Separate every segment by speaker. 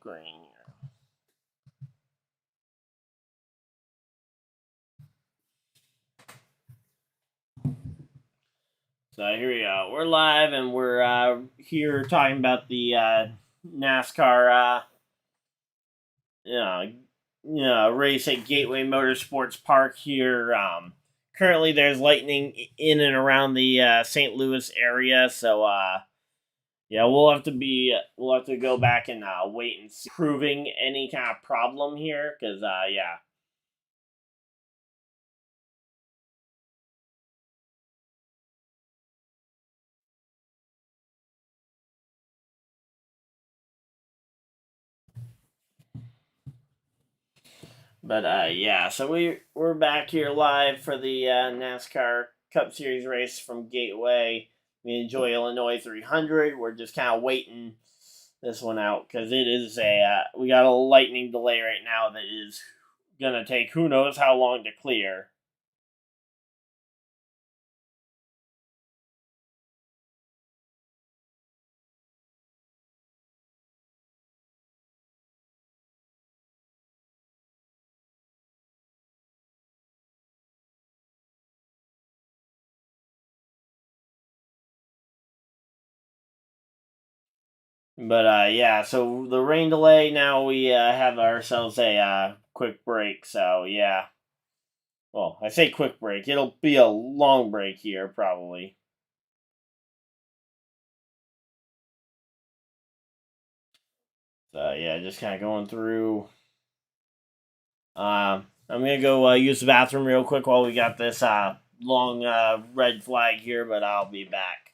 Speaker 1: screen. So here we go. We're live, and we're here talking about the NASCAR race at Gateway Motorsports Park here. Currently, there's lightning in and around the St. Louis area, so yeah, we'll have to go back and wait and see proving any kind of problem here, because yeah. But yeah, so we're back here live for the NASCAR Cup Series race from Gateway. We enjoy Illinois 300. We're just kind of waiting this one out because it is we got a lightning delay right now that is gonna take who knows how long to clear. But yeah, so the rain delay, now we have ourselves a quick break. So yeah, well, I say quick break. It'll be a long break here probably. So yeah, just kind of going through. I'm gonna go use the bathroom real quick while we got this long red flag here, but I'll be back.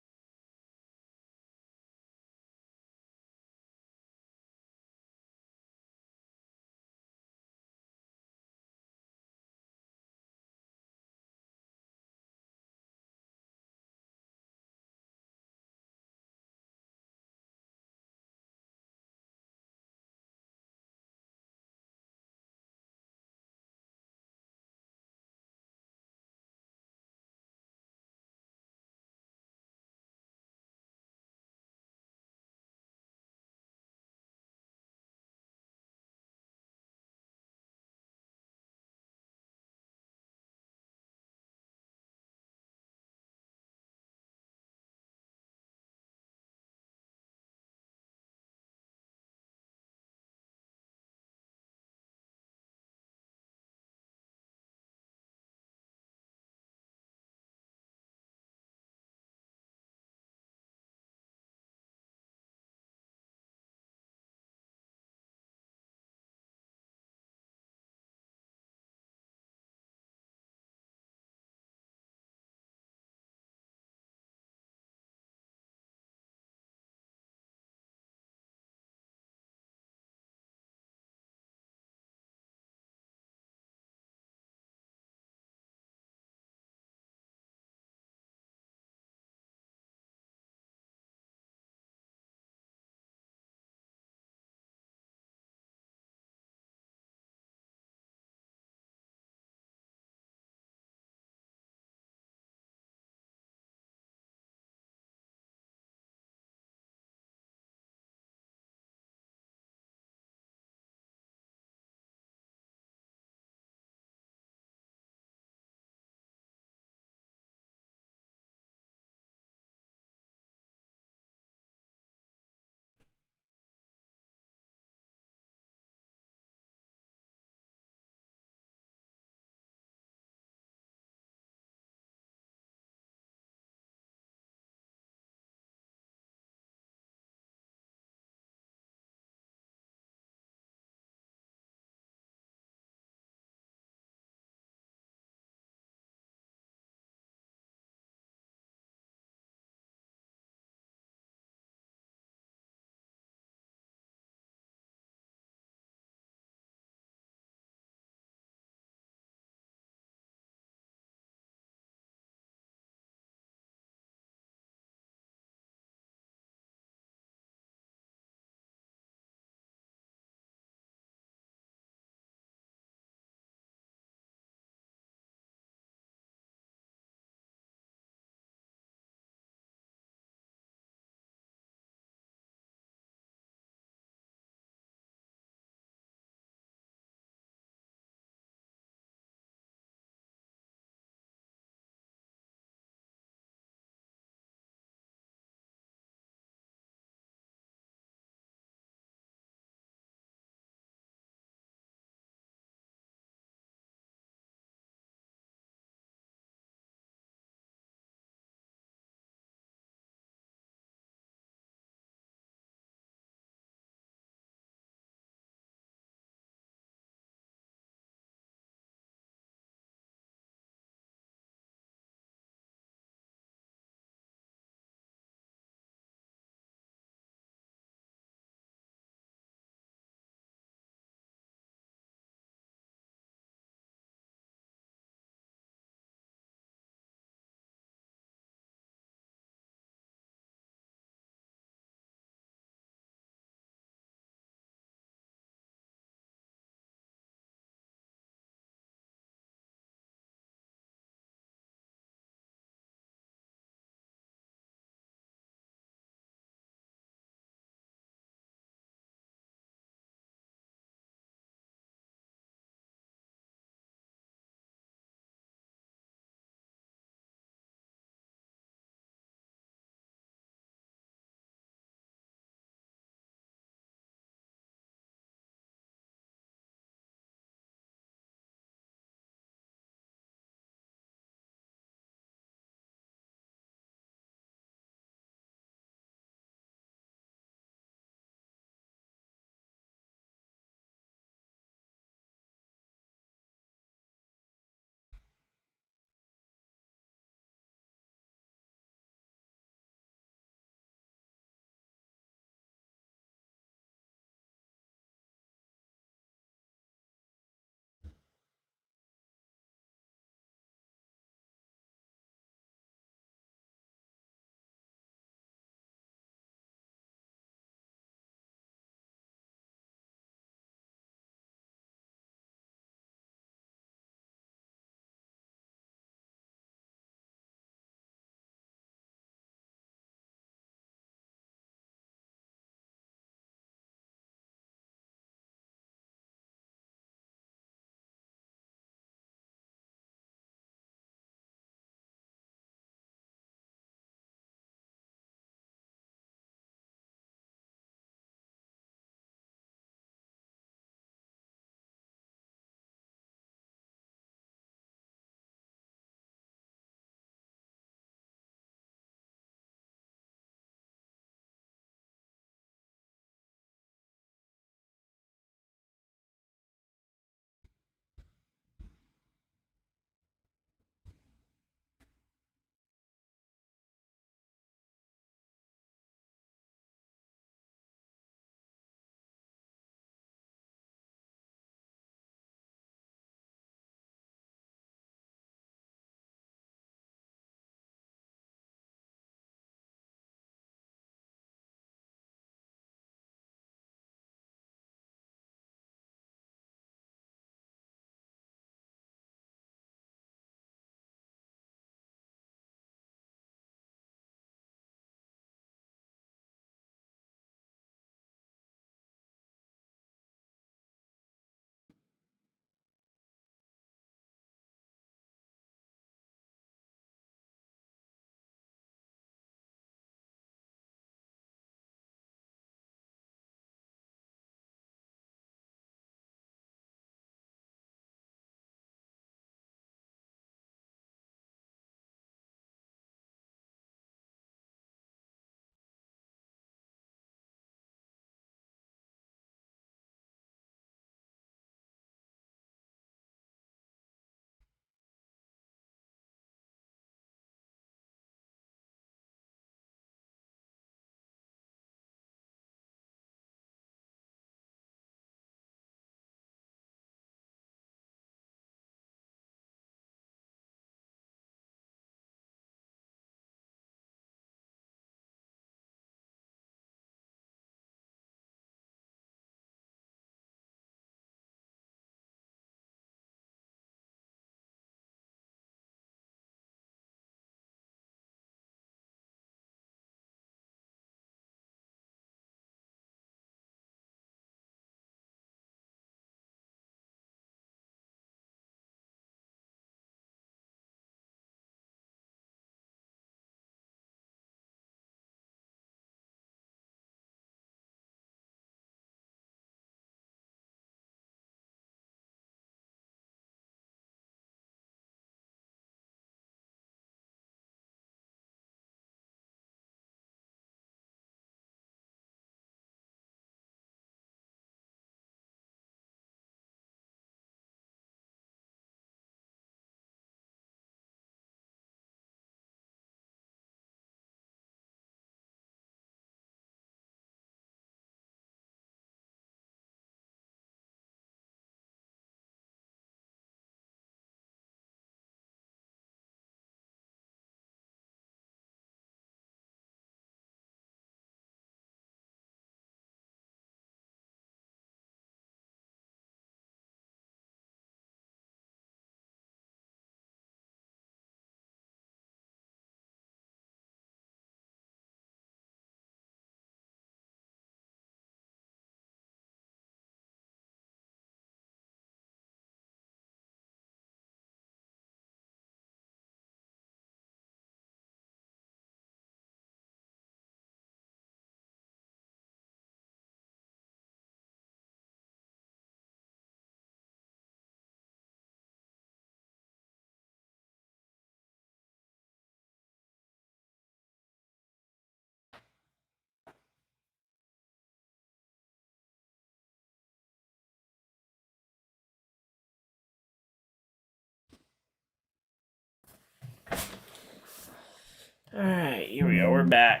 Speaker 1: Alright, here we go. We're back.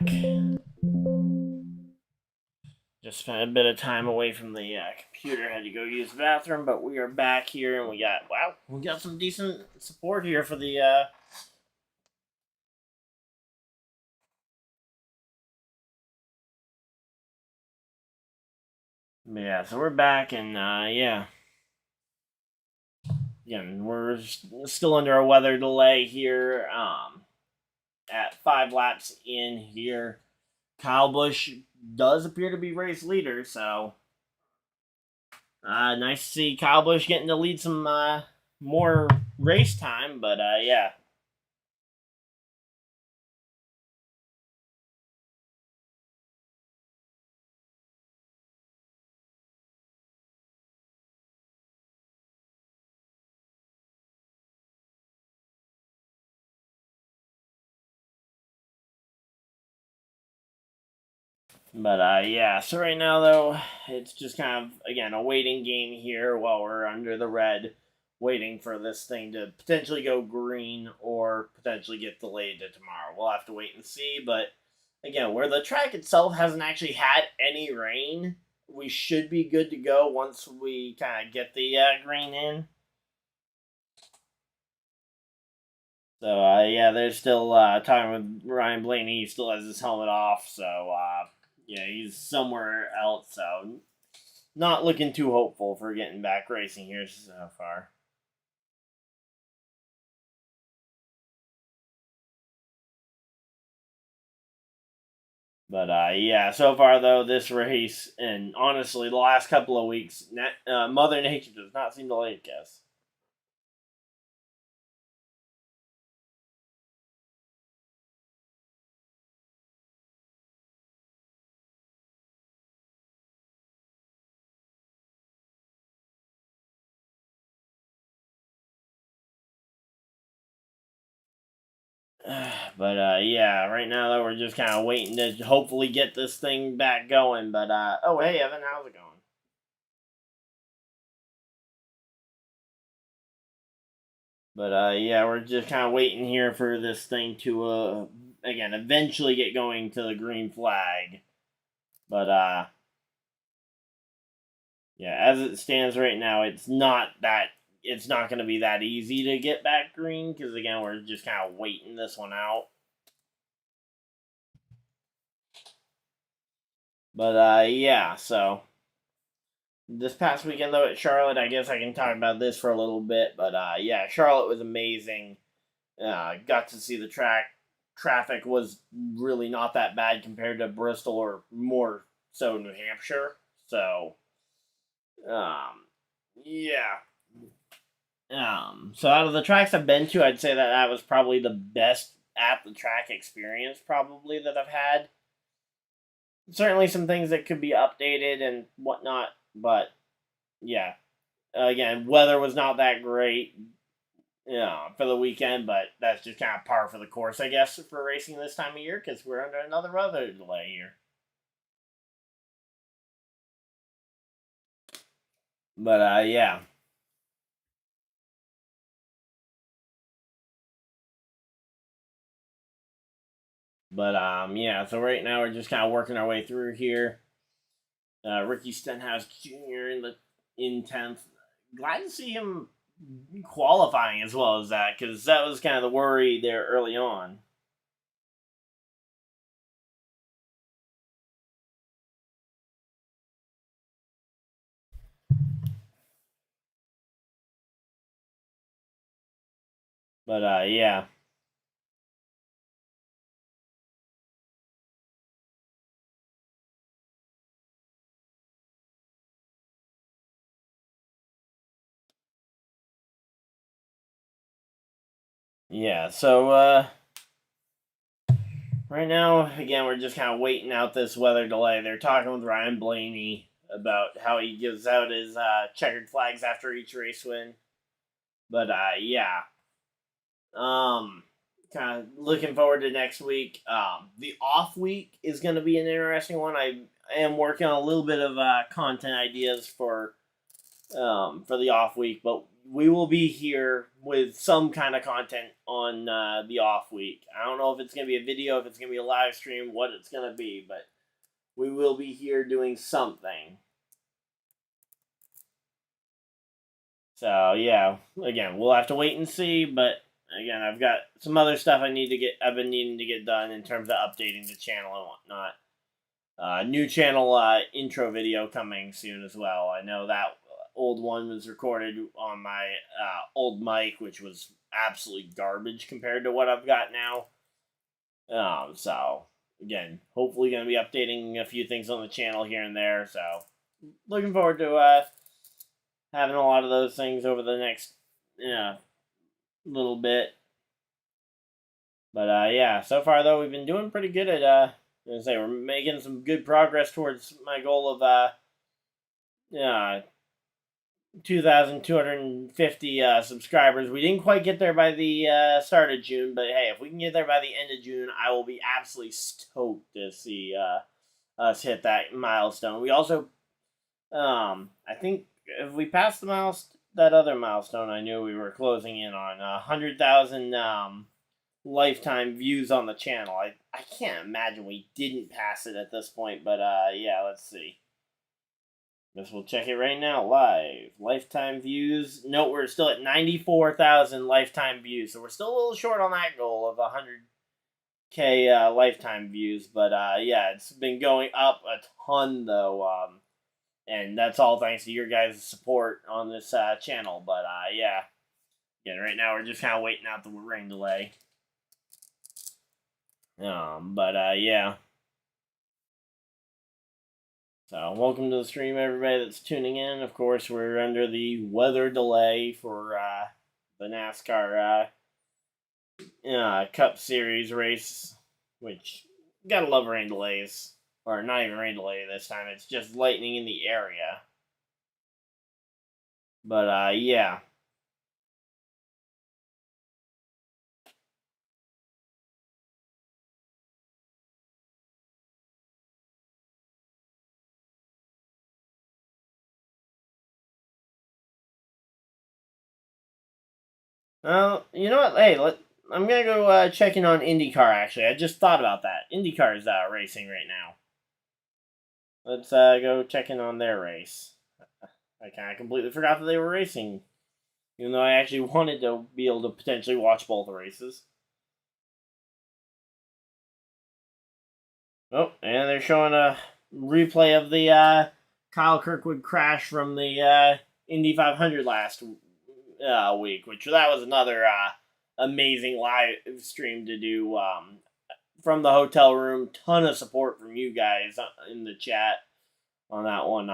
Speaker 1: Just spent a bit of time away from the computer. Had to go use the bathroom, but we are back here, and we got some decent support here for the yeah, so we're back, and yeah. Again, we're still under a weather delay here. At 5 laps in here, Kyle Busch does appear to be race leader, so nice to see Kyle Busch getting to lead some more race time, but yeah. But yeah, so right now though, it's just kind of again a waiting game here while we're under the red, waiting for this thing to potentially go green or potentially get delayed to tomorrow. We'll have to wait and see, but again, where the track itself hasn't actually had any rain, we should be good to go once we kind of get the green in. So yeah, they're still talking with Ryan Blaney. He still has his helmet off, so yeah, he's somewhere else. So not looking too hopeful for getting back racing here so far. But yeah, so far though, this race, and honestly, the last couple of weeks, Mother Nature does not seem to like us. But yeah, right now though, we're just kind of waiting to hopefully get this thing back going. But oh hey Evan, how's it going? But yeah, we're just kind of waiting here for this thing to again eventually get going to the green flag. But yeah, as it stands right now, it's not going to be that easy to get back green because again, we're just kind of waiting this one out. But yeah, so this past weekend though at Charlotte, I guess I can talk about this for a little bit. But yeah, Charlotte was amazing. Got to see the track. Traffic was really not that bad compared to Bristol or more so New Hampshire. So, yeah. So out of the tracks I've been to, I'd say that was probably the best at the track experience probably that I've had. Certainly some things that could be updated and whatnot, but yeah. Again, weather was not that great. For the weekend, but that's just kind of par for the course, I guess, for racing this time of year because we're under another weather delay here. But yeah. But yeah. So right now we're just kind of working our way through here. Ricky Stenhouse Jr. in 10th. Glad to see him qualifying as well as that because that was kind of the worry there early on. But yeah. Yeah, so right now, again, we're just kind of waiting out this weather delay. They're talking with Ryan Blaney about how he gives out his checkered flags after each race win. But yeah, kind of looking forward to next week. The off week is going to be an interesting one. I am working on a little bit of content ideas for for the off week, but we will be here with some kind of content on the off week. I don't know if it's going to be a video, if it's going to be a live stream, what it's going to be, but we will be here doing something. So, yeah, again, we'll have to wait and see, but again, I've got some other stuff I've been needing to get done in terms of updating the channel and whatnot. New channel intro video coming soon as well. I know that old one was recorded on my old mic, which was absolutely garbage compared to what I've got now. So, again, hopefully going to be updating a few things on the channel here and there. So, looking forward to having a lot of those things over the next little bit. But, yeah, so far, though, we've been doing pretty good at, we're making some good progress towards my goal of 2,250 subscribers. We didn't quite get there by the start of June, but hey, if we can get there by the end of June, I will be absolutely stoked to see us hit that milestone. We also, I think, if we passed that other milestone, I knew we were closing in on 100,000 lifetime views on the channel. I can't imagine we didn't pass it at this point, but yeah, let's see. Guess we'll check it right now, live. Lifetime views. Note we're still at 94,000 lifetime views, so we're still a little short on that goal of 100K lifetime views. But yeah, it's been going up a ton though, and that's all thanks to your guys' support on this channel. But yeah, again, right now we're just kind of waiting out the rain delay. But yeah. So, welcome to the stream, everybody that's tuning in. Of course, we're under the weather delay for the NASCAR Cup Series race, which, gotta love rain delays. Or not even rain delay this time, it's just lightning in the area. But, yeah. You know what? Hey, I'm gonna go check in on IndyCar. Actually, I just thought about that. IndyCar is racing right now. Let's go check in on their race. I kind of completely forgot that they were racing, even though I actually wanted to be able to potentially watch both races. Oh, and they're showing a replay of the Kyle Kirkwood crash from the Indy 500 last week, which that was another amazing live stream to do from the hotel room. Ton of support from you guys in the chat on that one.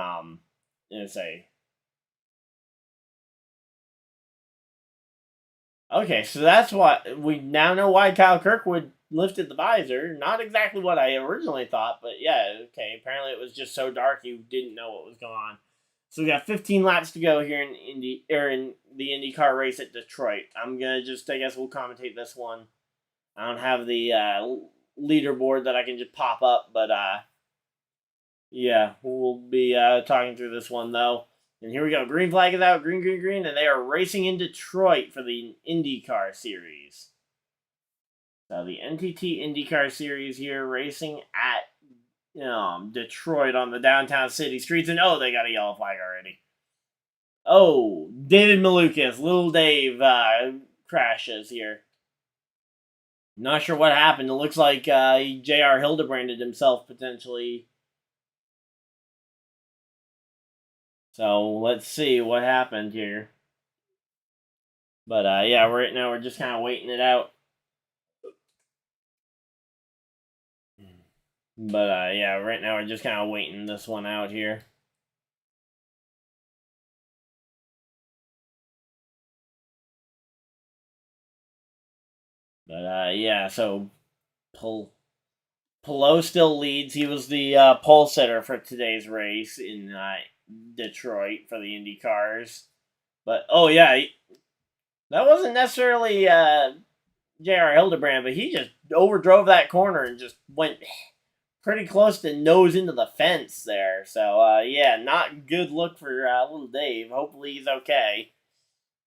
Speaker 1: Okay, so that's what we now know why Kyle Kirkwood lifted the visor. Not exactly what I originally thought, but yeah, okay. Apparently, it was just so dark he didn't know what was going on. So we got 15 laps to go here in the IndyCar race at Detroit. I'm gonna I guess we'll commentate this one. I don't have the leaderboard that I can just pop up, but yeah, we'll be talking through this one though. And here we go. Green flag is out. Green, green, green, and they are racing in Detroit for the IndyCar series. So the NTT IndyCar series here, racing at Detroit on the downtown city streets, and oh, they got a yellow flag already. Oh, David Malukas, little Dave crashes here. Not sure what happened. It looks like J.R. Hildebranded himself potentially. So let's see what happened here. But yeah, right now we're just kind of waiting it out. But yeah, right now we're just kind of waiting this one out here. But yeah, so Pelot still leads. He was the pole sitter for today's race in Detroit for the Indy cars. But oh yeah, that wasn't necessarily J.R. Hildebrand, but he just overdrove that corner and just went pretty close to nose into the fence there. So, yeah, not good look for little Dave. Hopefully he's okay.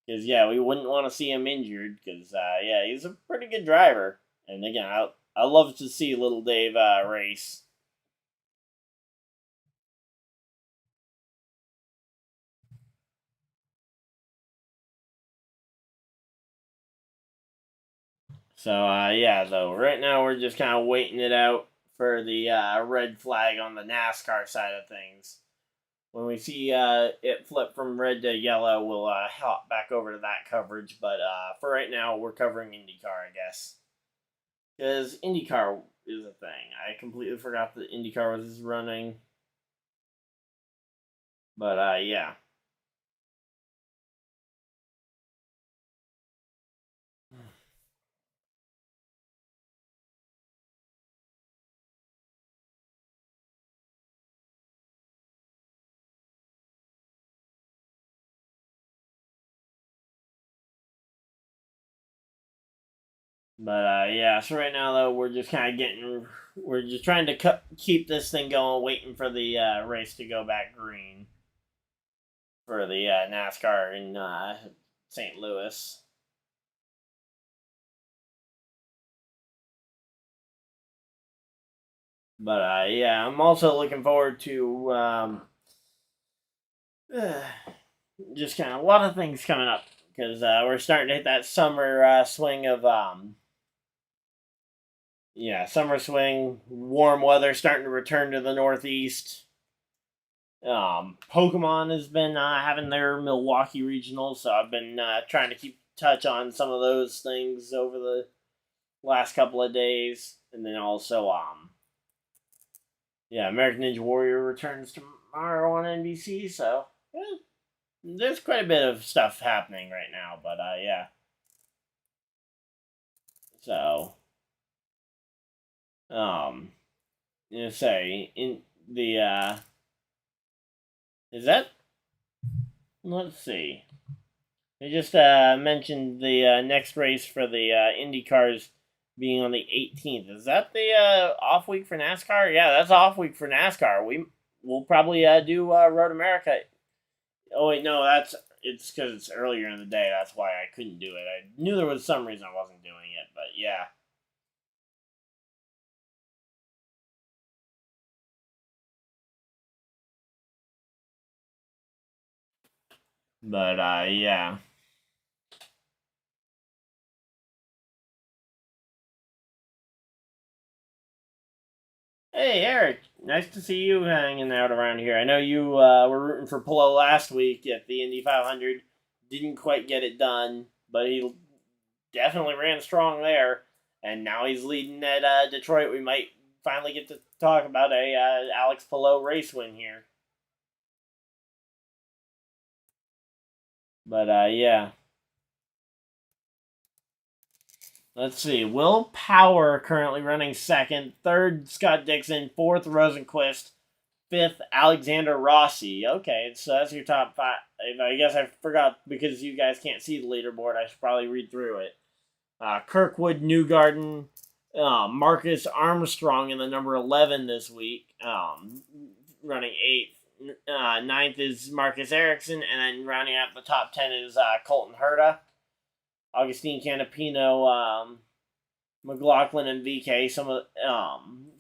Speaker 1: Because, yeah, we wouldn't want to see him injured. Because, yeah, he's a pretty good driver. And, again, I love to see little Dave race. So, yeah, though, right now we're just kind of waiting it out for the red flag on the NASCAR side of things. When we see it flip from red to yellow, we'll hop back over to that coverage. But for right now, we're covering IndyCar, I guess. Because IndyCar is a thing. I completely forgot that IndyCar was running. But, yeah. But, yeah, so right now, though, we're just kind of we're just trying to keep this thing going, waiting for the race to go back green for the NASCAR in St. Louis. But, yeah, I'm also looking forward to just kind of a lot of things coming up because we're starting to hit that summer swing of yeah, summer swing, warm weather starting to return to the Northeast. Pokemon has been having their Milwaukee regionals, so I've been trying to keep touch on some of those things over the last couple of days, and then also yeah, American Ninja Warrior returns tomorrow on NBC, so yeah, there's quite a bit of stuff happening right now. But yeah, so you know, say in the is that, let's see. They just mentioned the next race for the IndyCars being on the 18th. Is that the off week for NASCAR? Yeah, that's off week for NASCAR. We'll probably do Road America. Oh wait, no, it's because it's earlier in the day. That's why I couldn't do it. I knew there was some reason I wasn't doing it, but yeah. But yeah. Hey Eric, nice to see you hanging out around here. I know you were rooting for Polo last week at the Indy 500. Didn't quite get it done, but he definitely ran strong there. And now he's leading at Detroit. We might finally get to talk about a Alex Palou race win here. But yeah. Let's see. Will Power currently running second. Third, Scott Dixon. Fourth, Rosenquist. Fifth, Alexander Rossi. Okay, so that's your top five. I guess I forgot because you guys can't see the leaderboard. I should probably read through it. Kirkwood, Newgarden, Marcus Armstrong in the number 11 this week, running eighth. Ninth is Marcus Ericsson, and then rounding out the top 10 is Colton Herta, Augustine Canapino, McLaughlin, and VK. Some of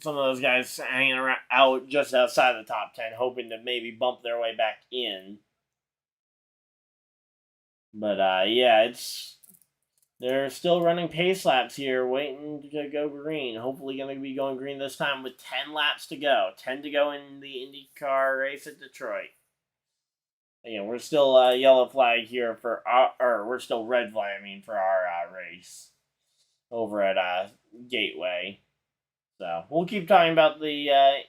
Speaker 1: those guys hanging around out just outside the top 10, hoping to maybe bump their way back in. But yeah, they're still running pace laps here, waiting to go green. Hopefully, going to be going green this time with 10 laps to go. 10 to go in the IndyCar race at Detroit. Again, we're still yellow flag here for or we're still red flag, for our race over at Gateway. So we'll keep talking about the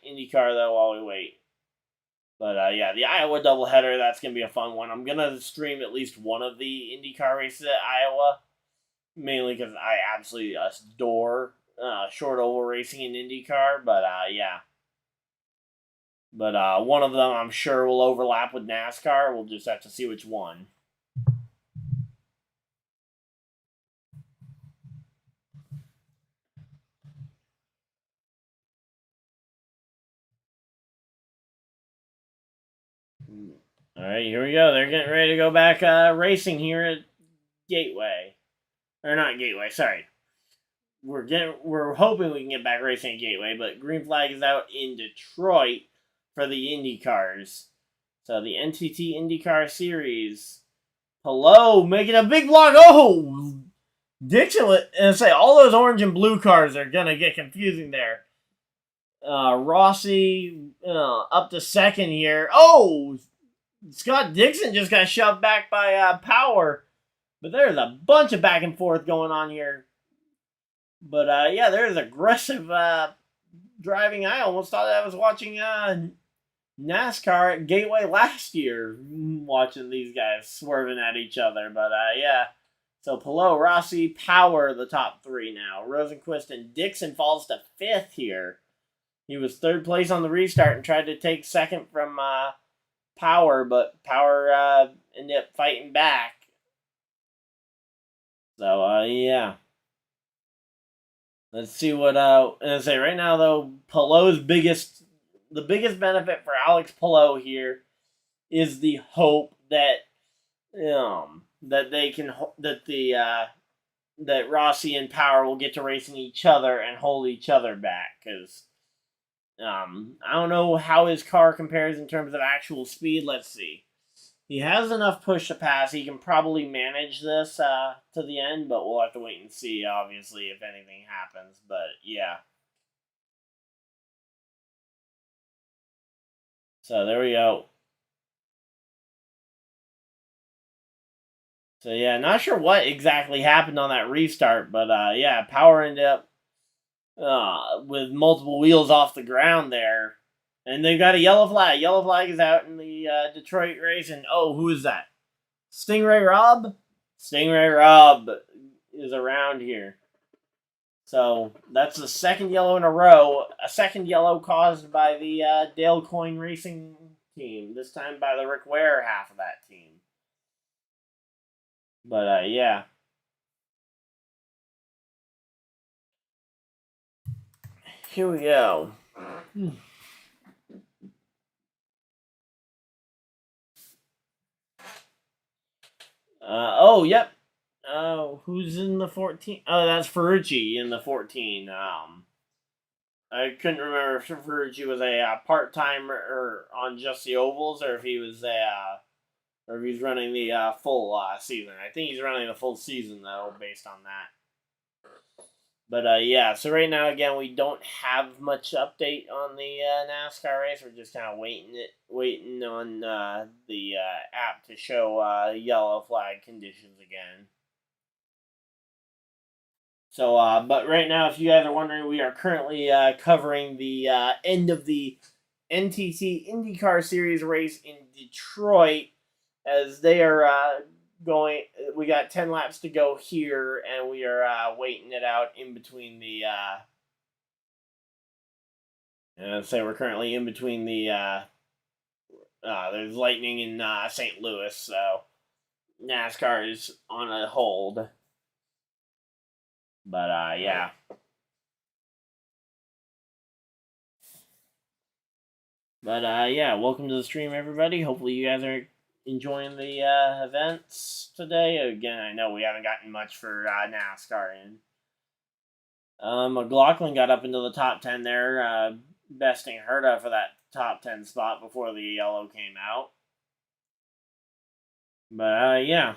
Speaker 1: IndyCar though while we wait. But yeah, the Iowa doubleheader, that's gonna be a fun one. I'm gonna stream at least one of the IndyCar races at Iowa, mainly because I absolutely adore short oval racing in IndyCar. But yeah. But one of them I'm sure will overlap with NASCAR. We'll just have to see which one. right, here we go. They're getting ready to go back racing here at Gateway. Or not Gateway, sorry. We're hoping we can get back racing at Gateway, but green flag is out in Detroit for the IndyCars. So the NTT IndyCar Series. Hello, making a big block. Oh, Dixon, and say all those orange and blue cars are gonna get confusing there. Rossi up to second here. Oh, Scott Dixon just got shoved back by Power, but there's a bunch of back and forth going on here. But yeah, there's aggressive driving. I almost thought I was watching NASCAR at Gateway last year, watching these guys swerving at each other. But yeah, so Palou, Rossi, Power, the top three now. Rosenquist and Dixon falls to fifth here. He was third place on the restart and tried to take second from Power, but Power ended up fighting back. So yeah. Let's see what I say right now though. Palou's the biggest benefit for Alex Palou here is the hope that that they can that Rossi and Power will get to racing each other and hold each other back, because I don't know how his car compares in terms of actual speed. Let's see. He has enough push to pass. He can probably manage this to the end, but we'll have to wait and see, obviously, if anything happens. But, yeah. So, there we go. So, yeah, not sure what exactly happened on that restart, but, yeah, Power ended up with multiple wheels off the ground there. And they've got a yellow flag. Yellow flag is out in the Detroit race. And, oh, who is that? Stingray Rob? Stingray Rob is around here. So, that's the second yellow in a row. A second yellow caused by the Dale Coyne Racing team. This time by the Rick Ware half of that team. But, yeah. Here we go. Oh, yep. Who's in the 14? Oh, that's Ferrucci in the 14. I couldn't remember if Ferrucci was a part-timer or on just the ovals, or if he was or if he's running the full season. I think he's running the full season though, based on that. But yeah, so right now again we don't have much update on the NASCAR race. We're just kind of waiting on the app to show yellow flag conditions again. So, but right now, if you guys are wondering, we are currently covering the end of the NTT IndyCar Series race in Detroit, as they are going. We got 10 laps to go here, and we are waiting it out in between the. And say we're currently in between the. There's lightning in St. Louis, so NASCAR is on a hold. But yeah. But yeah, welcome to the stream, everybody. Hopefully you guys are enjoying the events today. Again, I know we haven't gotten much for NASCAR in. McLaughlin got up into the top 10 there, besting Herta for that top 10 spot before the yellow came out. But yeah.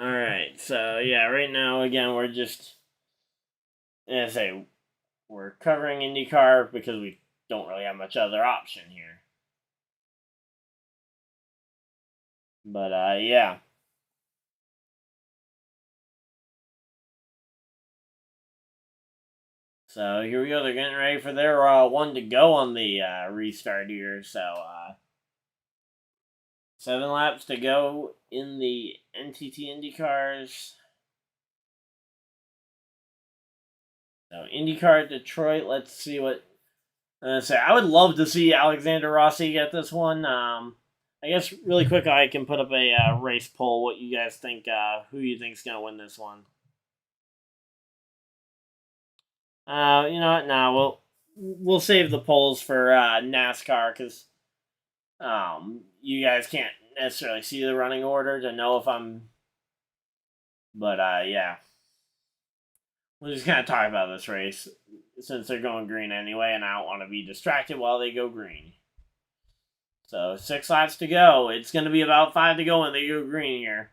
Speaker 1: Alright, so yeah, right now, again, we're just, as I say, we're covering IndyCar because we don't really have much other option here. But yeah. So here we go. They're getting ready for their one to go on the restart here. So 7 laps to go in the NTT IndyCars. So IndyCar Detroit. Let's see what So I would love to see Alexander Rossi get this one. I guess really quick, I can put up a race poll. What you guys think? Who you think's gonna win this one? You know what? Nah, we'll save the polls for NASCAR because you guys can't necessarily see the running order to know if I'm. But yeah, we're just gonna talk about this race since they're going green anyway, and I don't want to be distracted while they go green. So 6 laps to go. It's gonna be about 5 to go when they go green here.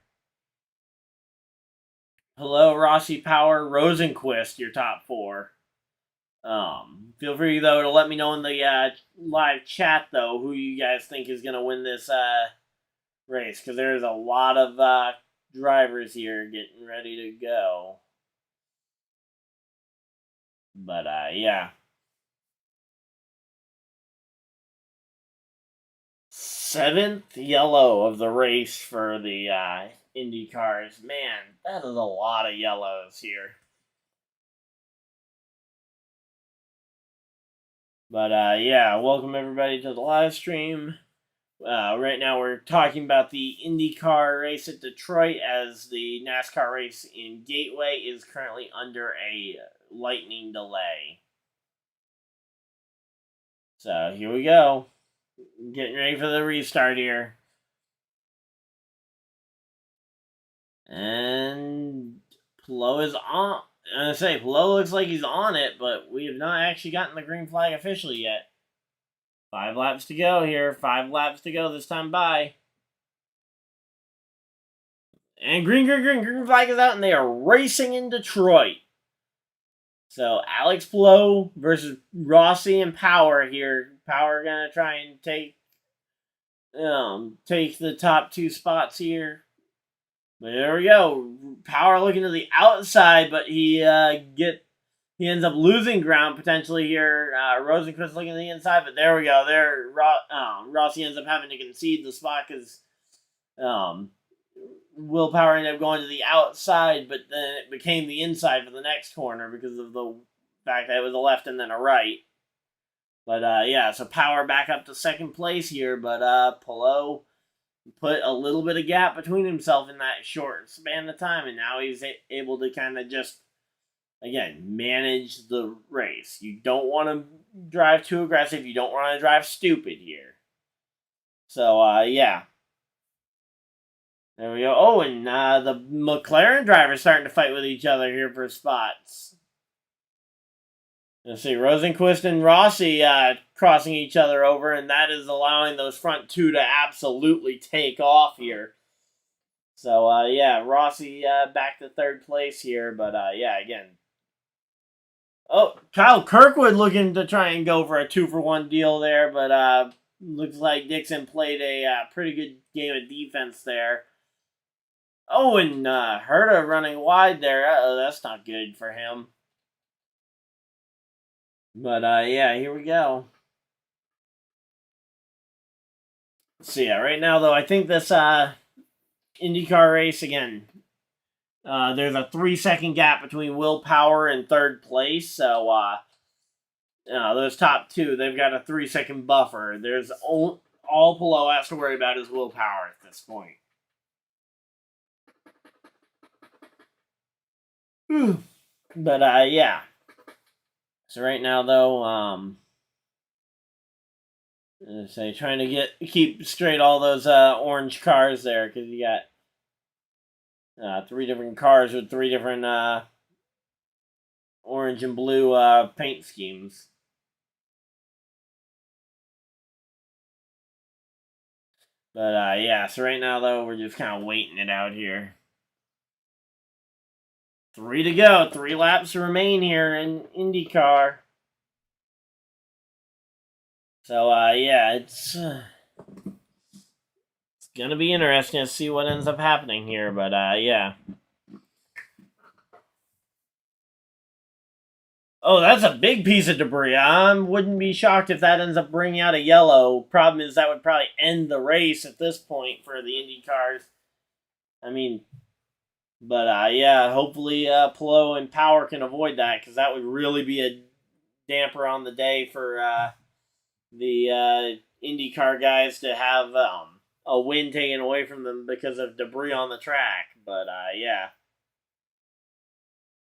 Speaker 1: Hello, Rossi, Power, Rosenquist, your top 4. Feel free though to let me know in the live chat though who you guys think is gonna win this race, because there's a lot of drivers here getting ready to go. But yeah. 7th yellow of the race for the IndyCars. Man, that is a lot of yellows here. But yeah, welcome everybody to the live stream. Right now we're talking about the IndyCar race at Detroit, as the NASCAR race in Gateway is currently under a lightning delay. So here we go. Getting ready for the restart here. And Pelot is on. I'm going to say, Pelot looks like he's on it, but we have not actually gotten the green flag officially yet. 5 laps to go here. 5 laps to go this time by. And green flag is out, and they are racing in Detroit. So Alex Pelot versus Rossi and Power here. Power going to try and take the top 2 spots here. But there we go. Power looking to the outside, but he ends up losing ground potentially here. Rosenquist looking to the inside, but there we go. There, Rossi ends up having to concede the spot because Will Power ended up going to the outside, but then it became the inside for the next corner because of the fact that it was a left and then a right. But yeah, so Power back up to 2nd place here, but Pelot put a little bit of gap between himself in that short span of time, and now he's able to kind of just, again, manage the race. You don't want to drive too aggressive. You don't want to drive stupid here. So, yeah. There we go. Oh, and the McLaren drivers starting to fight with each other here for spots. Let's see, Rosenquist and Rossi crossing each other over, and that is allowing those front 2 to absolutely take off here. So, yeah, Rossi back to 3rd place here, but, yeah, again. Oh, Kyle Kirkwood looking to try and go for a 2-for-1 deal there, but looks like Dixon played a pretty good game of defense there. Oh, and Herta running wide there. Uh-oh, that's not good for him. But, yeah, here we go. So, yeah, right now, though, I think this IndyCar race, again, there's a 3-second gap between Will Power and 3rd place. So, those top 2, they've got a 3-second buffer. There's all Pelot has to worry about is Will Power at this point. But, yeah. So right now, though, say trying to keep straight all those orange cars there, because you got 3 different cars with 3 different orange and blue paint schemes. But yeah, so right now though we're just kind of waiting it out here. 3 to go. 3 laps remain here in IndyCar. So, yeah, it's going to be interesting to see what ends up happening here, but, yeah. Oh, that's a big piece of debris. I wouldn't be shocked if that ends up bringing out a yellow. Problem is that would probably end the race at this point for the IndyCars. I mean, but, yeah, hopefully Pelot and Power can avoid that, because that would really be a damper on the day for the IndyCar guys to have a win taken away from them because of debris on the track. But yeah.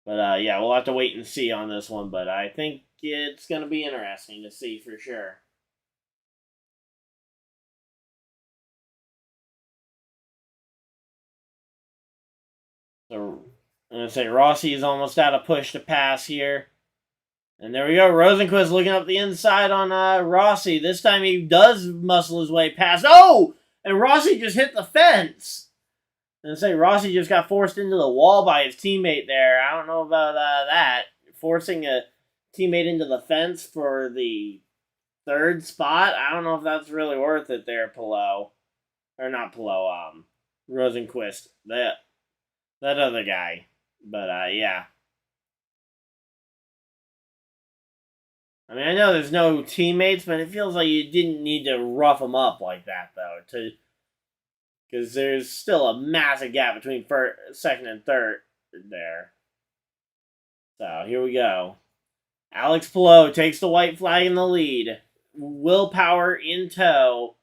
Speaker 1: But yeah, we'll have to wait and see on this one. But I think it's going to be interesting to see for sure. So I'm going to say Rossi is almost out of push to pass here. And there we go. Rosenquist looking up the inside on Rossi. This time he does muscle his way past. Oh! And Rossi just hit the fence. And say Rossi just got forced into the wall by his teammate there. I don't know about that. Forcing a teammate into the fence for the third spot. I don't know if that's really worth it there, Pillow. Or not Pillow, Rosenquist. That other guy. But yeah. I mean, I know there's no teammates, but it feels like you didn't need to rough them up like that, though, because there's still a massive gap between second and third there. So here we go. Alex Palou takes the white flag in the lead. Willpower in tow,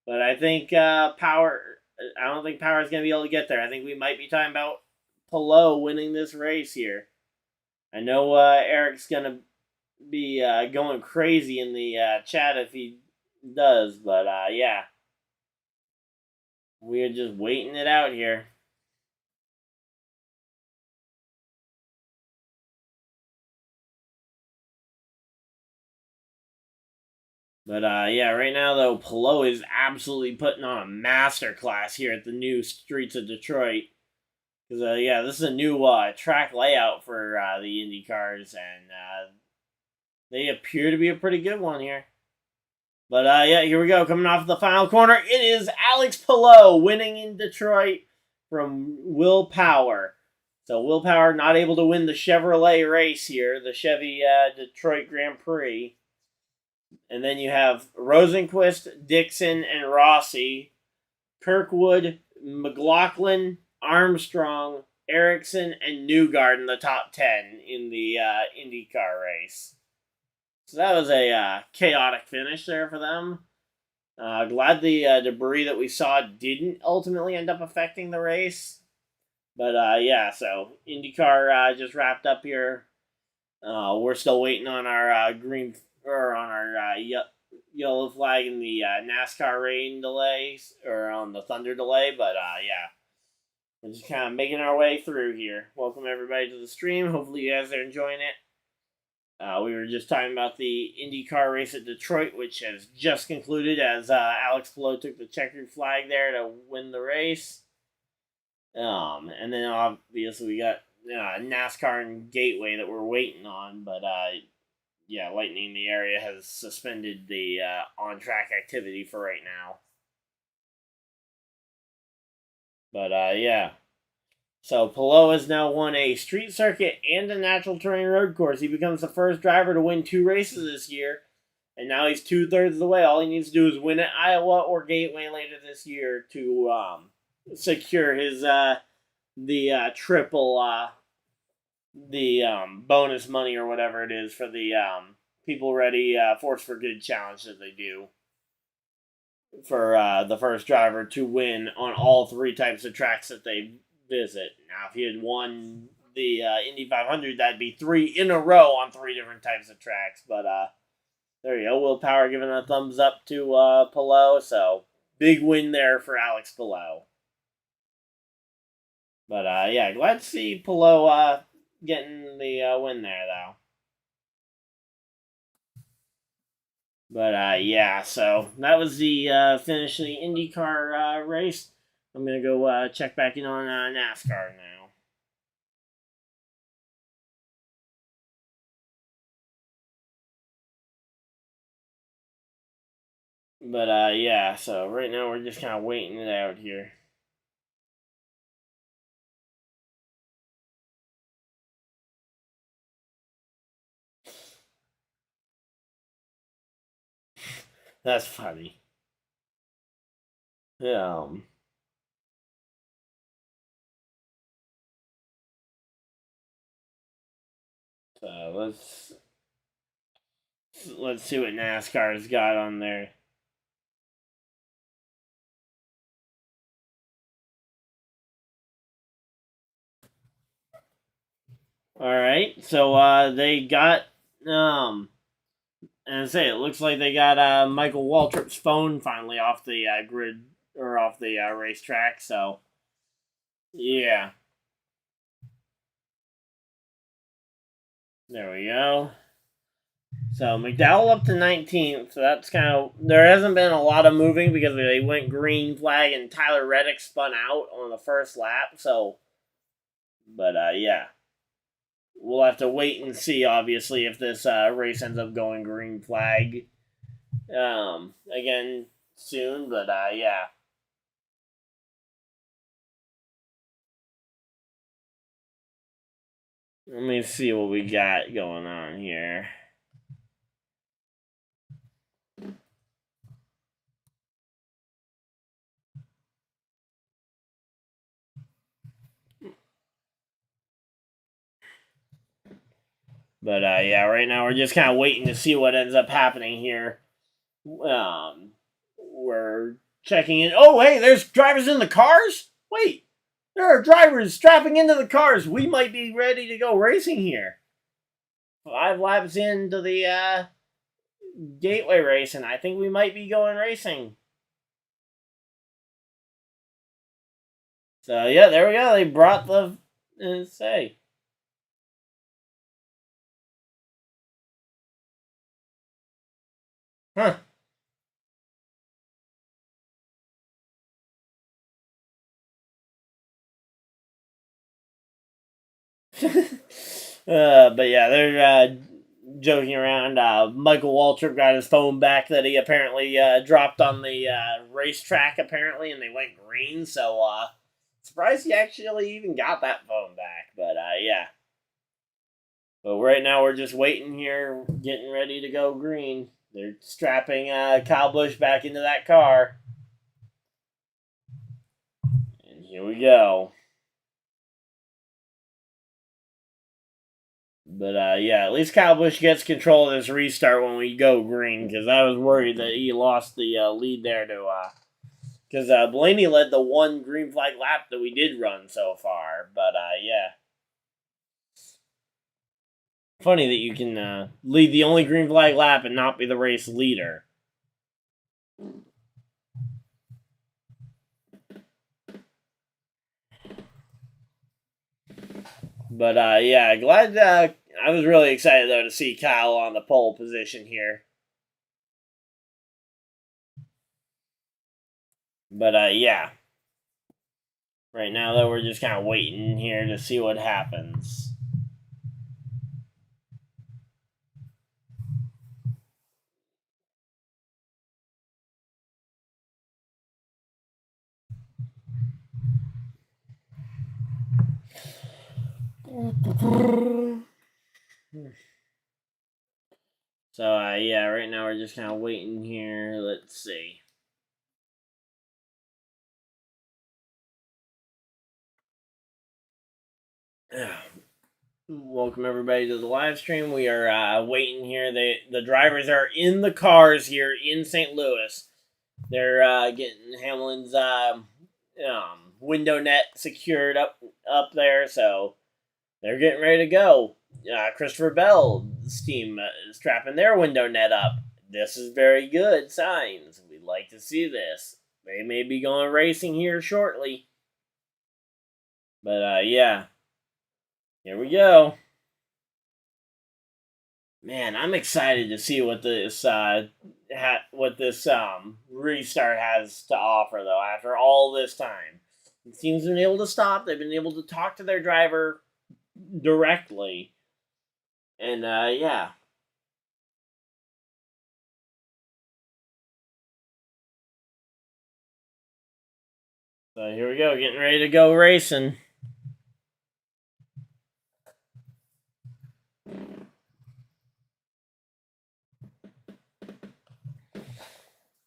Speaker 1: but I think Power. I don't think Power is going to be able to get there. I think we might be talking about Palou winning this race here. I know Eric's going to be going crazy in the chat if he does, but yeah. We're just waiting it out here. But yeah, right now though, Palou is absolutely putting on a masterclass here at the new streets of Detroit. Because yeah, this is a new track layout for the Indy cars, and they appear to be a pretty good one here. But yeah, here we go. Coming off the final corner, it is Alex Palou winning in Detroit from Will Power. So Will Power not able to win the Chevrolet race here, the Chevy Detroit Grand Prix. And then you have Rosenquist, Dixon, and Rossi, Kirkwood, McLaughlin, Armstrong, Erickson, and Newgard in the top 10 in the IndyCar race. So that was a chaotic finish there for them. Glad the debris that we saw didn't ultimately end up affecting the race. But yeah, so IndyCar just wrapped up here. We're still waiting on our green or on our yellow flag in the NASCAR rain delays or on the thunder delay. But yeah, we're just kind of making our way through here. Welcome everybody to the stream. Hopefully you guys are enjoying it. We were just talking about the IndyCar race at Detroit, which has just concluded as Alex Palou took the checkered flag there to win the race. And then obviously we got NASCAR and Gateway that we're waiting on, but yeah, Lightning in the area has suspended the on-track activity for right now. But yeah. So Palou has now won a street circuit and a natural terrain road course. He becomes the first driver to win 2 races this year. And now he's 2/3 of the way. All he needs to do is win at Iowa or Gateway later this year to secure his the triple bonus money or whatever it is for the People Ready Force for Good challenge that they do for the first driver to win on all 3 types of tracks that they visit. Now, if he had won the Indy 500, that'd be 3 in a row on 3 different types of tracks. But there you go. Will Power giving a thumbs up to Palou. So big win there for Alex Palou. But yeah, glad to see Palou getting the win there, though. But yeah, so that was the finish of the IndyCar race. I'm gonna go check back in on NASCAR now. But yeah, so right now we're just kind of waiting it out here. That's funny. Yeah. So Let's see what NASCAR's got on there. Alright, so they got and I say it looks like they got Michael Waltrip's phone finally off the grid or off the racetrack, so yeah. There we go. So McDowell up to 19th. So that's kind of, there hasn't been a lot of moving because they went green flag and Tyler Reddick spun out on the first lap. So, but yeah, we'll have to wait and see. Obviously, if this race ends up going green flag again soon. But yeah. Let me see what we got going on here. But yeah, right now we're just kind of waiting to see what ends up happening here. We're checking in. Oh, hey, there's drivers in the cars? Wait, there are drivers strapping into the cars. We might be ready to go racing here. 5 laps into the Gateway race, and I think we might be going racing. So, yeah, there we go. They brought the... say... Huh. But yeah, they're joking around. Michael Waltrip got his phone back that he apparently dropped on the racetrack, apparently, and they went green. So, surprised he actually even got that phone back. But yeah. But right now we're just waiting here, getting ready to go green. They're strapping Kyle Busch back into that car. And here we go. But yeah, at least Kyle Busch gets control of this restart when we go green, because I was worried that he lost the lead there to because Blaney led the one green flag lap that we did run so far. But yeah, funny that you can lead the only green flag lap and not be the race leader. But yeah, glad. I was really excited though to see Kyle on the pole position here. But yeah, right now though we're just kind of waiting here to see what happens. So yeah, right now we're just kind of waiting here. Let's see. Welcome everybody to the live stream. We are waiting here. The drivers are in the cars here in St. Louis. They're getting Hamlin's window net secured up there, so they're getting ready to go. Christopher Bell's team is strapping their window net up. This is very good signs. We'd like to see this. They may be going racing here shortly. But yeah, here we go. Man, I'm excited to see what this restart has to offer, though. After all this time, the team's been able to stop. They've been able to talk to their driver directly, and yeah. So here we go, getting ready to go racing.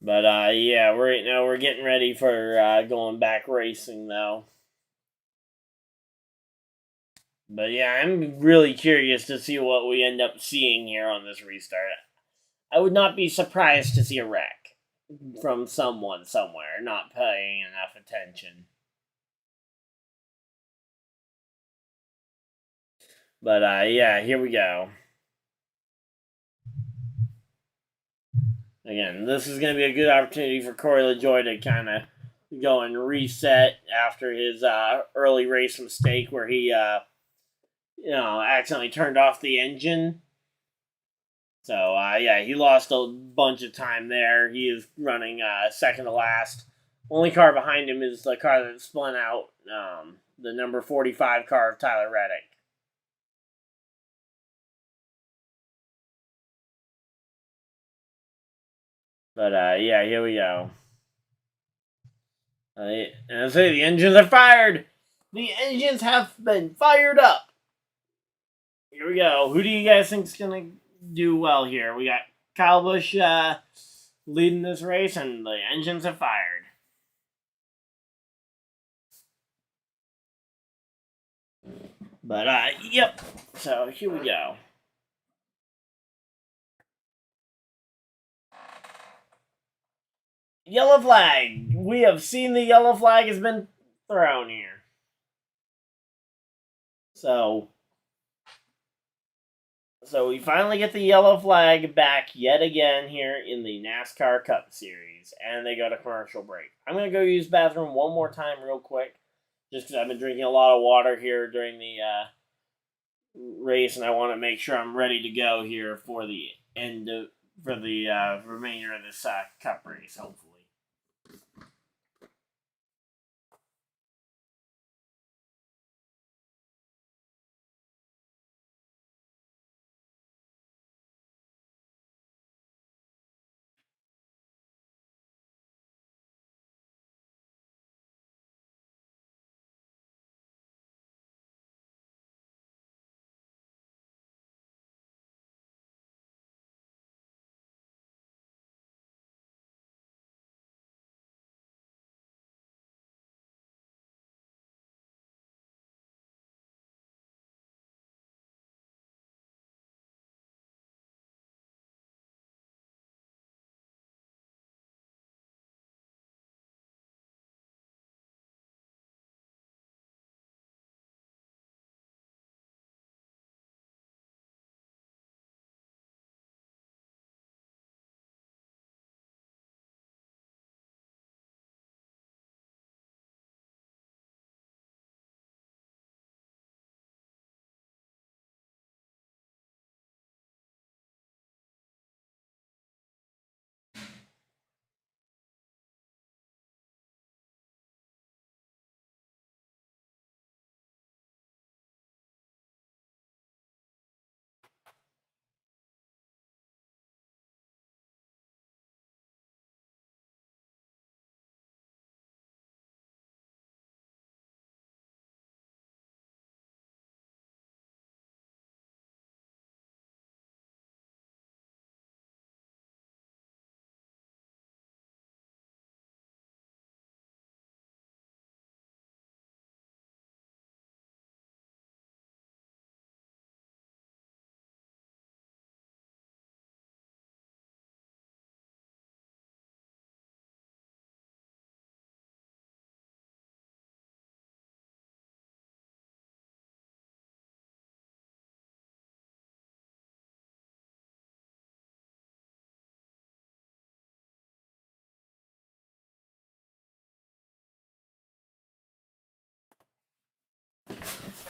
Speaker 1: But yeah, right now we're getting ready for going back racing, though. But yeah, I'm really curious to see what we end up seeing here on this restart. I would not be surprised to see a wreck from someone somewhere not paying enough attention. But yeah, here we go. Again, this is going to be a good opportunity for Corey LaJoie to kind of go and reset after his early race mistake where he, accidentally turned off the engine. So, yeah, he lost a bunch of time there. He is running second to last. Only car behind him is the car that spun out, the number 45 car of Tyler Reddick. But, yeah, here we go. And I say the engines are fired. The engines have been fired up. Here we go. Who do you guys think is going to do well here? We got Kyle Busch leading this race, and the engines have fired. But, yep. So, here we go. Yellow flag. We have seen the yellow flag has been thrown here. So we finally get the yellow flag back yet again here in the NASCAR Cup Series, and they go to commercial break. I'm going to go use the bathroom one more time real quick, just because I've been drinking a lot of water here during the race, and I want to make sure I'm ready to go here for the remainder of this Cup race, hopefully.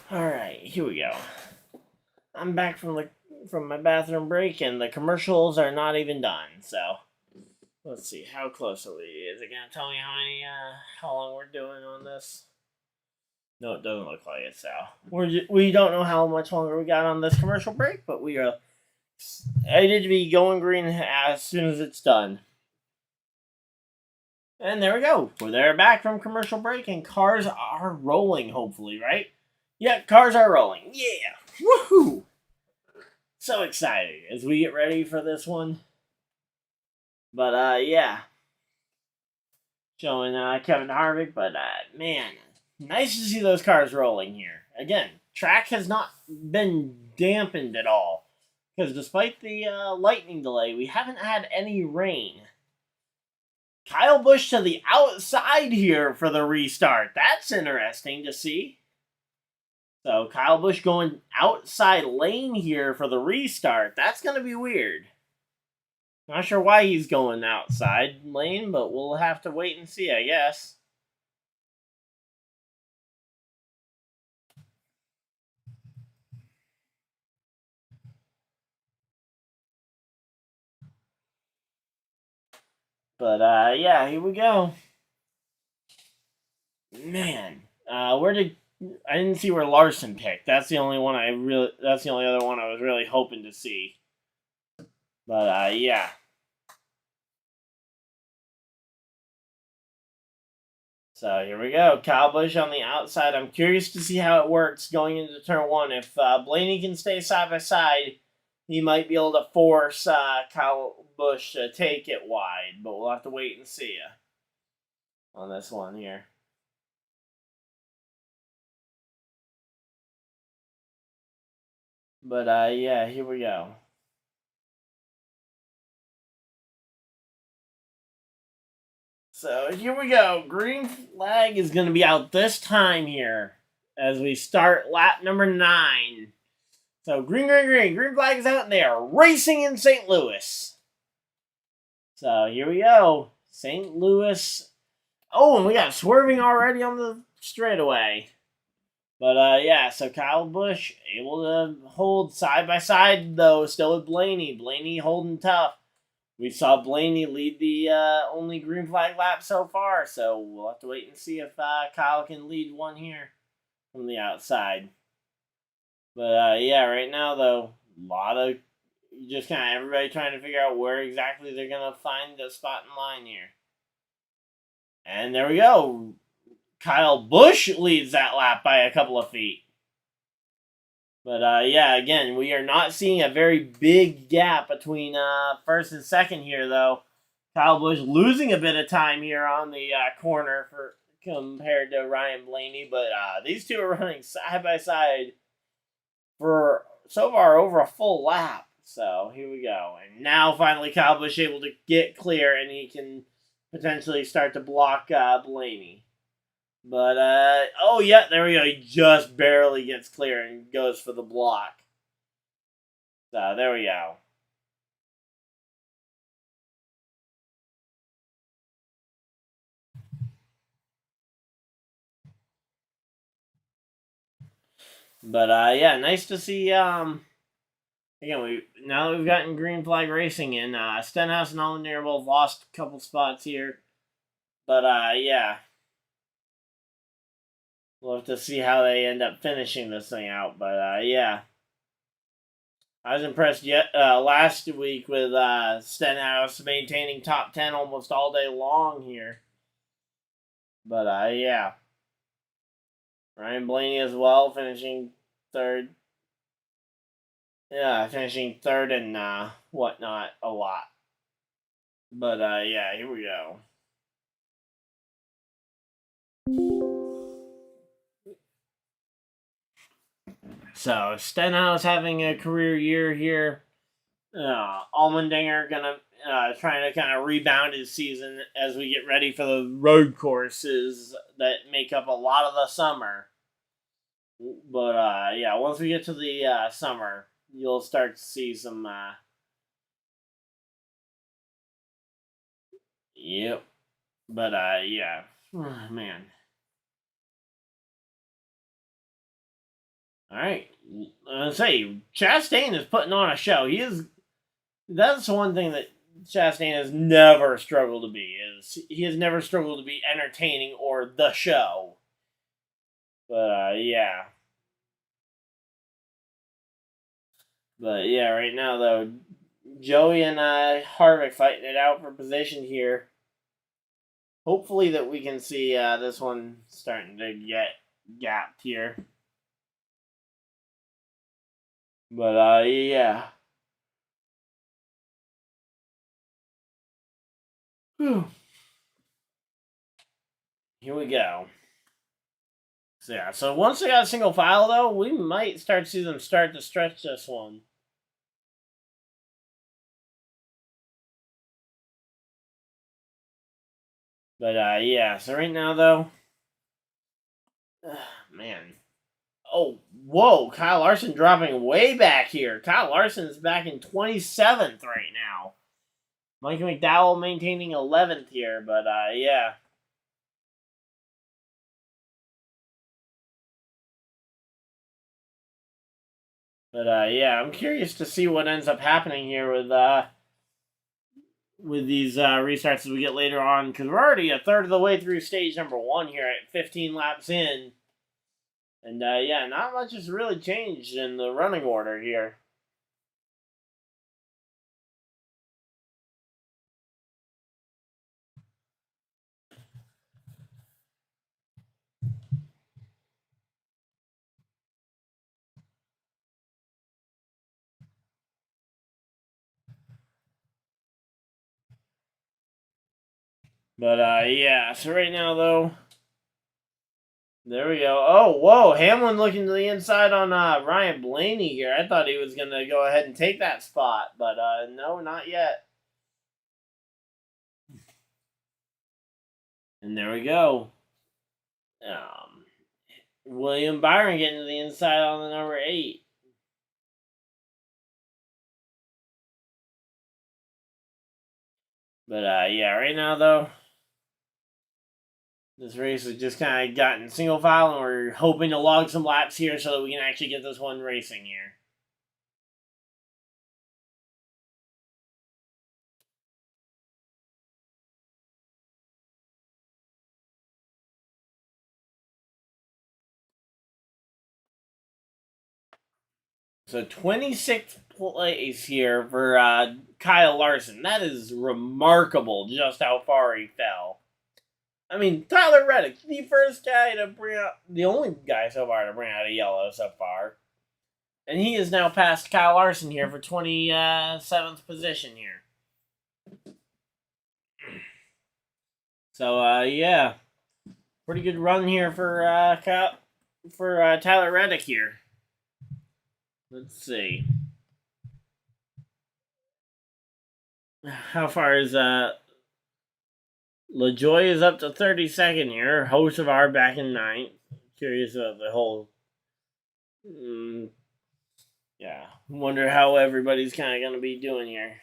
Speaker 1: Alright, here we go. I'm back from my bathroom break, and the commercials are not even done, so let's see, how close are we? Is it gonna tell me how long we're doing on this? No, it doesn't look like it, so we don't know how much longer we got on this commercial break, but we are excited to be going green as soon as it's done. And there we go. We're back from commercial break, and cars are rolling, hopefully, right? Yeah, cars are rolling. Yeah! Woohoo! So excited as we get ready for this one. But, yeah. Showing Kevin Harvick, but, man, nice to see those cars rolling here. Again, track has not been dampened at all because despite the lightning delay, we haven't had any rain. Kyle Busch to the outside here for the restart. That's interesting to see. So Kyle Busch going outside lane here for the restart. That's going to be weird. Not sure why he's going outside lane, but we'll have to wait and see, I guess. But, yeah, here we go. Man, I didn't see where Larson picked. That's the only that's the only other one I was really hoping to see. But, yeah. So here we go. Kyle Busch on the outside. I'm curious to see how it works going into turn one. If Blaney can stay side by side, he might be able to force Kyle Busch to take it wide. But we'll have to wait and see on this one here. But, yeah, here we go. So here we go. Green flag is going to be out this time here as we start lap number 9. So green. Green flag is out and they are racing in St. Louis. So here we go. St. Louis. Oh, and we got swerving already on the straightaway. But, yeah, so Kyle Busch able to hold side by side, though, still with Blaney. Blaney holding tough. We saw Blaney lead the only green flag lap so far, so we'll have to wait and see if Kyle can lead one here from the outside. But, yeah, right now, though, a lot of just kind of everybody trying to figure out where exactly they're going to find the spot in line here. And there we go. Kyle Busch leads that lap by a couple of feet. But, yeah, again, we are not seeing a very big gap between first and second here, though. Kyle Busch losing a bit of time here on the corner compared to Ryan Blaney. But these two are running side by side for so far over a full lap. So here we go. And now finally Kyle Busch able to get clear and he can potentially start to block Blaney. But, oh, yeah, there we go. He just barely gets clear and goes for the block. So, there we go. But, yeah, nice to see, again, now that we've gotten green flag racing in, Stenhouse and Allmendinger both lost a couple spots here. But, yeah. We'll have to see how they end up finishing this thing out. But, yeah. I was impressed last week with Stenhouse maintaining top 10 almost all day long here. But, yeah. Ryan Blaney as well, finishing third. Yeah, finishing third and whatnot a lot. But, yeah, here we go. So, Stenhouse having a career year here. Allmendinger gonna trying to kind of rebound his season as we get ready for the road courses that make up a lot of the summer. But, yeah, once we get to the summer, you'll start to see some... Yep. But, yeah. Oh, man. All right. Say, Chastain is putting on a show. That's one thing that Chastain has never struggled to be. He has never struggled to be entertaining or the show. But, yeah. But, yeah, right now, though, Joey and Harvick fighting it out for position here. Hopefully that we can see this one starting to get gapped here. But, yeah. Whew. Here we go. So, yeah, so once they got a single file, though, we might start to see them start to stretch this one. But yeah, so right now though, man. Oh, whoa, Kyle Larson dropping way back here. Kyle Larson's back in 27th right now. Mike McDowell maintaining 11th here, but yeah. But yeah, I'm curious to see what ends up happening here with these restarts as we get later on, because we're already a third of the way through stage number 1 here at 15 laps in. And yeah, not much has really changed in the running order here. But yeah, so right now though, there we go. Oh, whoa, Hamlin looking to the inside on Ryan Blaney here. I thought he was going to go ahead and take that spot, but no, not yet. And there we go. William Byron getting to the inside on the number 8. But yeah, right now though, this race has just kind of gotten single file, and we're hoping to log some laps here so that we can actually get this one racing here. So 26th place here for Kyle Larson. That is remarkable just how far he fell. I mean, Tyler Reddick, the first guy to bring out, the only guy so far to bring out a yellow so far. And he is now past Kyle Larson here for 27th position here. So, yeah. Pretty good run here for Tyler Reddick here. Let's see. How far is LaJoy is up to 32nd here. Hocevar back in 9th. Curious about the whole. Yeah. Wonder how everybody's kind of going to be doing here.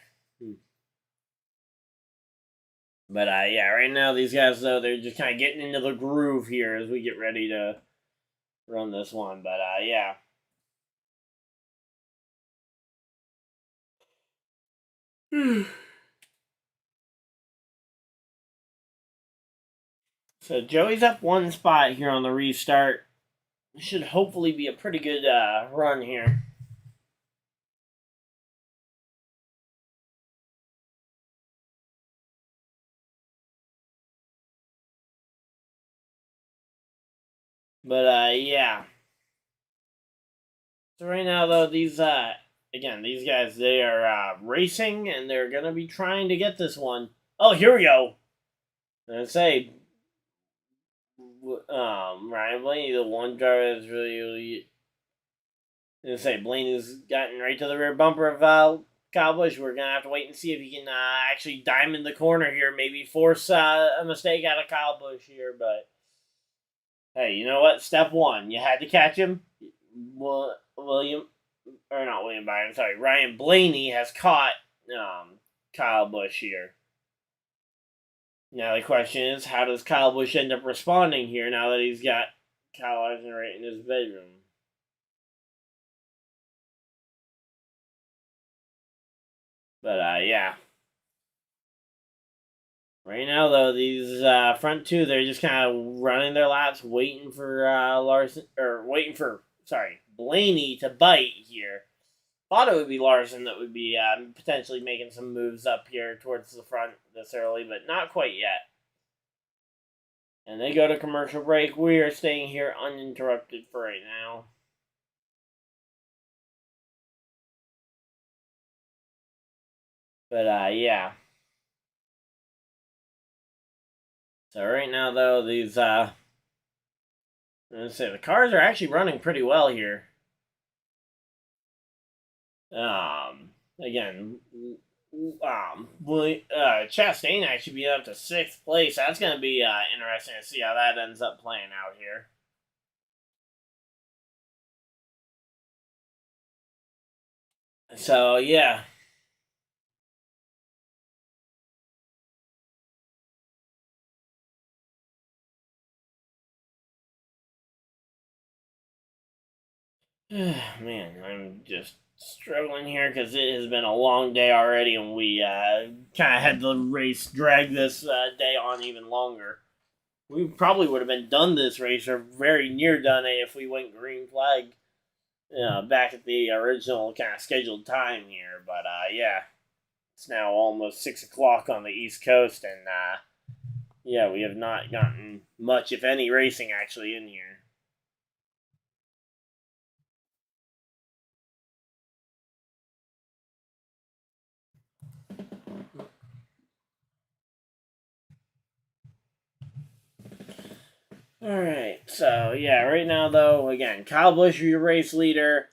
Speaker 1: But yeah, right now these guys, though, they're just kind of getting into the groove here as we get ready to run this one. But yeah. So Joey's up 1 spot here on the restart. Should hopefully be a pretty good run here. But yeah. So right now though, these again, these guys, they are racing and they're gonna be trying to get this one. Oh, here we go. I say Ryan Blaney, the one driver that's really I say Blaney's gotten right to the rear bumper of Kyle Busch. We're gonna have to wait and see if he can actually diamond the corner here, maybe force a mistake out of Kyle Busch here. But hey, you know what? Step 1, you had to catch him. Ryan Blaney has caught Kyle Busch here. Now the question is, how does Kyle Busch end up responding here now that he's got Kyle Larson right in his bedroom? But yeah. Right now though, these front 2, they're just kind of running their laps, waiting for Blaney to bite here. Thought it would be Larson that would be potentially making some moves up here towards the front this early, but not quite yet. And they go to commercial break. We are staying here uninterrupted for right now. But yeah. So right now though, these I'm gonna say the cars are actually running pretty well here. Again, Chastain actually being up to 6th place. That's going to be interesting to see how that ends up playing out here. So, yeah. Man, I'm just struggling here because it has been a long day already, and we kind of had the race drag this day on even longer. We probably would have been done this race, or very near done it, if we went green flag back at the original kind of scheduled time here. But yeah, it's now almost 6 o'clock on the East Coast, and yeah, we have not gotten much, if any, racing actually in here. Alright, so yeah, right now though, again, Kyle Busch, your race leader.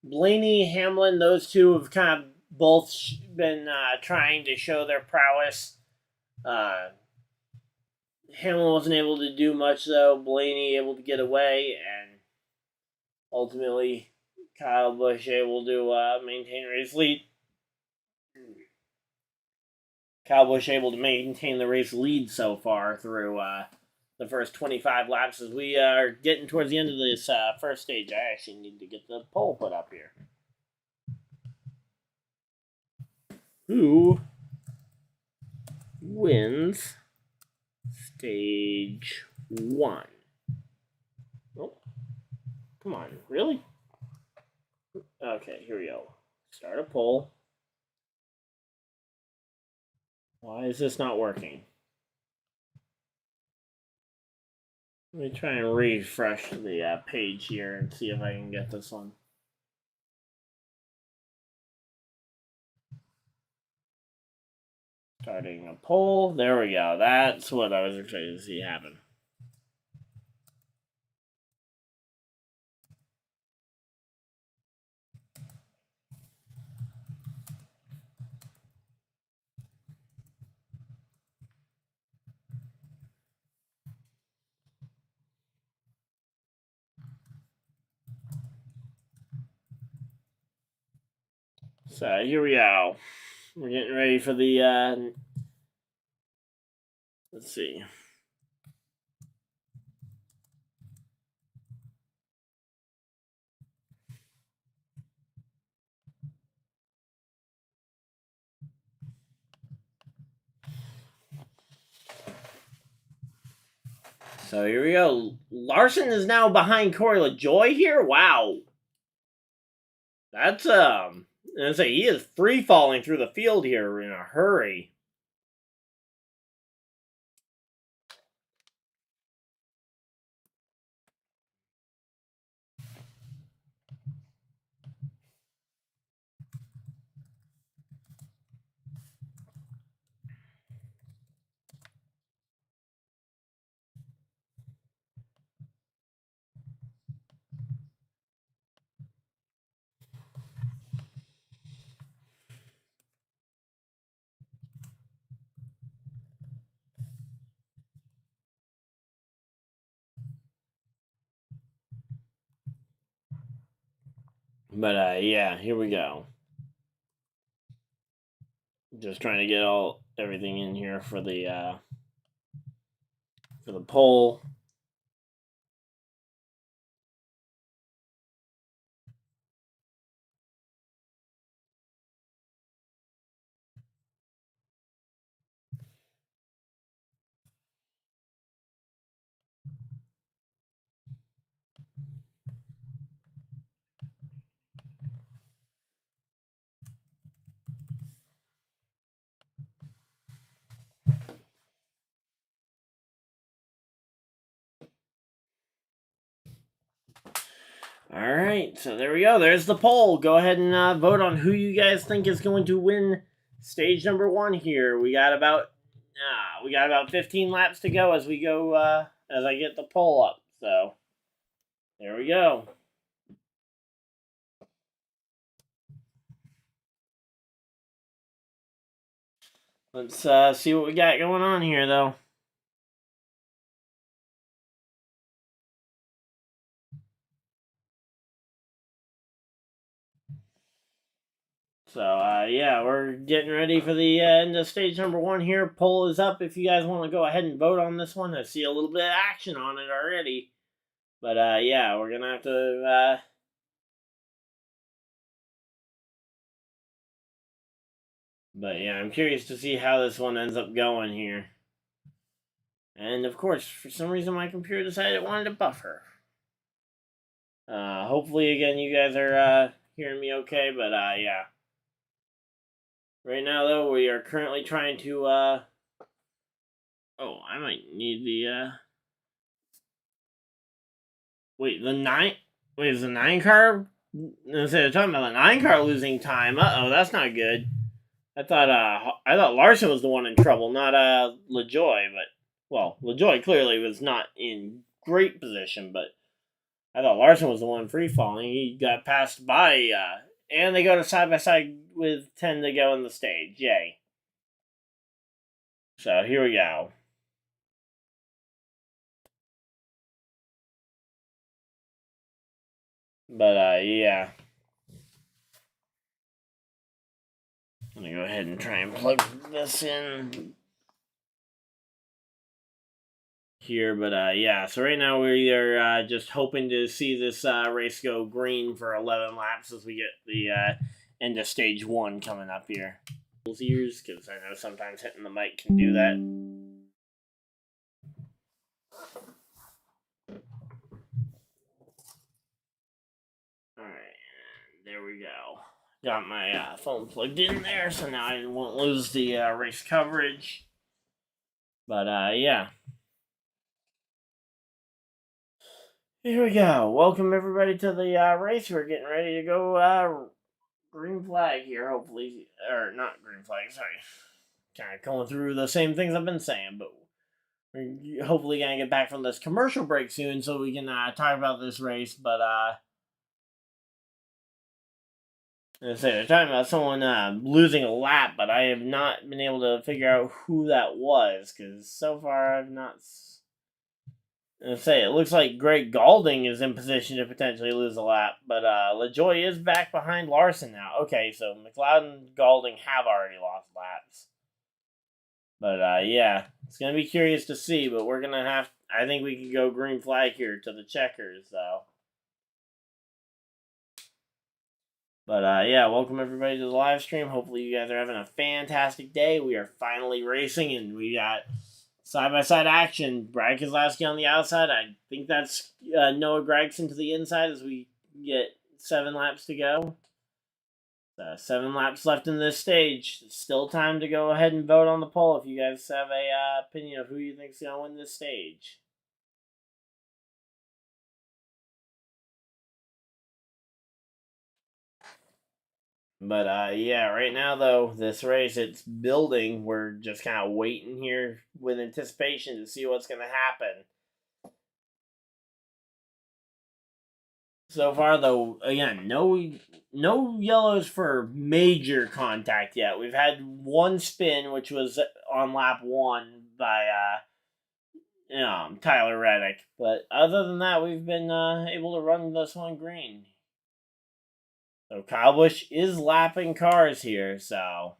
Speaker 1: Blaney, Hamlin, those two have kind of both been trying to show their prowess. Hamlin wasn't able to do much though. Blaney able to get away, and ultimately Kyle Busch able to maintain race lead. Kyle Busch able to maintain the race lead so far through the first 25 laps. As we are getting towards the end of this first stage, I actually need to get the poll put up here. Who wins stage 1? Oh, come on, really? Okay, here we go. Start a poll. Why is this not working? Let me try and refresh the page here and see if I can get this one. Starting a poll. There we go. That's what I was excited to see happen. So here we go. We're getting ready for the let's see. So here we go. Larson is now behind Corey LaJoie here. Wow. That's he is free falling through the field here in a hurry. But yeah, here we go. Just trying to get everything in here for the poll. All right, so there we go. There's the poll. Go ahead and vote on who you guys think is going to win stage number 1 here. We got about 15 laps to go as we go as I get the poll up. So there we go. Let's see what we got going on here, though. So, yeah, we're getting ready for the end of stage number 1 here. Poll is up if you guys want to go ahead and vote on this one. I see a little bit of action on it already. But, yeah, we're going to have to... But, yeah, I'm curious to see how this one ends up going here. And, of course, for some reason my computer decided it wanted to buffer. Hopefully, again, you guys are hearing me okay, but, yeah. Right now, though, we are currently trying to, oh, I might need the, wait, the 9, wait, is the 9 car, instead of talking about the 9 car losing time, uh-oh, that's not good. I thought Larson was the one in trouble, not, LaJoy, but, well, LaJoy clearly was not in great position, but I thought Larson was the one free-falling. He got passed by, and they go to side-by-side with 10 to go in the stage. Yay. So, here we go. But, yeah. I'm going to go ahead and try and plug this in here. But, yeah. So, right now we are just hoping to see this race go green for 11 laps as we get the end of stage 1 coming up here. Ears, because I know sometimes hitting the mic can do that. Alright, there we go. Got my phone plugged in there, so now I won't lose the race coverage. But, yeah. Here we go. Welcome, everybody, to the race. We're getting ready to go green flag here, hopefully. Or, not green flag, sorry. Kind of going through the same things I've been saying, but we're hopefully going to get back from this commercial break soon so we can talk about this race. But, I say they're talking about someone losing a lap, but I have not been able to figure out who that was, because so far I've not... I say it looks like Greg Galding is in position to potentially lose a lap, but LaJoy is back behind Larson now. Okay, so McLeod and Galding have already lost laps. But yeah, it's gonna be curious to see. But we're gonna have. I think we could go green flag here to the checkers, though. But yeah, welcome everybody to the live stream. Hopefully you guys are having a fantastic day. We are finally racing, and we got side-by-side action. Brad Keselowski on the outside. I think that's Noah Gragson to the inside as we get 7 laps to go. 7 laps left in this stage. Still time to go ahead and vote on the poll if you guys have a opinion of who you think is going to win this stage. But yeah, right now though, this race, it's building. We're just kind of waiting here with anticipation to see what's going to happen. So far though, again, no yellows for major contact yet. We've had one spin, which was on lap 1 by Tyler Reddick. But other than that, we've been able to run this one green. So Kyle Busch is lapping cars here, so...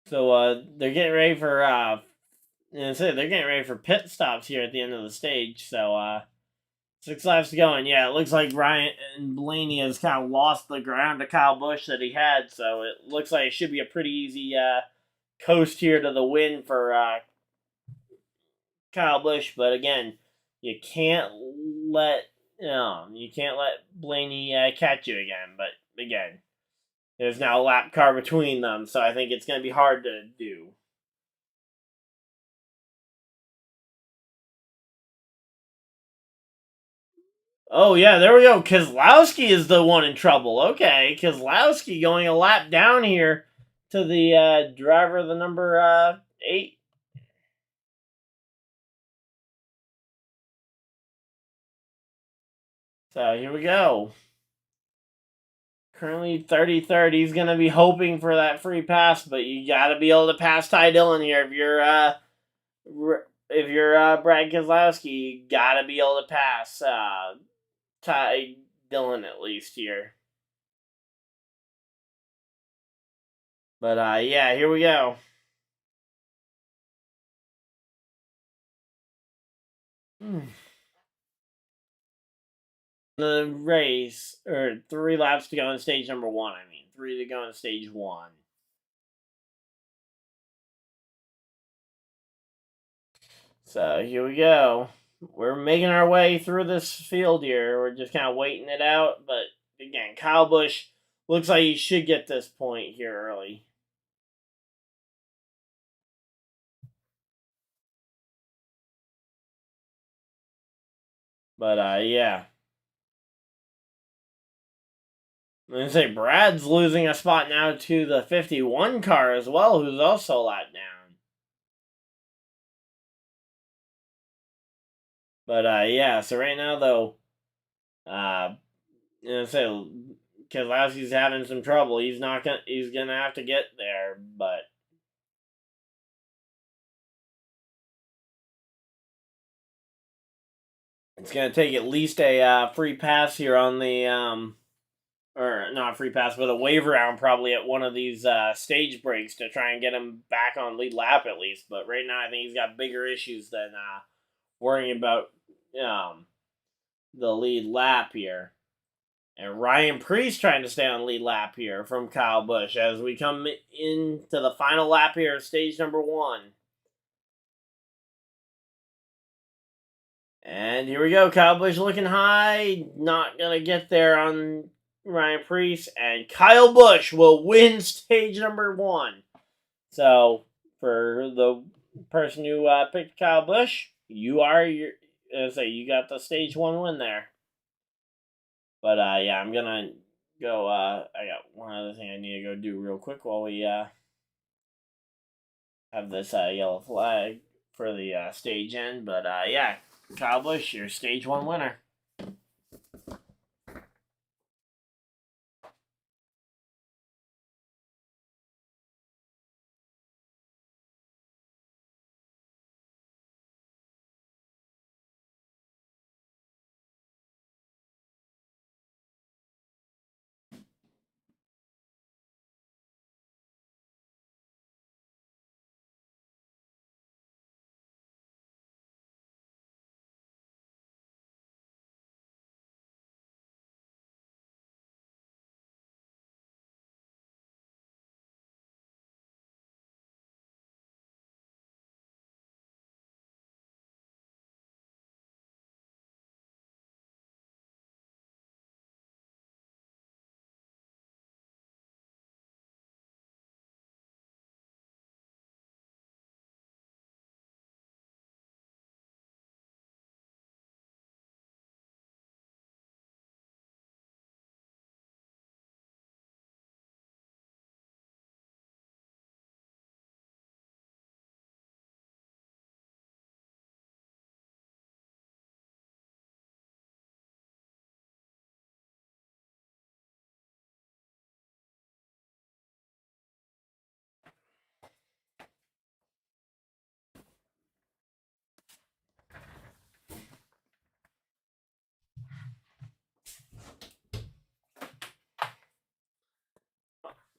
Speaker 1: So they're getting ready for they're getting ready for pit stops here at the end of the stage. So 6 laps to go, and yeah, it looks like Ryan Blaney has kind of lost the ground to Kyle Busch that he had. So it looks like it should be a pretty easy coast here to the win for Kyle Busch. But again, you can't let Blaney catch you again. But again, there's now a lap car between them, so I think it's going to be hard to do. Oh, yeah, there we go. Keselowski is the one in trouble. Okay, Keselowski going a lap down here to the driver of the number 8. So here we go. Currently 33rd. He's going to be hoping for that free pass, but you got to be able to pass Ty Dillon here. If you're Brad Keselowski, you got to be able to pass Ty Dillon at least here. But yeah, here we go. The race, or 3 laps to go in stage number 1. 3 to go in stage 1. So here we go. We're making our way through this field here. We're just kind of waiting it out. But again, Kyle Busch looks like he should get this point here early. But yeah. I'm going to say Brad's losing a spot now to the 51 car as well, who's also a lap down. But yeah, so right now though, so Keselowski's having some trouble. He's gonna have to get there, but it's gonna take at least a free pass here on the or not a free pass, but a wave round probably at one of these stage breaks to try and get him back on lead lap at least. But right now, I think he's got bigger issues than worrying about the lead lap here. And Ryan Preece trying to stay on lead lap here from Kyle Busch as we come into the final lap here of stage number 1. And here we go. Kyle Busch looking high. Not going to get there on Ryan Preece. And Kyle Busch will win stage number 1. So, for the person who picked Kyle Busch, you got the stage 1 win there. But yeah, I'm gonna go. I got one other thing I need to go do real quick while we have this yellow flag for the stage end. But yeah, Kyle Busch, your stage 1 winner.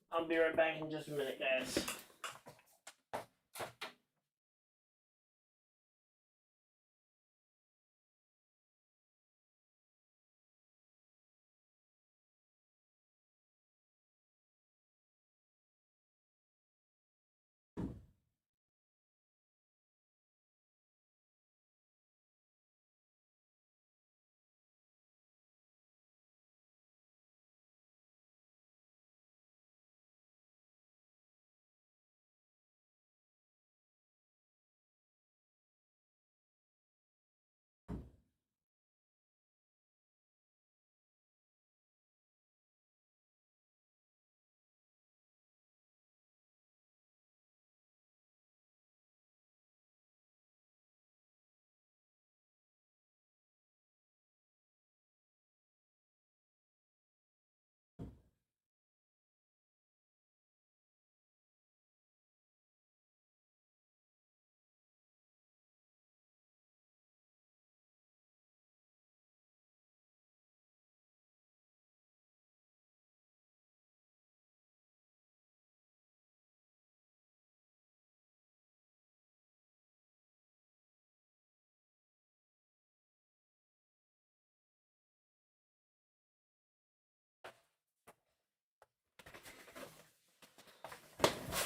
Speaker 1: I'll be right back in just a minute, guys.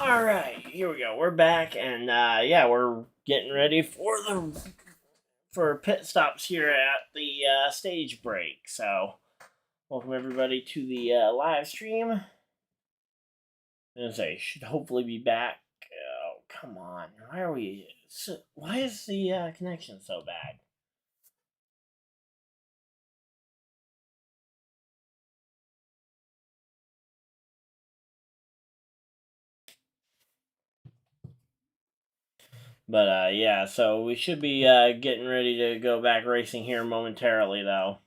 Speaker 1: All right, here we go. We're back, and yeah, we're getting ready for pit stops here at the stage break. So, welcome everybody to the live stream. As I should hopefully be back. Oh, come on! Why is the connection so bad? But yeah, so we should be getting ready to go back racing here momentarily, though.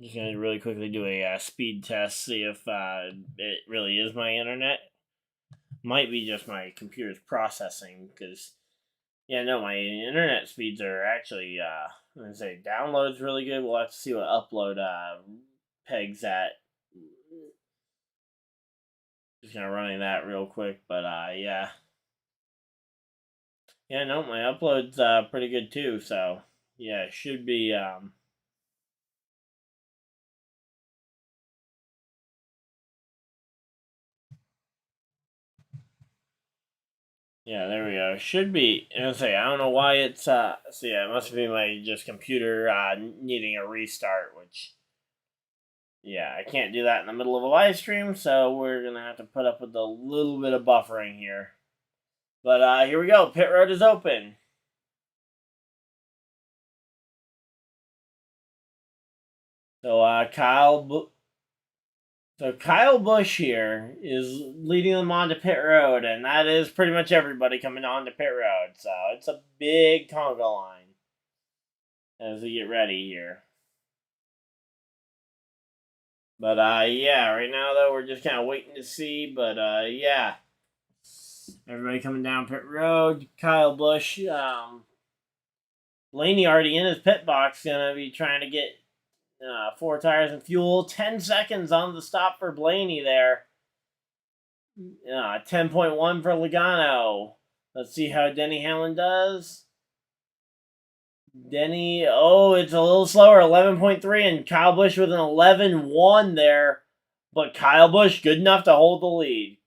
Speaker 1: Just gonna really quickly do a speed test, see if it really is my internet. Might be just my computer's processing, because yeah, no, my internet speeds are actually I'm gonna say download's really good. We'll have to see what upload pegs at. Just gonna running that real quick, but yeah. Yeah, no, my upload's pretty good too, so yeah, it should be yeah, there we go. Should be. I don't know why it's so yeah, it must be my just computer needing a restart, which yeah, I can't do that in the middle of a live stream, so we're gonna have to put up with a little bit of buffering here. But here we go. Pit road is open. So Kyle Busch here is leading them onto pit road, and that is pretty much everybody coming onto pit road. So it's a big conga line as we get ready here. But yeah, right now though we're just kind of waiting to see. But yeah, everybody coming down pit road. Kyle Busch, Blaney already in his pit box, gonna be trying to get 4 tires and fuel. 10 seconds on the stop for Blaney there. 10.1 for Logano. Let's see how Denny Hamlin does. Denny, oh, it's a little slower, 11.3, and Kyle Busch with an 11.1 there. But Kyle Busch good enough to hold the lead.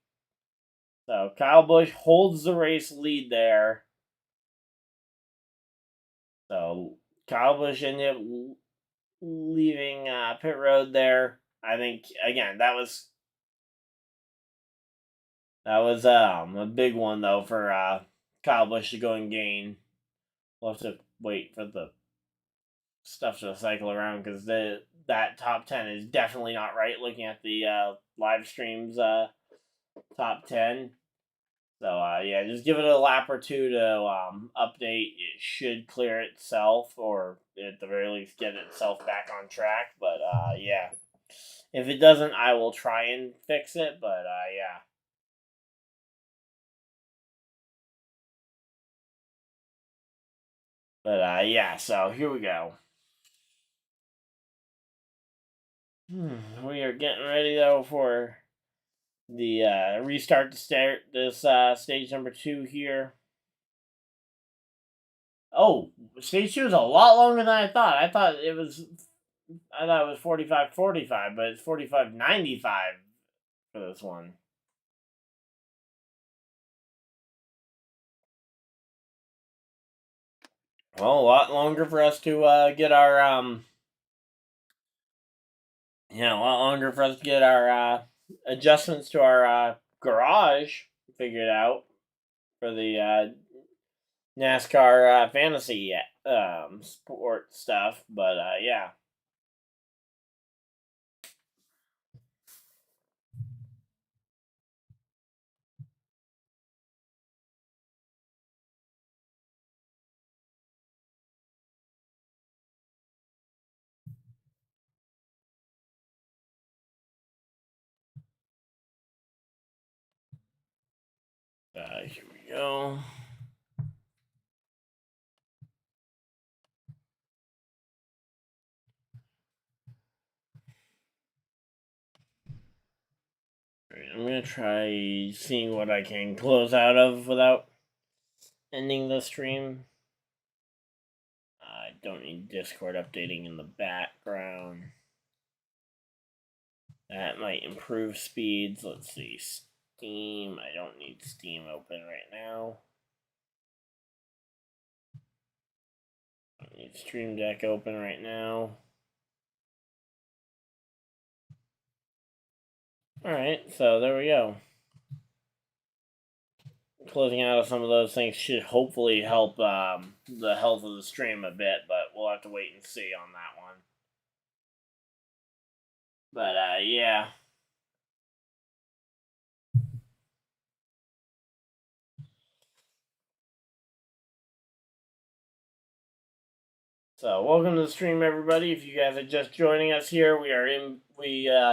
Speaker 1: So Kyle Busch holds the race lead there. So Kyle Busch ended up leaving pit road there. I think again that was a big one though for Kyle Busch to go and gain. We'll have to wait for the stuff to cycle around because that top 10 is definitely not right. Looking at the live streams top 10. So yeah, just give it a lap or two to update. It should clear itself, or at the very least get itself back on track. But yeah, if it doesn't, I will try and fix it. But yeah. But yeah, so here we go. We are getting ready though for the restart to start this stage number 2 here. Oh, stage 2 is a lot longer than I thought. I thought it was 45-45, but it's 45-95 for this one. Well, a lot longer for us to get our a lot longer for us to get our adjustments to our garage figured out for the NASCAR fantasy sport stuff. But yeah. Here we go. I'm going to try seeing what I can close out of without ending the stream. I don't need Discord updating in the background. That that might improve speeds. Let's see. Steam. I don't need Steam open right now. I need Stream Deck open right now. Alright, so there we go. Closing out of some of those things should hopefully help the health of the stream a bit, but we'll have to wait and see on that one. But, yeah. So, welcome to the stream, everybody. If you guys are just joining us here, we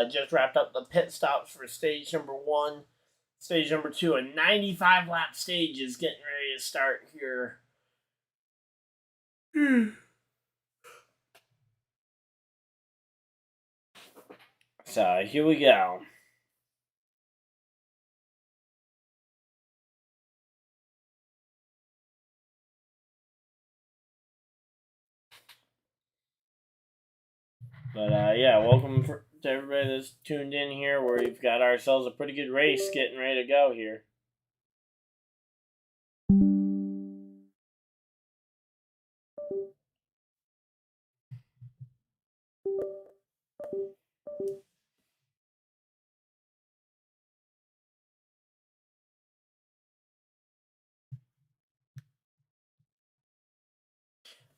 Speaker 1: just wrapped up the pit stops for stage number 1. Stage number 2, a 95-lap stage is getting ready to start here. So, here we go. But, yeah, welcome to everybody that's tuned in here, where we've got ourselves a pretty good race getting ready to go here.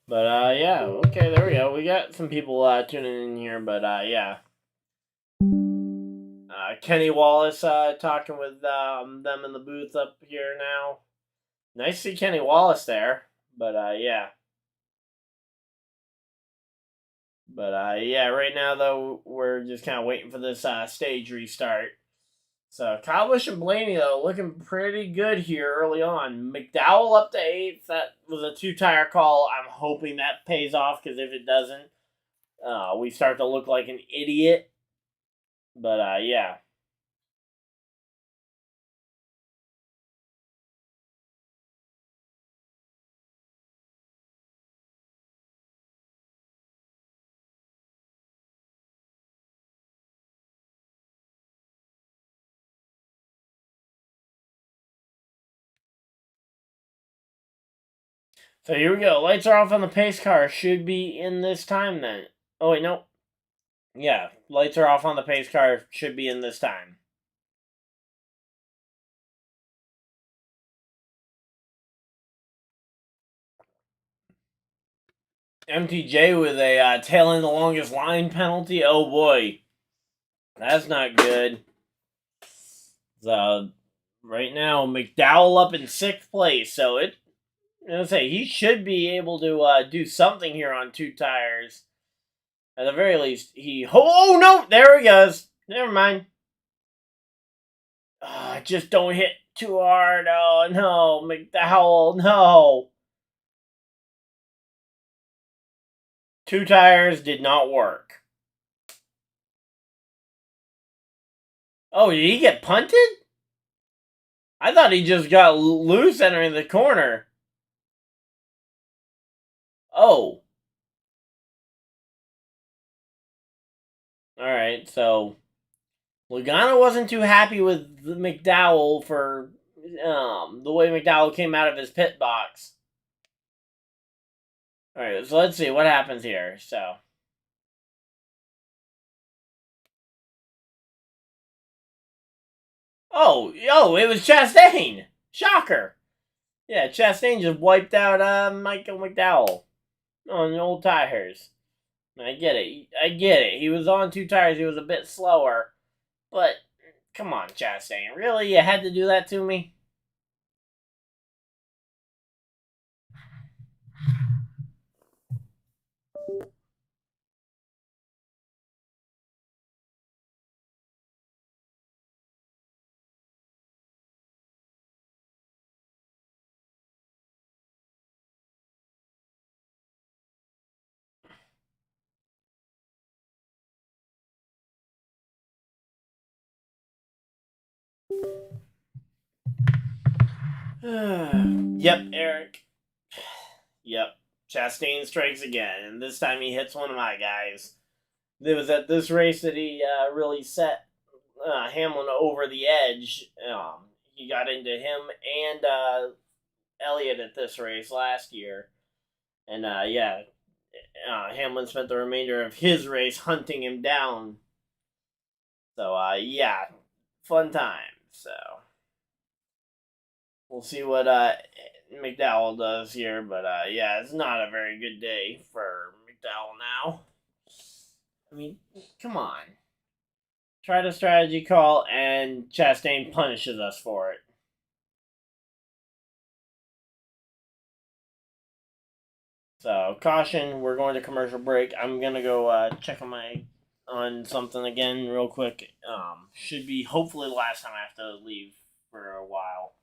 Speaker 1: But, yeah, okay, there we go. We got some people tuning in here, but, yeah. Kenny Wallace talking with them in the booth up here now. Nice to see Kenny Wallace there, but, yeah. But, yeah, right now, though, we're just kind of waiting for this stage restart. So, Kyle Busch and Blaney, though, looking pretty good here early on. McDowell up to 8th. That was a 2-tire call. I'm hoping that pays off, because if it doesn't, we start to look like an idiot. But, yeah. So here we go. Lights are off on the pace car. Should be in this time then. Oh, wait, no. Yeah, lights are off on the pace car. Should be in this time. MTJ with a tail in the longest line penalty. Oh, boy. That's not good. So, right now, McDowell up in 6th place. So, he should be able to do something here on 2 tires. At the very least, oh, no! There he goes. Never mind. Just don't hit too hard. Oh, no. McDowell, no. 2 tires did not work. Oh, did he get punted? I thought he just got loose entering the corner. Oh. Alright, so Logano wasn't too happy with McDowell for the way McDowell came out of his pit box. Alright, so let's see what happens here. So. Oh, it was Chastain. Shocker. Yeah, Chastain just wiped out Michael McDowell on the old tires. I get it. He was on 2 tires. He was a bit slower. But, come on, Chastain. Really? You had to do that to me? Yep, Eric. Yep. Chastain strikes again, and this time he hits one of my guys. It was at this race that he really set Hamlin over the edge. He got into him and Elliott at this race last year. And Hamlin spent the remainder of his race hunting him down. So, fun time. So, we'll see what McDowell does here. But, it's not a very good day for McDowell now. I mean, come on. Tried a strategy call, and Chastain punishes us for it. So, caution, we're going to commercial break. I'm going to go check on something again real quick. Should be hopefully the last time I have to leave for a while.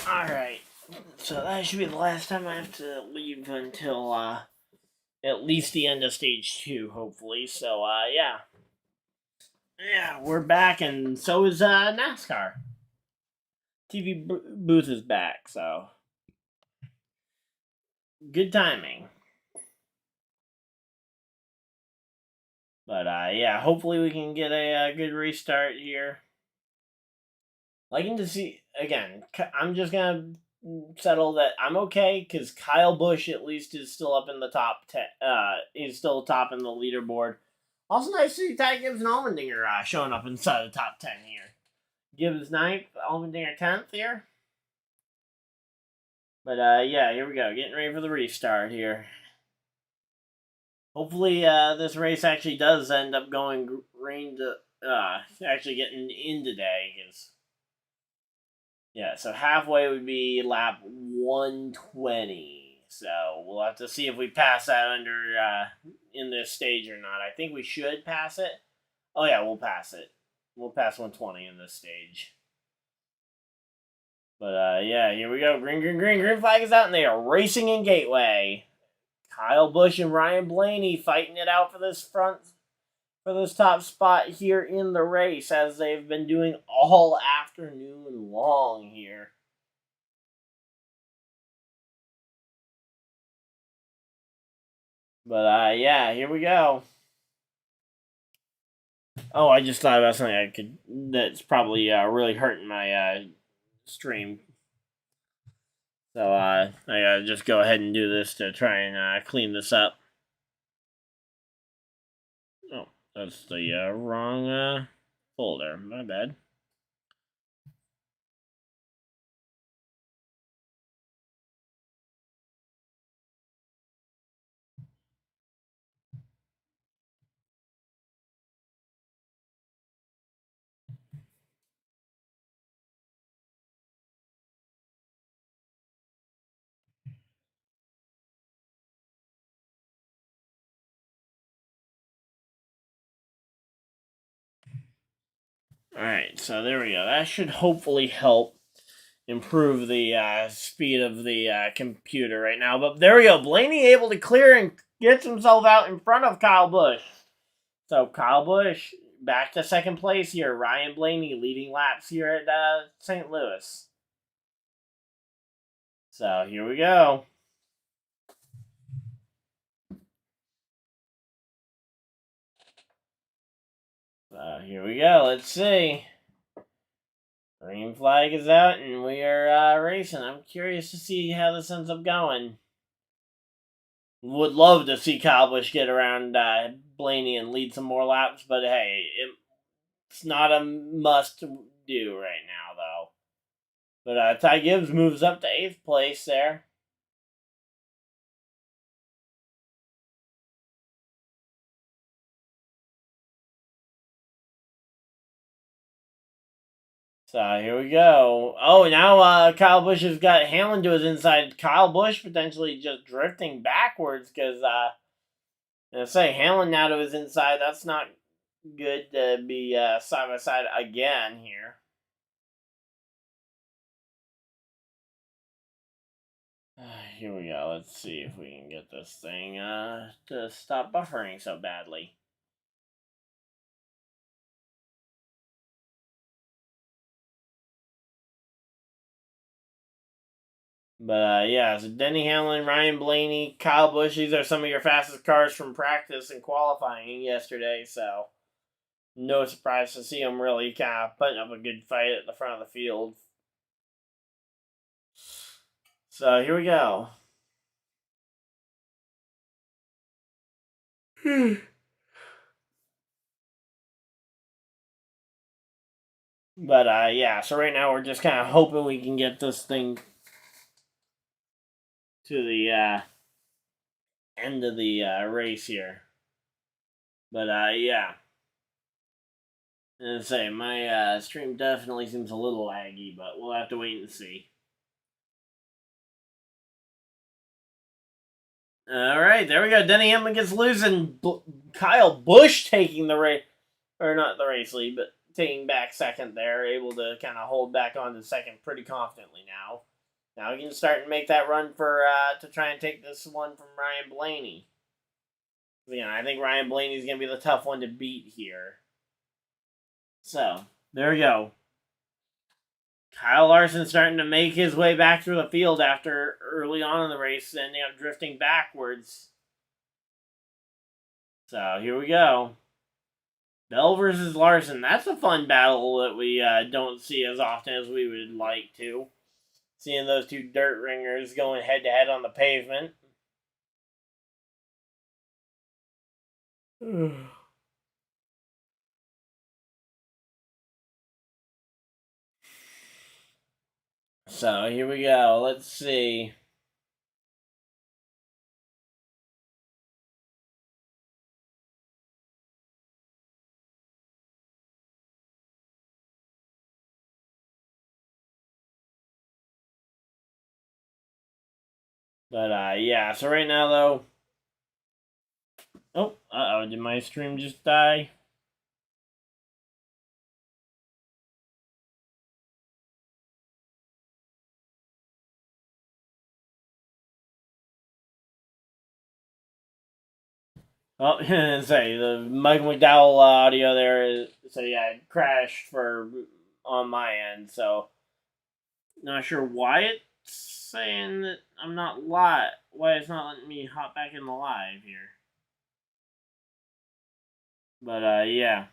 Speaker 1: Alright, so that should be the last time I have to leave until at least the end of stage 2, hopefully. So, yeah. Yeah, we're back, and so is NASCAR. TV booth is back, so good timing. But, hopefully we can get a good restart here. Liking to see, again, I'm just going to settle that I'm okay, because Kyle Busch at least is still up in the top 10, he's still top in the leaderboard. Also nice to see Ty Gibbs and Allmendinger showing up inside the top 10 here. Gibbs 9th, Allmendinger 10th here. But, here we go, getting ready for the restart here. Hopefully, this race actually does end up going rain to, actually getting in today, because so halfway would be lap 120. So we'll have to see if we pass that under in this stage or not. I think we should pass it. Oh yeah, we'll pass it. We'll pass 120 in this stage. But here we go. Green flag is out, and they are racing in Gateway. Kyle Busch and Ryan Blaney fighting it out for this front for this top spot here in the race, as they've been doing all afternoon long here. But yeah, here we go. Oh, I just thought about something that's probably really hurting my stream. So I gotta just go ahead and do this to try and clean this up. Oh, that's the wrong folder. My bad. Alright, so there we go. That should hopefully help improve the speed of the computer right now. But there we go. Blaney able to clear and gets himself out in front of Kyle Busch. So Kyle Busch back to second place here. Ryan Blaney leading laps here at St. Louis. So here we go. Here we go. Let's see. Green flag is out, and we are racing. I'm curious to see how this ends up going. Would love to see Kyle Busch get around Blaney and lead some more laps, but hey, it's not a must-do right now, though. But Ty Gibbs moves up to 8th place there. So here we go. Oh, now Kyle Busch has got Hamlin to his inside. Kyle Busch potentially just drifting backwards because, Hamlin now to his inside. That's not good to be side by side again here. Here we go. Let's see if we can get this thing to stop buffering so badly. But yeah, so Denny Hamlin, Ryan Blaney, Kyle Busch, these are some of your fastest cars from practice and qualifying yesterday, so no surprise to see them really kind of putting up a good fight at the front of the field. So here we go. But yeah, so right now we're just kind of hoping we can get this thing to the end of the race here. But yeah. And say my stream definitely seems a little laggy, but we'll have to wait and see. All right, there we go. Denny Hamlin gets loose, and Kyle Busch taking the race, or not the race lead, but taking back second there, able to kind of hold back on to second pretty confidently now. Now we can start and make that run for to try and take this one from Ryan Blaney. Again, I think Ryan Blaney's going to be the tough one to beat here. So, there we go. Kyle Larson starting to make his way back through the field after early on in the race, ending up drifting backwards. So, here we go. Bell versus Larson. That's a fun battle that we don't see as often as we would like to. Seeing those two dirt ringers going head-to-head on the pavement. So, here we go. Let's see. But yeah, so right now, though... Oh, uh-oh, did my stream just die? Oh, say the Michael McDowell audio there. So yeah, it crashed on my end. So not sure why it's saying that I'm not live. Why it's not letting me hop back in the live here. But yeah.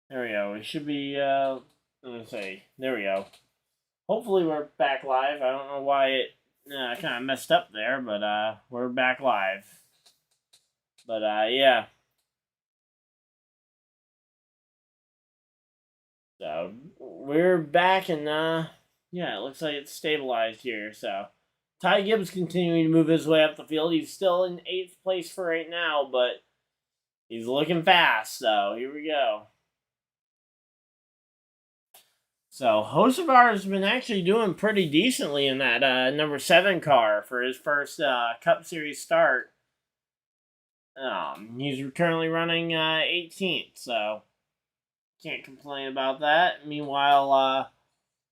Speaker 1: There we go. We should be let me see. There we go. Hopefully we're back live. I don't know why it kind of messed up there, but we're back live. But yeah. So we're back, and yeah, it looks like it's stabilized here. So Ty Gibbs continuing to move his way up the field. He's still in 8th place for right now, but he's looking fast. So here we go. So Hocevar has been actually doing pretty decently in that number 7 car for his first Cup Series start. He's currently running 18th, so can't complain about that. Meanwhile,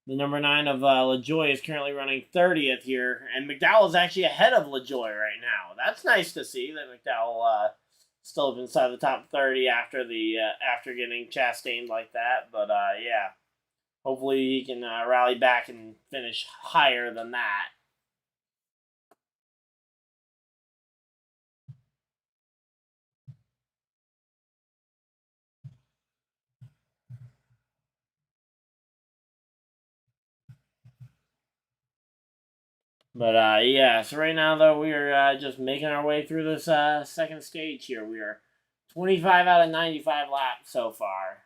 Speaker 1: the number 9 of LaJoy is currently running 30th here, and McDowell is actually ahead of LaJoy right now. That's nice to see that McDowell still inside the top 30 after after getting chastained like that. But yeah, hopefully he can rally back and finish higher than that. But yeah, so right now though we are just making our way through this second stage here. We are 25 out of 95 laps so far.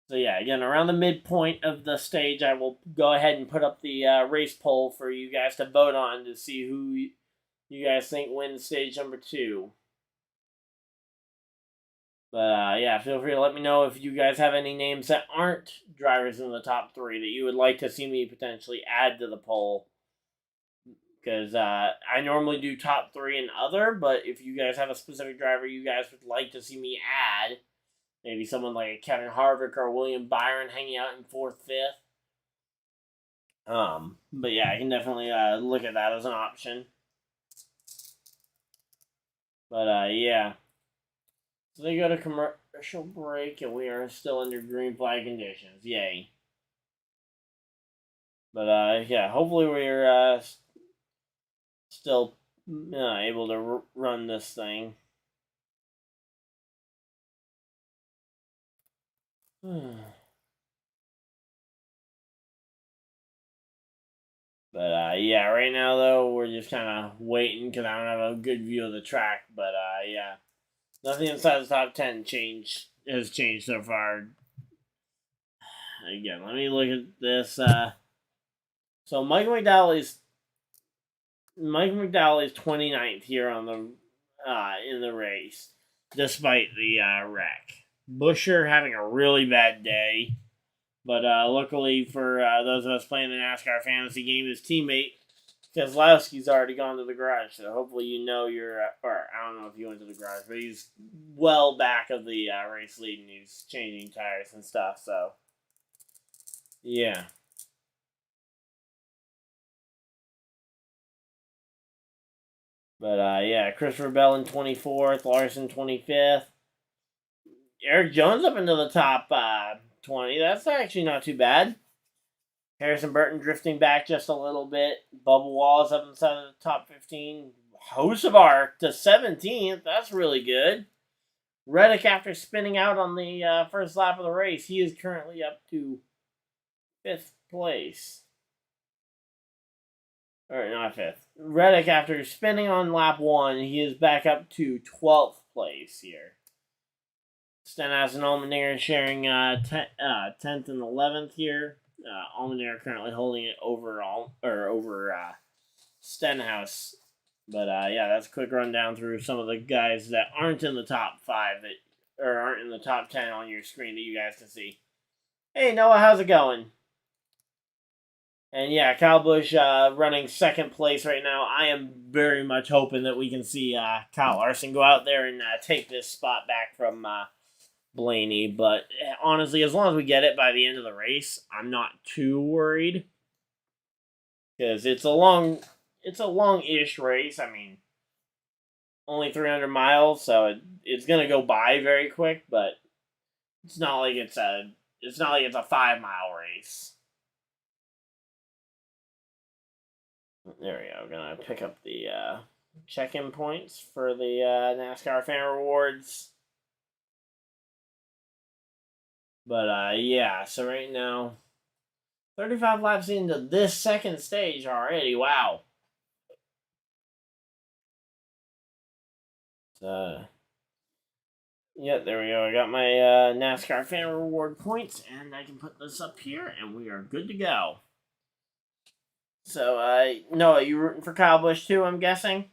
Speaker 1: So yeah, again, around the midpoint of the stage, I will go ahead and put up the race poll for you guys to vote on to see who you guys think wins stage number 2. But yeah, feel free to let me know if you guys have any names that aren't drivers in the top 3 that you would like to see me potentially add to the poll. Because I normally do top 3 and other, but if you guys have a specific driver you guys would like to see me add, maybe someone like Kevin Harvick or William Byron hanging out in 4th, 5th. But yeah, I can definitely look at that as an option. But yeah. So they go to commercial break, and we are still under green flag conditions. Yay. But yeah, hopefully we're still able to run this thing. But yeah, right now though we're just kind of waiting because I don't have a good view of the track. But yeah, nothing inside the top 10 has changed so far. Again, let me look at this. So Michael McDowell is 29th here on the in the race, despite the wreck. Busher having a really bad day. But luckily for those of us playing the NASCAR fantasy game, his teammate Keselowski's already gone to the garage. So hopefully you know or I don't know if you went to the garage, but he's well back of the race lead and he's changing tires and stuff. So yeah. But yeah, Christopher Bell in 24th, Larson 25th. Eric Jones up into the top 20. That's actually not too bad. Harrison Burton drifting back just a little bit. Bubba Wallace up inside of the top 15. Hocevar to 17th. That's really good. Reddick, after spinning out on the first lap of the race, he is currently up to 5th place. Or not 5th. Reddick, after spinning on lap 1, he is back up to 12th place here. Stenhouse and Allmendinger sharing 10th and 11th here. Allmendinger currently holding it over Stenhouse. But yeah, that's a quick rundown through some of the guys that aren't in the top 5 or aren't in the top 10 on your screen that you guys can see. Hey Noah, how's it going? And yeah, Kyle Busch running 2nd place right now. I am very much hoping that we can see Kyle Larson go out there and take this spot back from Blaney. But honestly, as long as we get it by the end of the race, I'm not too worried. Because it's a long it's a long-ish race. I mean, only 300 miles, so it's gonna go by very quick. But it's not like it's a 5-mile race. There we go. We're gonna pick up the check-in points for the NASCAR fan rewards. But yeah, so right now, 35 laps into this second stage already. Wow. Yeah, there we go. I got my NASCAR fan reward points, and I can put this up here, and we are good to go. So, Noah, you rooting for Kyle Busch too, I'm guessing?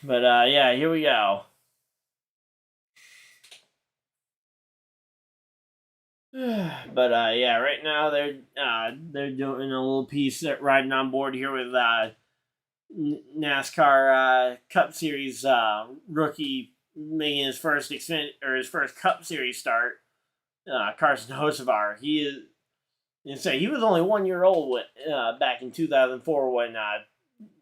Speaker 1: But yeah, here we go. But yeah, right now they're doing a little piece riding on board here with NASCAR Cup Series rookie making his first his first Cup Series start. Carson Hocevar. He was only 1 year old back in 2004 when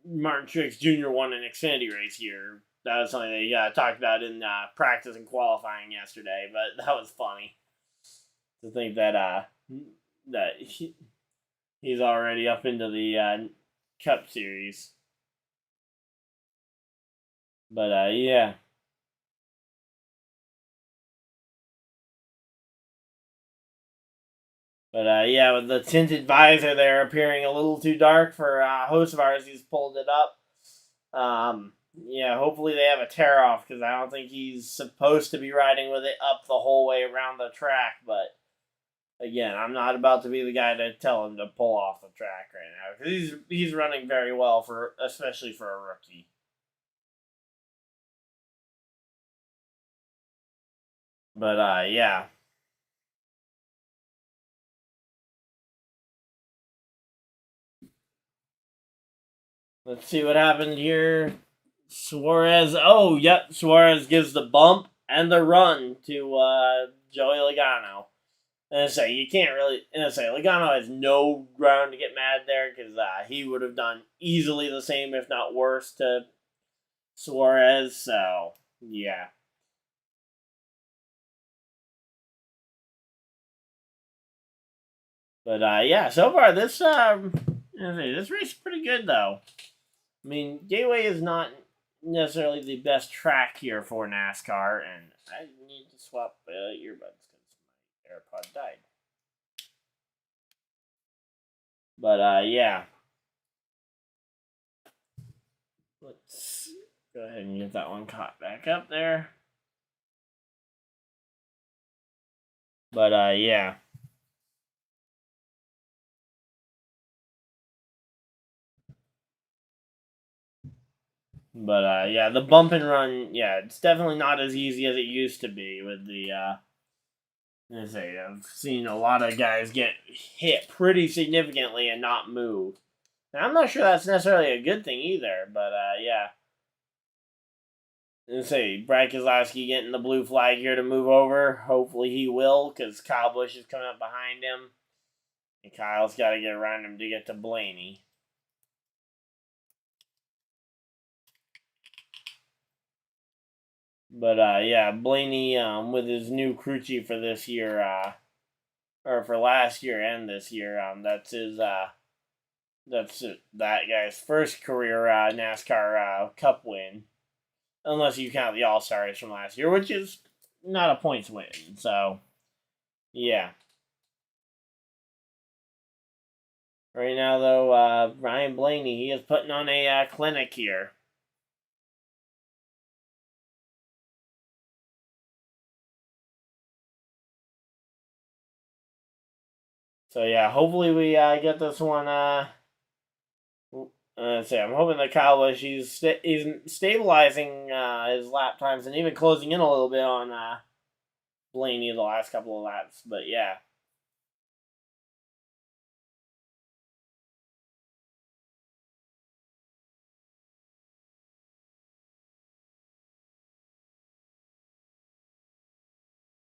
Speaker 1: Martin Truex Jr. won an Xfinity race here. That was something they talked about in practice and qualifying yesterday, but that was funny to think that he's already up into the Cup Series. But yeah. But yeah, with the tinted visor there appearing a little too dark for Hocevar as he's pulled it up. Yeah, hopefully they have a tear off because I don't think he's supposed to be riding with it up the whole way around the track. But again, I'm not about to be the guy to tell him to pull off the track right now because he's running very well especially for a rookie. But yeah. Let's see what happened here. Suarez. Oh, yep. Suarez gives the bump and the run to Joey Logano. And I say you can't really. And I say Logano has no ground to get mad there because he would have done easily the same, if not worse, to Suarez. So yeah. But yeah, so far this this race is pretty good though. I mean, Gateway is not necessarily the best track here for NASCAR, and I need to swap earbuds because my AirPod died. But yeah. Let's go ahead and get that one caught back up there. But yeah. But yeah, the bump and run, yeah, it's definitely not as easy as it used to be with the I've seen a lot of guys get hit pretty significantly and not move. Now, I'm not sure that's necessarily a good thing either, but yeah. Brad Keselowski getting the blue flag here to move over. Hopefully he will, because Kyle Busch is coming up behind him. And Kyle's got to get around him to get to Blaney. But yeah, Blaney with his new crew chief for this year, or for last year and this year, that's that guy's first career NASCAR Cup win, unless you count the All Stars from last year, which is not a points win. So yeah. Right now, though, Ryan Blaney, he is putting on a clinic here. So yeah, hopefully we get this one. I'm hoping that Kyle Busch he's stabilizing his lap times and even closing in a little bit on Blaney the last couple of laps, but yeah.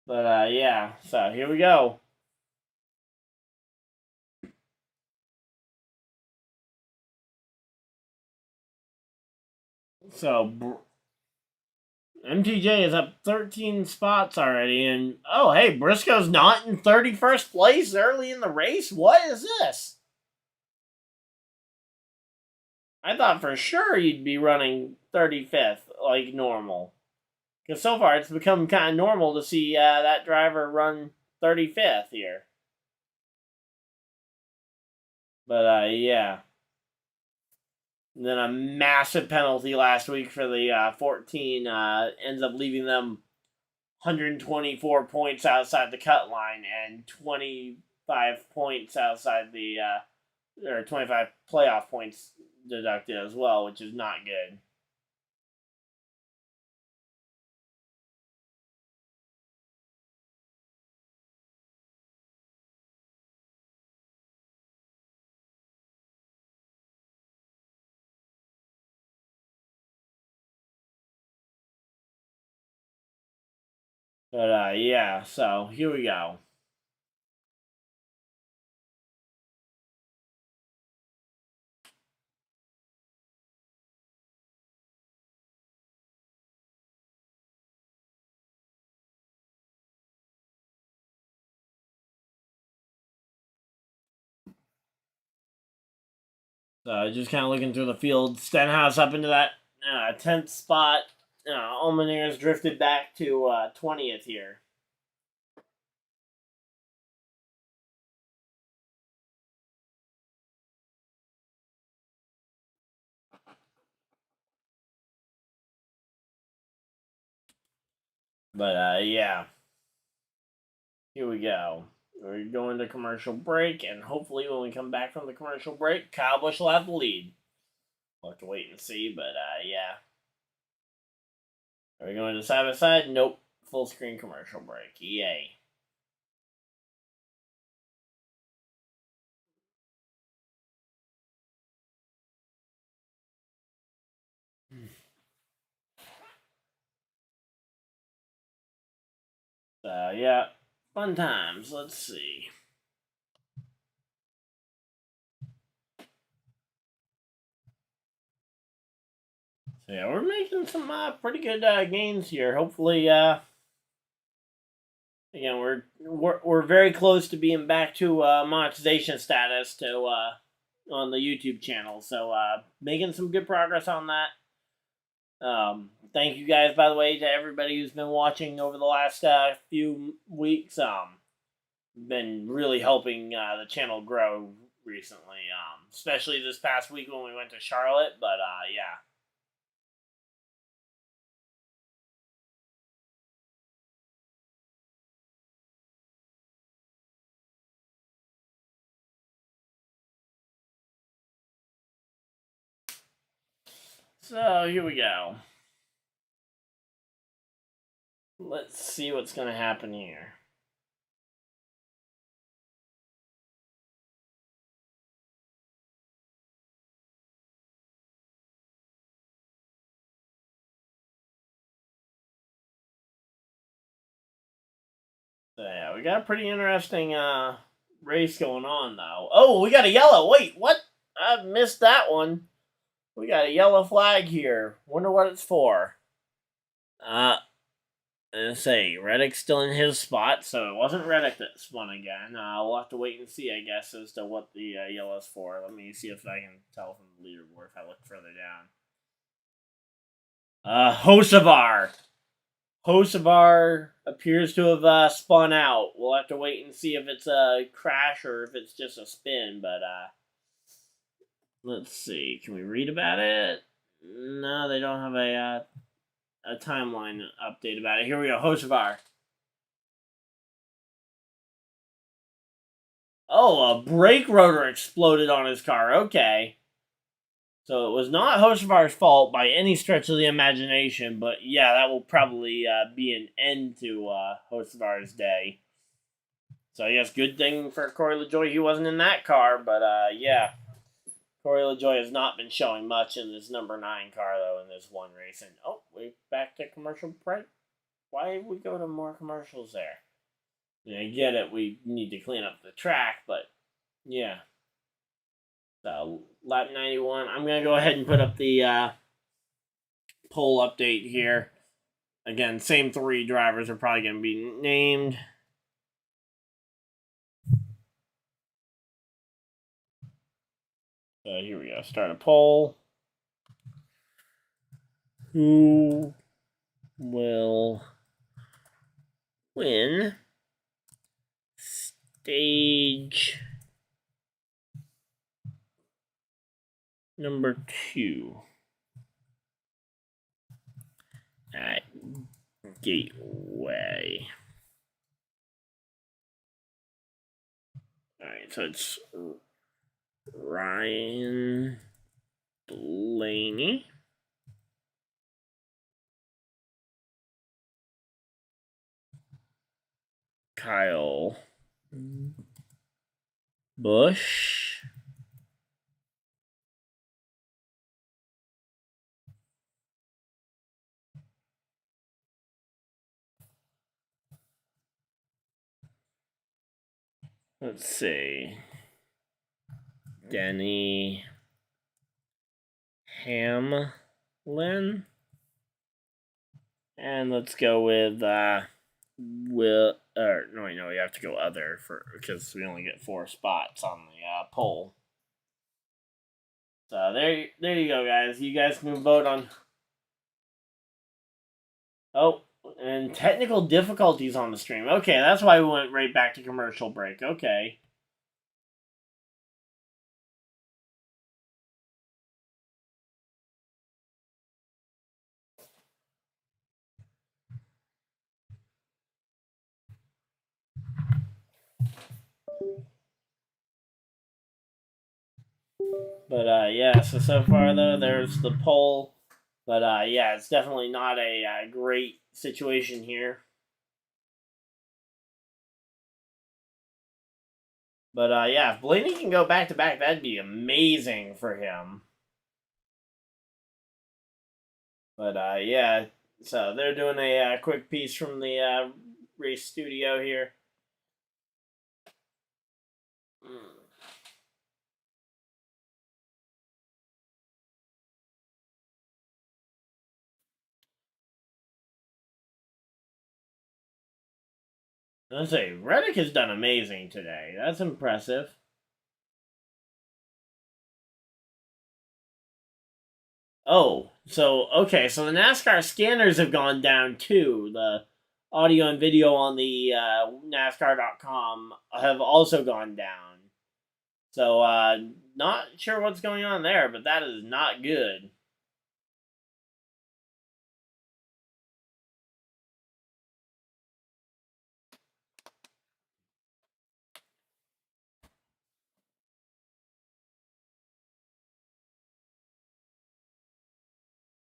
Speaker 1: But yeah, so here we go. So MTJ is up 13 spots already, and oh hey, Briscoe's not in 31st place early in the race? What is this? I thought for sure he'd be running 35th like normal. Because so far it's become kind of normal to see that driver run 35th here. But yeah. And then a massive penalty last week for the 14 ends up leaving them 124 points outside the cut line and 25 points outside the or 25 playoff points deducted as well, which is not good. But yeah, so here we go. So just kind of looking through the field, Stenhouse up into that 10th spot. Almenar's drifted back to 20th here. But yeah, here we go. We're going to commercial break, and hopefully when we come back from the commercial break, Kyle Busch will have the lead. We'll have to wait and see, but yeah. Are we going to side by side? Nope. Full screen commercial break. Yay. Yeah. Fun times. Let's see. So yeah, we're making some pretty good gains here. Hopefully, again, we're very close to being back to monetization status to on the YouTube channel. So making some good progress on that. Thank you guys, by the way, to everybody who's been watching over the last few weeks. Been really helping the channel grow recently. Especially this past week when we went to Charlotte. But yeah. So here we go. Let's see what's going to happen here. So yeah, we got a pretty interesting race going on though. Oh, we got a yellow. Wait, what? I missed that one. We got a yellow flag here. Wonder what it's for. Let's say Reddick's still in his spot, so it wasn't Reddick that spun again. We'll have to wait and see, I guess, as to what the yellow's for. Let me see if I can tell from the leaderboard if I look further down. Hocevar. Hocevar appears to have spun out. We'll have to wait and see if it's a crash or if it's just a spin, but let's see. Can we read about it? No, they don't have a timeline update about it. Here we go. Hocevar. Oh, a brake rotor exploded on his car. Okay. So it was not Hocevar's fault by any stretch of the imagination, but yeah, that will probably be an end to Hocevar's day. So I guess good thing for Corey LaJoie he wasn't in that car, but yeah. Corey LaJoie has not been showing much in this number 9 car, though, in this one race. And, oh, we're back to commercial break. Why did we go to more commercials there? I get it, we need to clean up the track, but, yeah. So, lap 91. I'm going to go ahead and put up the poll update here. Again, same 3 drivers are probably going to be named. So, here we go. Start a poll. Who will win stage number 2 at Gateway? Alright, so it's Ryan Blaney, Kyle Busch, let's see, Denny Hamlin, and let's go with Will. No, you have to go other because we only get 4 spots on the poll. So there you go, guys. You guys can vote on. Oh, and technical difficulties on the stream. Okay, that's why we went right back to commercial break. Okay. But yeah, so far though, there's the poll. But yeah, it's definitely not a great situation here. But yeah, if Blaney can go back to back, that'd be amazing for him. But yeah, so they're doing a quick piece from the race studio here. Let's say Reddick has done amazing today. That's impressive. Oh, so okay, so the NASCAR scanners have gone down too. The audio and video on the NASCAR.com have also gone down. So not sure what's going on there, but that is not good.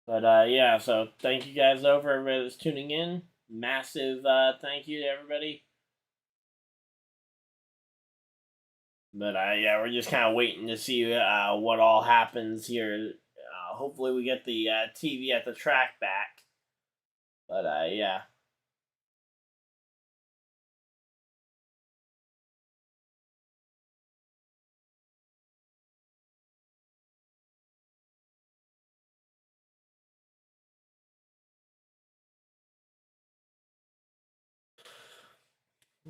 Speaker 1: But yeah, so thank you guys though for everybody that's tuning in. Massive thank you to everybody. But yeah, we're just kind of waiting to see what all happens here. Hopefully we get the TV at the track back. But yeah.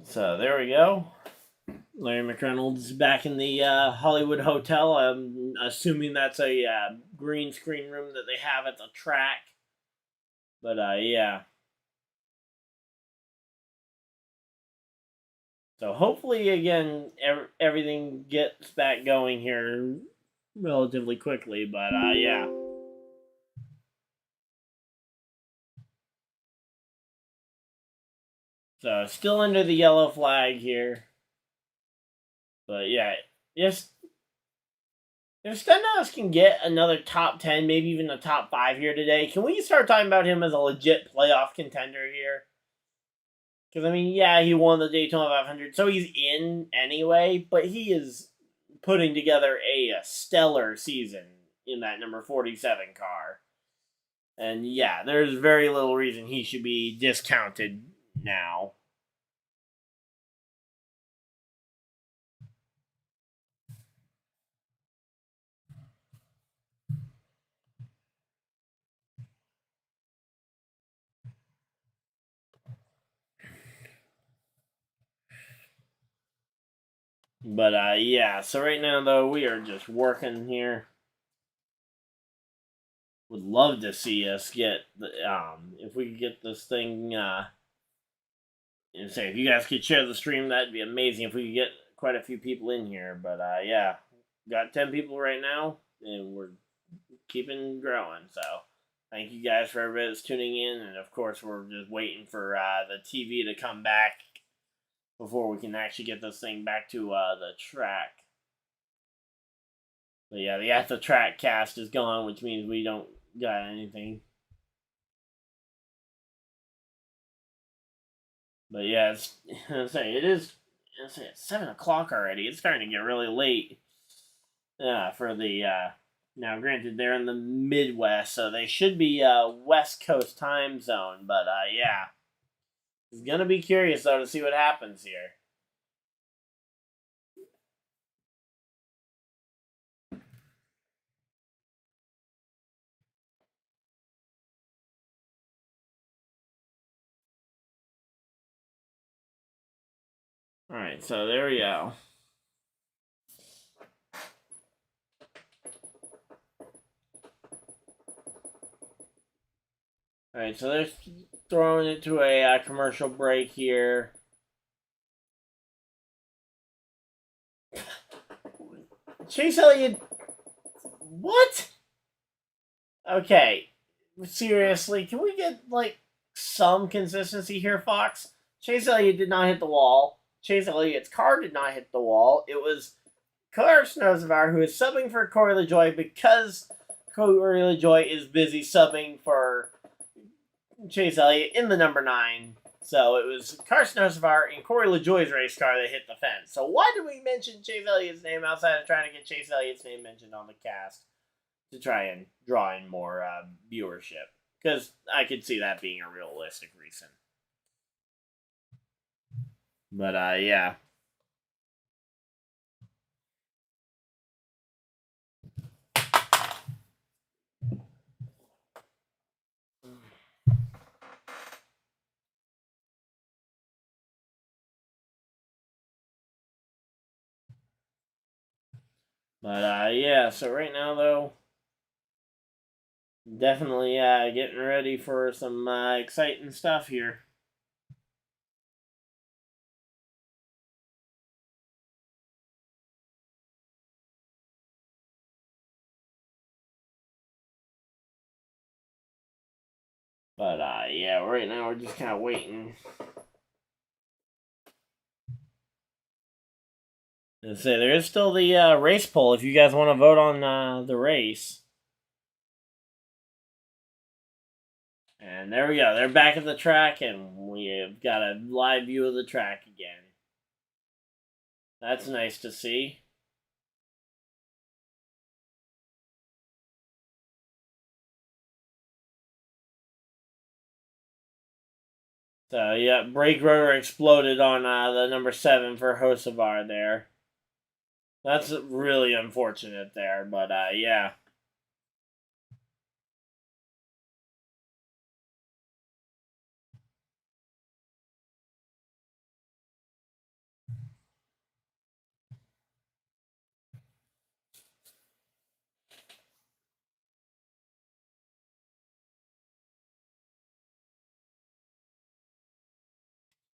Speaker 1: So there we go. Larry McReynolds back in the Hollywood Hotel. I'm assuming that's a green screen room that they have at the track. But yeah. So hopefully, again, everything gets back going here relatively quickly. But yeah. So still under the yellow flag here. But yeah, if Stenhouse can get another top 10, maybe even a top 5 here today, can we start talking about him as a legit playoff contender here? Because, I mean, yeah, he won the Daytona 500, so he's in anyway, but he is putting together a stellar season in that number 47 car. And, yeah, there's very little reason he should be discounted now. But, yeah, so right now, though, we are just working here. Would love to see us get, if we could get this thing, and say, if you guys could share the stream, that'd be amazing if we could get quite a few people in here. But, yeah, got 10 people right now, and we're keeping growing, so thank you guys for everybody that's tuning in, and of course, we're just waiting for, the TV to come back before we can actually get this thing back to the track. But yeah, the At the Track cast is gone, which means we don't got anything. But yeah, it's 7 o'clock already. It's starting to get really late. For the now, granted, they're in the Midwest, so they should be West Coast time zone. But yeah. It's going to be curious, though, to see what happens here. Alright, so there we go. Alright, so they're throwing it to a commercial break here. Chase Elliott. What? Okay. Seriously, can we get, like, some consistency here, Fox? Chase Elliott did not hit the wall. Chase Elliott's car did not hit the wall. It was Carlos Nozavar who is subbing for Corey LaJoie because Corey LaJoie is busy subbing for Chase Elliott in the number 9. So it was Carson Nozavar and Corey LaJoie's race car that hit the fence. So why did we mention Chase Elliott's name outside of trying to get Chase Elliott's name mentioned on the cast to try and draw in more viewership? Because I could see that being a realistic reason. But yeah. But yeah, so right now though, definitely getting ready for some exciting stuff here. But yeah, right now we're just kind of waiting. And say there is still the race poll if you guys want to vote on the race. And there we go. They're back at the track, and we've got a live view of the track again. That's nice to see. So, yeah, brake rotor exploded on the number 7 for Hocevar there. That's really unfortunate there, but yeah.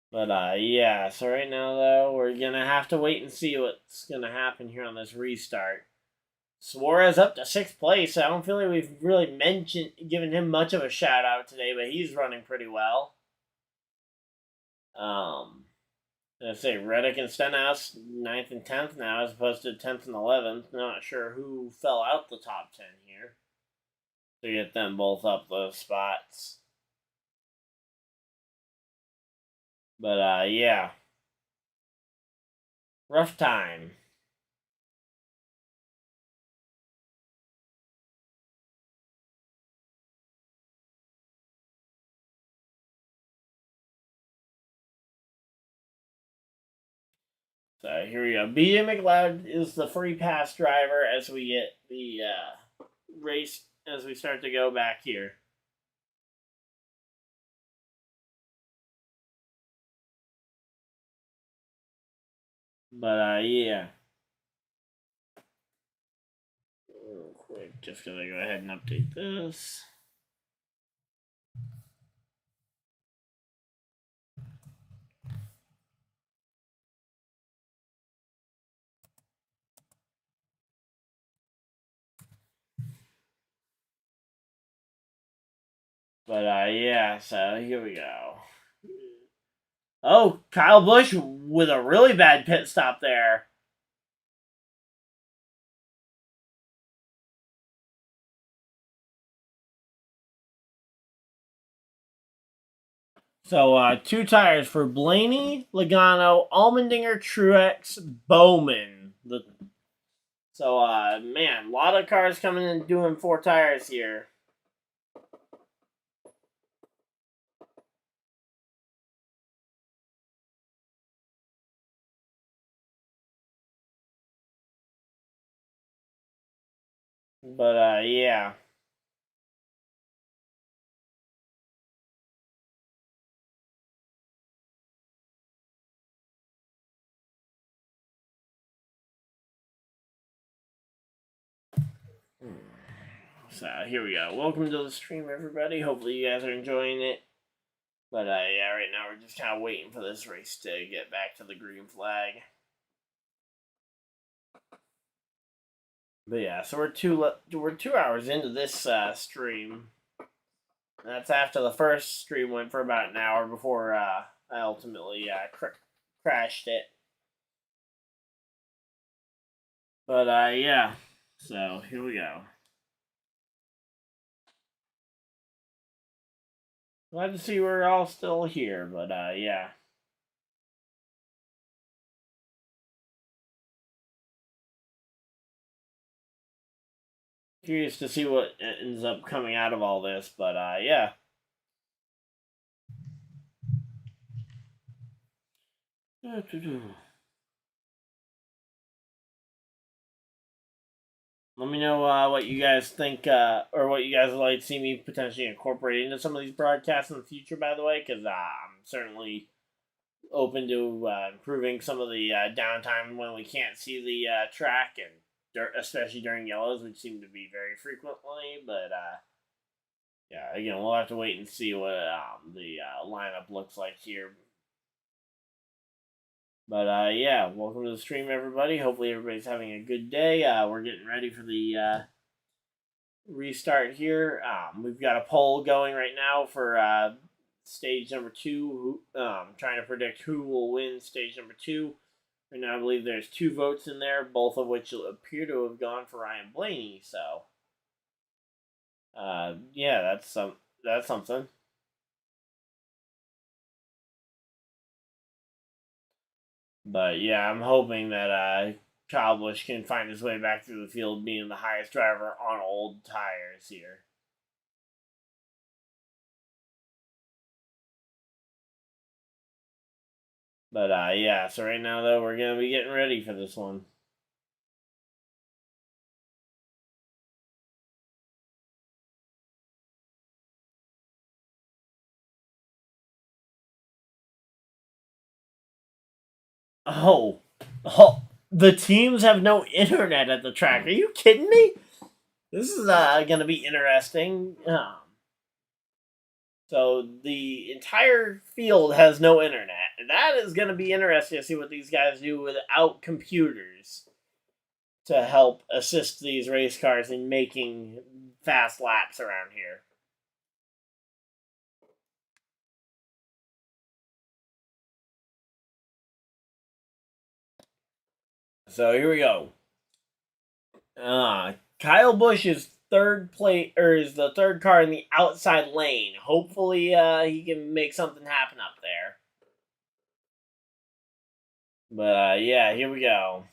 Speaker 1: But yeah, so right now though, we're gonna have to wait and see what's gonna happen here on this restart. Suarez up to 6th place. I don't feel like we've really given him much of a shout out today, but he's running pretty well. I say Reddick and Stenhouse 9th and 10th now, as opposed to 10th and 11th. Not sure who fell out the top 10 here to get them both up those spots. But yeah, rough time. So here we go. BJ McLeod is the free pass driver as we get the race as we start to go back here. But yeah. Real quick, just gonna go ahead and update this. But yeah, so here we go. Oh, Kyle Busch with a really bad pit stop there. So 2 tires for Blaney, Logano, Allmendinger, Truex, Bowman. Man, a lot of cars coming in doing 4 tires here. But yeah. So here we go. Welcome to the stream, everybody. Hopefully you guys are enjoying it. But yeah, right now we're just kind of waiting for this race to get back to the green flag. But yeah, so we're 2 hours into this stream. That's after the first stream went for about an hour before I ultimately crashed it. But yeah, so here we go. Glad to see we're all still here, but yeah. Curious to see what ends up coming out of all this, but yeah. Let me know what you guys think, or what you guys would like to see me potentially incorporate into some of these broadcasts in the future, by the way, because I'm certainly open to improving some of the downtime when we can't see the track, and especially during yellows, which seem to be very frequently. But yeah, again, we'll have to wait and see what the lineup looks like here. But yeah, welcome to the stream, everybody. Hopefully everybody's having a good day. We're getting ready for the restart here. We've got a poll going right now for stage number 2. Trying to predict who will win stage number 2. Right now, I believe there's 2 votes in there, both of which appear to have gone for Ryan Blaney. So, yeah, that's something. But yeah, I'm hoping that Kyle Busch can find his way back through the field, being the highest driver on old tires here. But yeah, so right now though, we're gonna be getting ready for this one. Oh, the teams have no internet at the track. Are you kidding me? This is gonna be interesting. So the entire field has no internet. That is going to be interesting to see what these guys do without computers to help assist these race cars in making fast laps around here. So here we go. Kyle Busch is third place, or is the third car in the outside lane. Hopefully, he can make something happen up there. But yeah, here we go.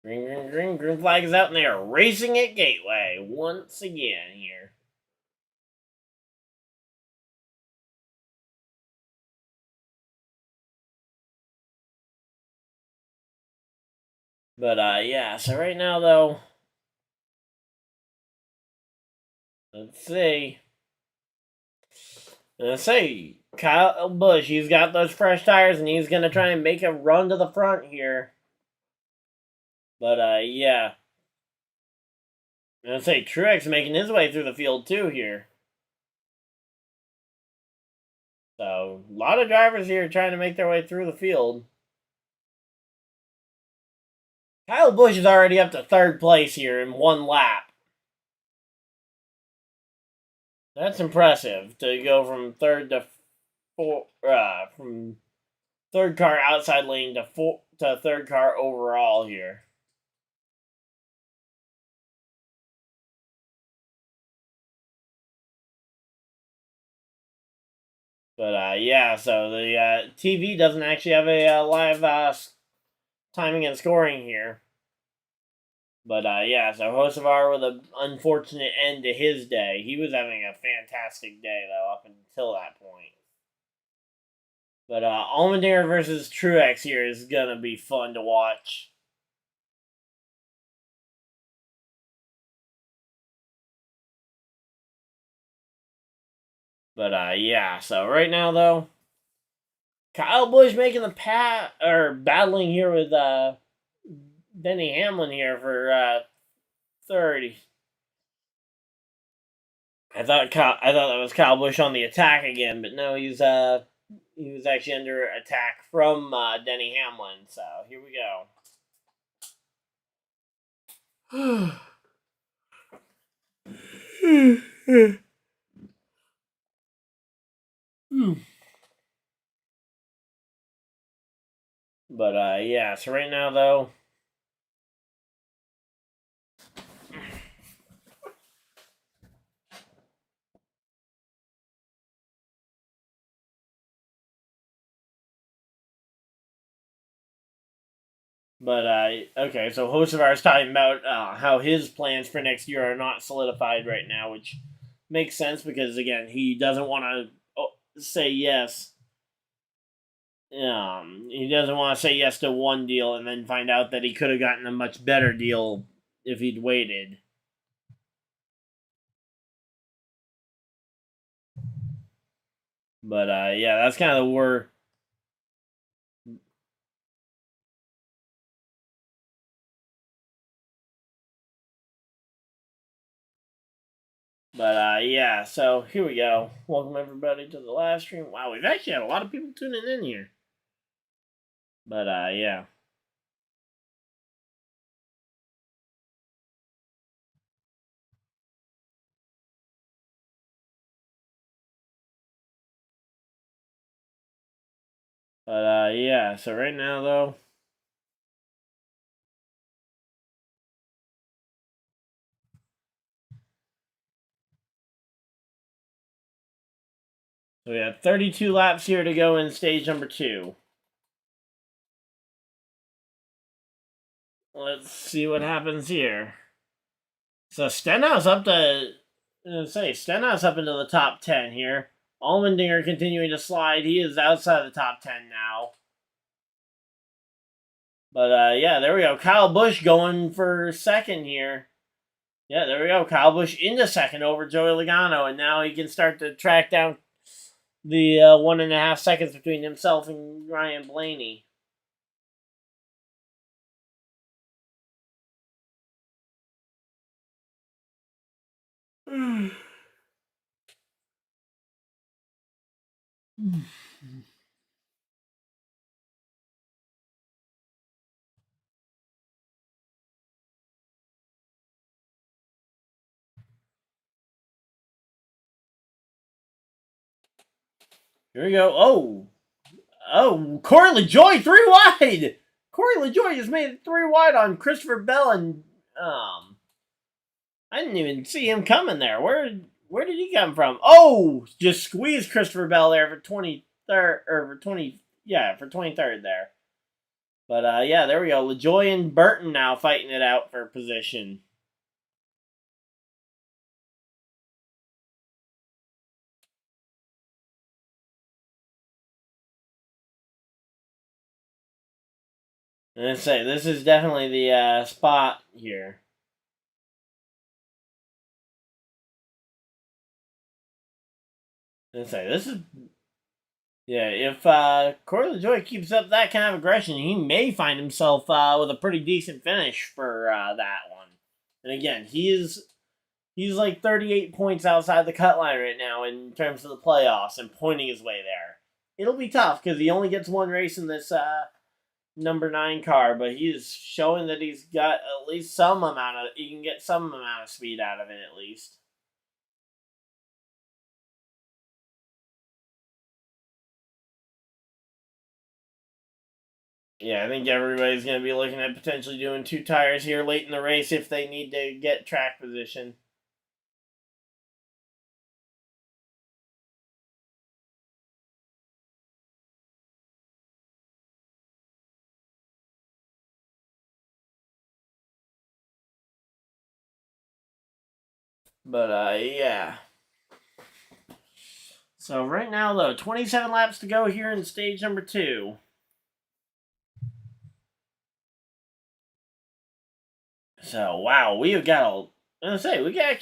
Speaker 1: Green flag is out, and they are racing at Gateway once again here. But yeah, so right now though, let's see. Let's see. Kyle Busch, he's got those fresh tires, and he's gonna try and make a run to the front here. But yeah. Let's say Truex making his way through the field too here. So, a lot of drivers here trying to make their way through the field. Kyle Busch is already up to third place here in one lap. That's impressive to go from third to from third car outside lane to third car overall here. But yeah, so the TV doesn't actually have a live timing and scoring here. But yeah, so Hocevar with an unfortunate end to his day. He was having a fantastic day though up until that point. But Allmendinger versus Truex here is gonna be fun to watch. But yeah, so right now though, Kyle Busch making the battling here with Denny Hamlin here for 30. I thought that was Kyle Busch on the attack again, but no, he was actually under attack from Denny Hamlin. So here we go. But yeah, so right now though, okay, so Hocevar is talking about how his plans for next year are not solidified right now, which makes sense because again he doesn't want to say yes. He doesn't want to say yes to one deal and then find out that he could have gotten a much better deal if he'd waited. But yeah, that's kind of where. But yeah, so here we go. Welcome everybody to the live stream. Wow, we've actually had a lot of people tuning in here. But yeah. But yeah, so right now though. So we have 32 laps here to go in stage number 2. Let's see what happens here. So Stenhouse up to Stenhouse up into the top 10 here. Allmendinger continuing to slide. He is outside the top 10 now. But yeah, there we go. Kyle Busch going for second here. Yeah, there we go. Kyle Busch into second over Joey Logano, and now he can start to track down the 1.5 seconds between himself and Ryan Blaney. Here we go. Oh, Corey LaJoie 3 wide. Corey LaJoie just made it 3 wide on Christopher Bell, and I didn't even see him coming there. Where did he come from? Oh, just squeezed Christopher Bell there for 23rd or for 20 for 23rd there. But yeah, there we go. LaJoie and Burton now fighting it out for position. And I say this is definitely the spot here. And say this is if Corey LaJoie keeps up that kind of aggression, he may find himself with a pretty decent finish for that one. And again, he's like 38 points outside the cut line right now in terms of the playoffs and pointing his way there. It'll be tough because he only gets one race in this number 9 car, but he's showing that he's got at least he can get some amount of speed out of it at least. Yeah, I think everybody's going to be looking at potentially doing 2 tires here late in the race if they need to get track position. But yeah. So right now, though, 27 laps to go here in stage number 2. So, wow, we actually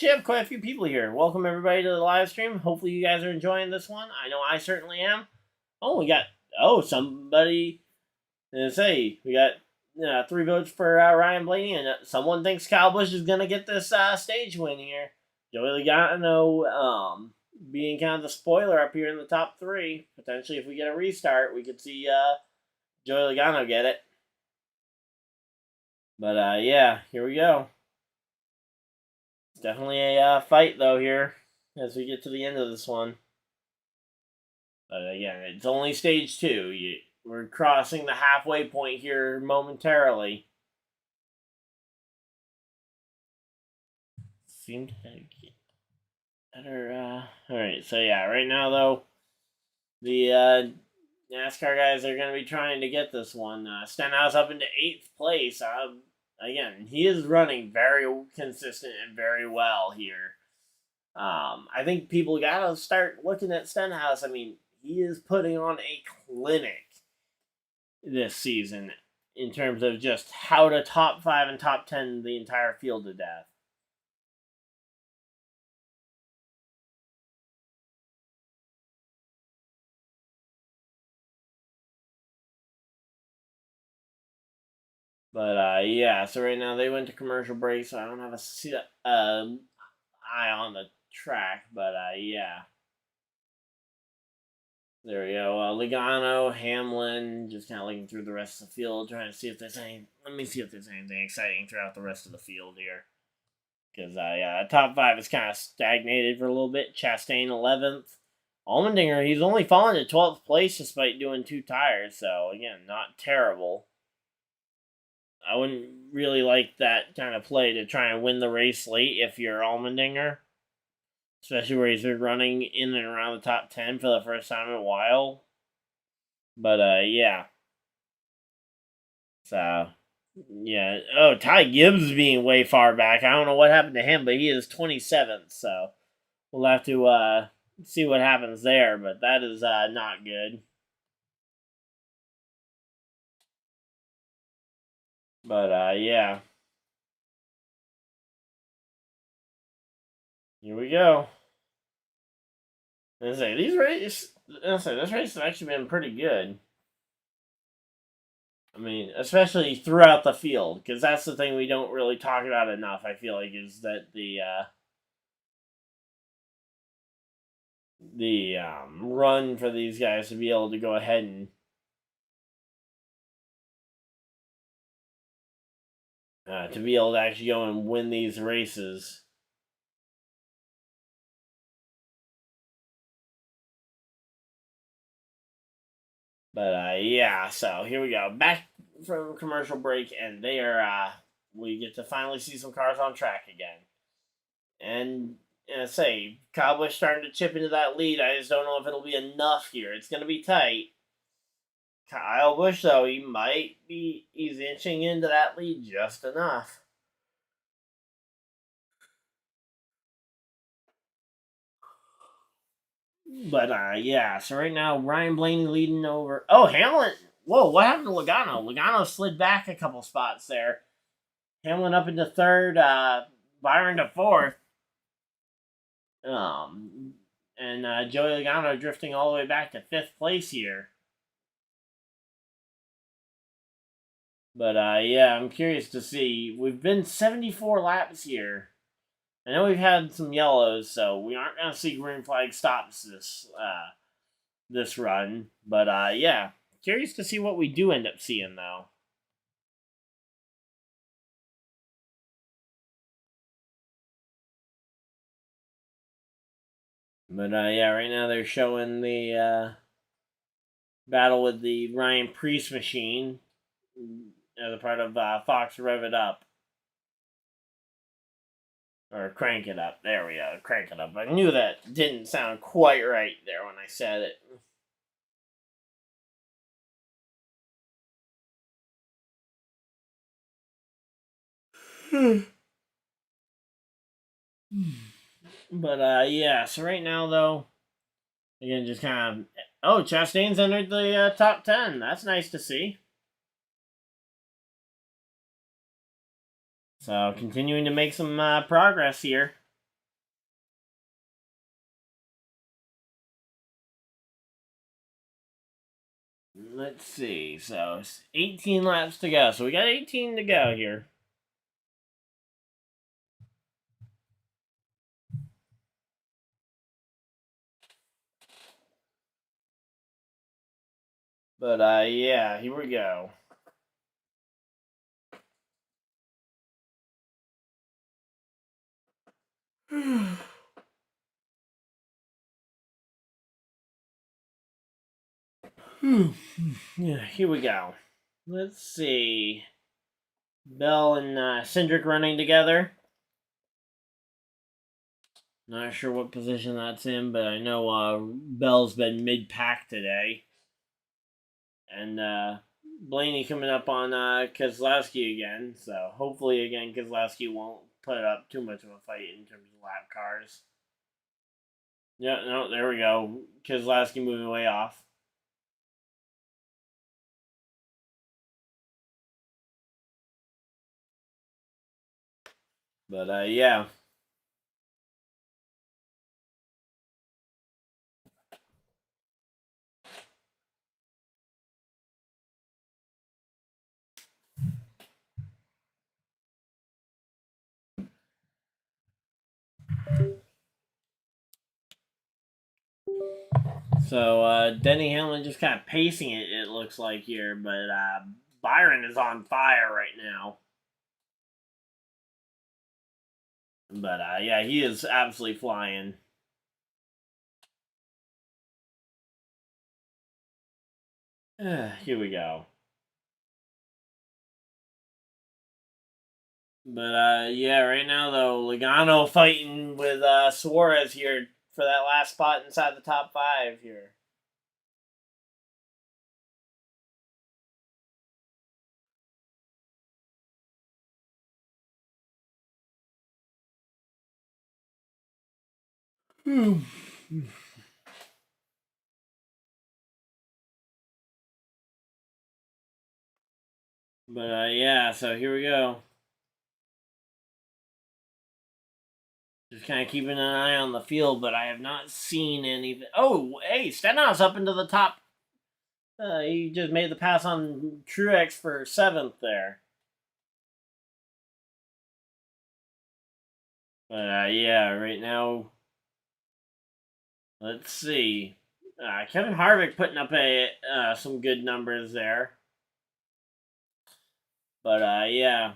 Speaker 1: have quite a few people here. Welcome everybody to the live stream. Hopefully you guys are enjoying this one. I know I certainly am. Oh, somebody. We got 3 votes for Ryan Blaney, and someone thinks Kyle Busch is going to get this stage win here. Joey Logano being kind of the spoiler up here in the top 3. Potentially, if we get a restart, we could see Joey Logano get it. But yeah, here we go. It's definitely a fight, though, here as we get to the end of this one. But again, it's only stage 2. We're crossing the halfway point here momentarily. Seemed to get better. Alright, so yeah, right now, though, the NASCAR guys are going to be trying to get this one. Stenhouse up into 8th place. Again, he is running very consistent and very well here. I think people got to start looking at Stenhouse. I mean, he is putting on a clinic this season in terms of just how to top 5 and top 10 the entire field to death. But yeah, so right now they went to commercial break, so I don't have eye on the track. But yeah. There we go. Logano, Hamlin, just kind of looking through the rest of the field, trying to see if there's anything exciting throughout the rest of the field here. Because yeah, top 5 is kind of stagnated for a little bit. Chastain 11th. Allmendinger, he's only fallen to 12th place despite doing 2 tires, so again, not terrible. I wouldn't really like that kind of play to try and win the race late if you're Allmendinger. Especially where he's been running in and around the top 10 for the first time in a while. But yeah. So, yeah. Oh, Ty Gibbs being way far back. I don't know what happened to him, but he is 27th, so we'll have to see what happens there, but that is not good. But yeah. Here we go. This race has actually been pretty good. I mean, especially throughout the field, because that's the thing we don't really talk about enough, I feel like, is that the run for these guys to be able to go ahead and to be able to actually go and win these races. But yeah, so here we go. Back from commercial break, and they are we get to finally see some cars on track again. And say Kyle Busch starting to chip into that lead. I just don't know if it'll be enough here. It's going to be tight. Kyle Busch, though, he's inching into that lead just enough. But yeah, so right now Ryan Blaney leading over. Oh, Hamlin! Whoa, what happened to Logano? Logano slid back a couple spots there. Hamlin up into third, Byron to fourth. And Joey Logano drifting all the way back to fifth place here. But yeah, I'm curious to see. We've been 74 laps here. I know we've had some yellows, so we aren't going to see green flag stops this run. But yeah, curious to see what we do end up seeing, though. But yeah, right now they're showing the battle with the Ryan Preece machine as a part of Fox Rev It Up. Or Crank It Up. There we go. Crank It Up. I knew that didn't sound quite right there when I said it. But yeah, so right now, though, again, just kind of... Oh, Chastain's entered the top 10. That's nice to see. So, continuing to make some progress here. Let's see. So, 18 laps to go. So, we got 18 to go here. But yeah, here we go. Yeah, here we go. Let's see. Bell and Cindric running together. Not sure what position that's in, but I know Bell's been mid-pack today. And Blaney coming up on Keselowski again. So hopefully, again, Keselowski won't put up too much of a fight in terms of lap cars. Yeah, no, there we go. Keselowski moving way off. But yeah. So Denny Hamlin just kind of pacing it looks like here, but Byron is on fire right now. But yeah, he is absolutely flying. Here we go. But yeah, right now though, Logano fighting with Suarez here for that last spot inside the top 5 here. But yeah, so here we go. Just kind of keeping an eye on the field, but I have not seen anything. Oh, hey, Stenhouse up into the top. He just made the pass on Truex for 7th there. But yeah, right now, let's see. Kevin Harvick putting up some good numbers there. But yeah.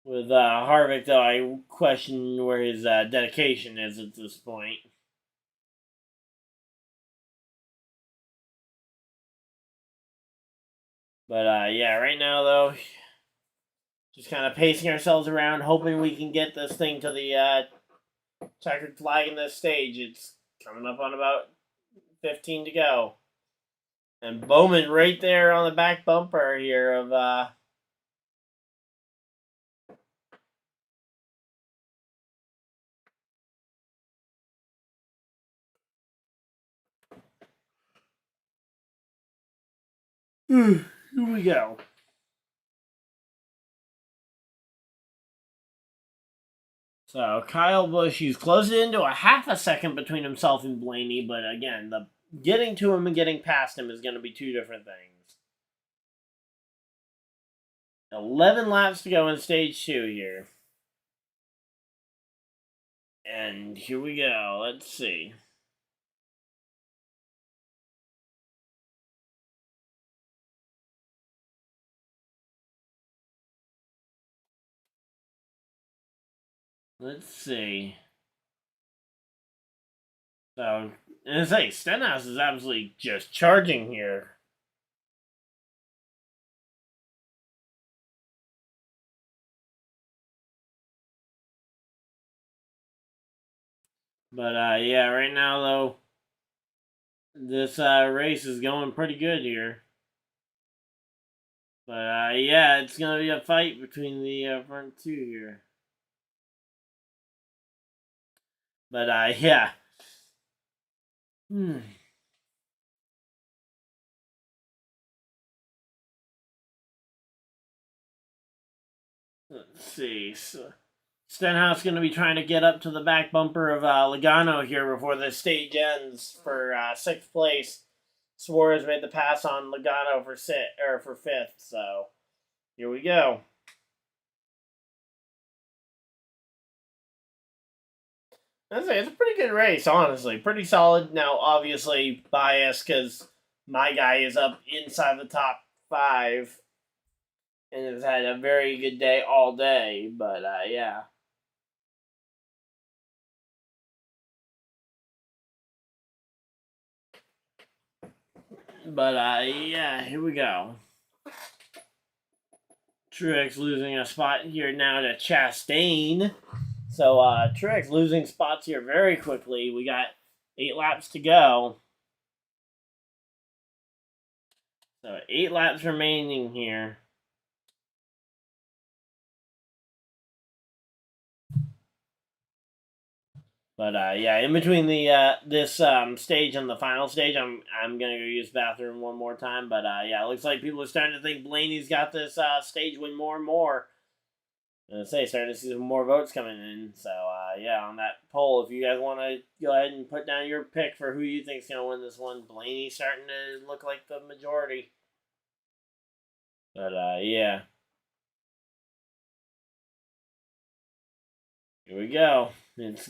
Speaker 1: With Harvick, though, I question where his dedication is at this point. But yeah, right now though, just kind of pacing ourselves around, hoping we can get this thing to the checkered flag in this stage. It's coming up on about 15 to go. And Bowman right there on the back bumper here of here we go. So Kyle Busch, he's closing into a half a second between himself and Blaney, but again, the getting to him and getting past him is going to be two different things. 11 laps to go in stage 2 here. And here we go. Let's see. Let's see. So, and I say, Stenhouse is absolutely just charging here. But yeah, right now though, this race is going pretty good here. But yeah, it's gonna be a fight between the front two here. But yeah. Let's see. So, Stenhouse going to be trying to get up to the back bumper of Logano here before the stage ends for 6th place. Suarez made the pass on Logano for 5th. So here we go. I'd say it's a pretty good race, honestly. Pretty solid. Now, obviously, biased because my guy is up inside the top 5 and has had a very good day all day. But yeah. But yeah, here we go. Truex losing a spot here now to Chastain. So Truex losing spots here very quickly. We got 8 laps to go. So 8 laps remaining here. But yeah, in between the this stage and the final stage, I'm gonna go use the bathroom one more time. But yeah, it looks like people are starting to think Blaney's got this stage win more and more. And starting to see some more votes coming in. So yeah, on that poll, if you guys want to go ahead and put down your pick for who you think's gonna win this one, Blaney's starting to look like the majority. But yeah. Here we go. This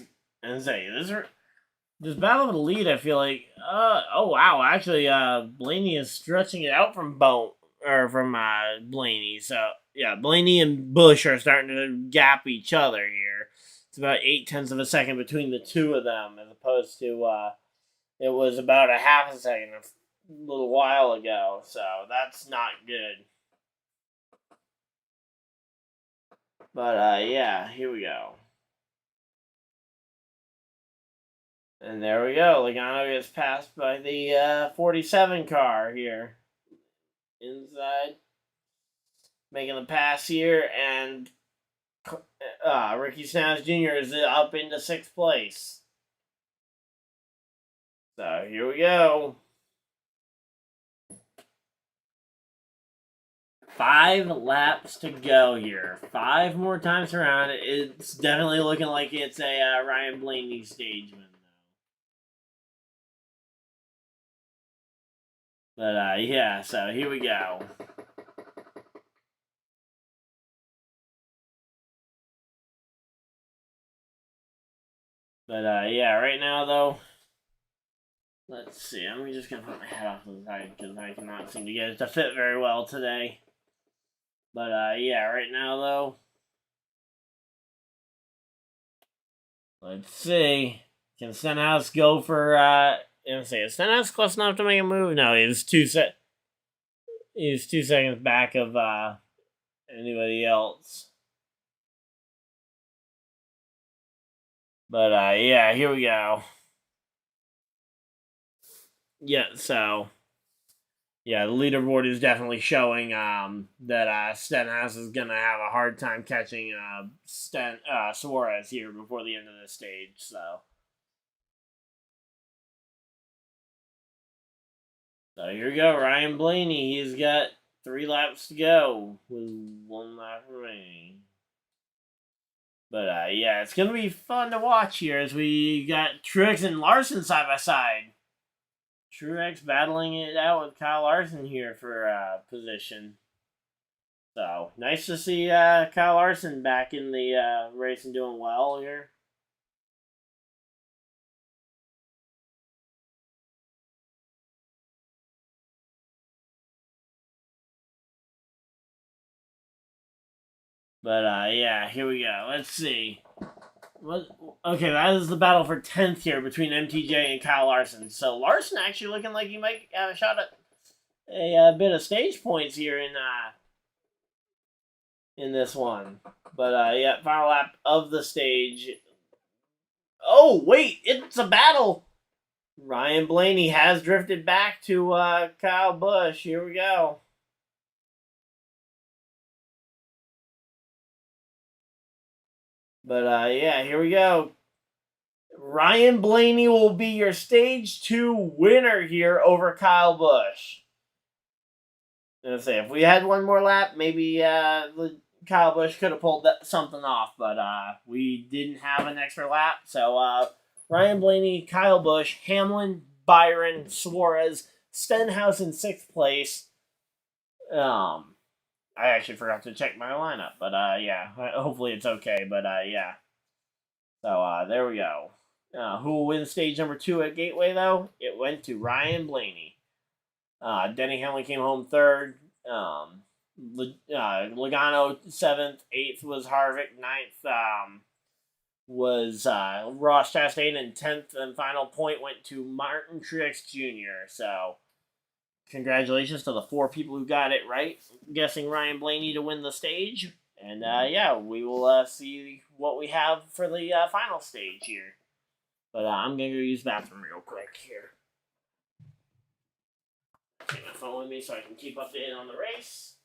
Speaker 1: battle of the lead, I feel like oh wow, actually Blaney is stretching it out from Blaney. So yeah, Blaney and Busch are starting to gap each other here. It's about 0.8 of a second between the two of them, as opposed to it was about a half a second a little while ago. So that's not good. But yeah, here we go. And there we go. Logano gets passed by the 47 car here. Inside. Making the pass here. And Ricky Stenhouse Jr. is up into 6th place. So here we go. 5 laps to go here. 5 more times around. It's definitely looking like it's a Ryan Blaney stage win. But yeah, so here we go. But yeah, right now though, let's see. I'm just gonna put my head off to the side because I cannot seem to get it to fit very well today. But yeah, right now though, let's see. Can Stenhouse go for? Is Stenhouse close enough to make a move? No, he was 2 set. He's 2 seconds back of anybody else. But yeah, here we go. Yeah, so yeah, the leaderboard is definitely showing that Stenhouse is gonna have a hard time catching Suarez here before the end of this stage. So here we go, Ryan Blaney. He's got 3 laps to go with 1 lap remaining. But yeah, it's gonna be fun to watch here as we got Truex and Larson side by side. Truex battling it out with Kyle Larson here for position. So nice to see Kyle Larson back in the race and doing well here. But yeah, here we go. Let's see. Okay, that is the battle for 10th here between MTJ and Kyle Larson. So Larson actually looking like he might have a shot at a bit of stage points here in this one. But yeah, final lap of the stage. Oh wait, it's a battle. Ryan Blaney has drifted back to Kyle Busch. Here we go. But yeah, here we go. Ryan Blaney will be your stage 2 winner here over Kyle Busch. Let's say if we had one more lap, maybe Kyle Busch could have pulled something off, but we didn't have an extra lap. So Ryan Blaney, Kyle Busch, Hamlin, Byron, Suarez, Stenhouse in 6th place. I actually forgot to check my lineup, but yeah, hopefully it's okay. But yeah, so there we go. Who will win stage number 2 at Gateway though? It went to Ryan Blaney. Denny Hamlin came home 3rd. Logano 7th. 8th was Harvick. 9th was Ross Chastain, and 10th and final point went to Martin Truex Jr. So congratulations to the 4 people who got it right. I'm guessing Ryan Blaney to win the stage. And yeah, we will see what we have for the final stage here. But I'm going to go use the bathroom real quick here. Take my phone with me so I can keep updated on the race.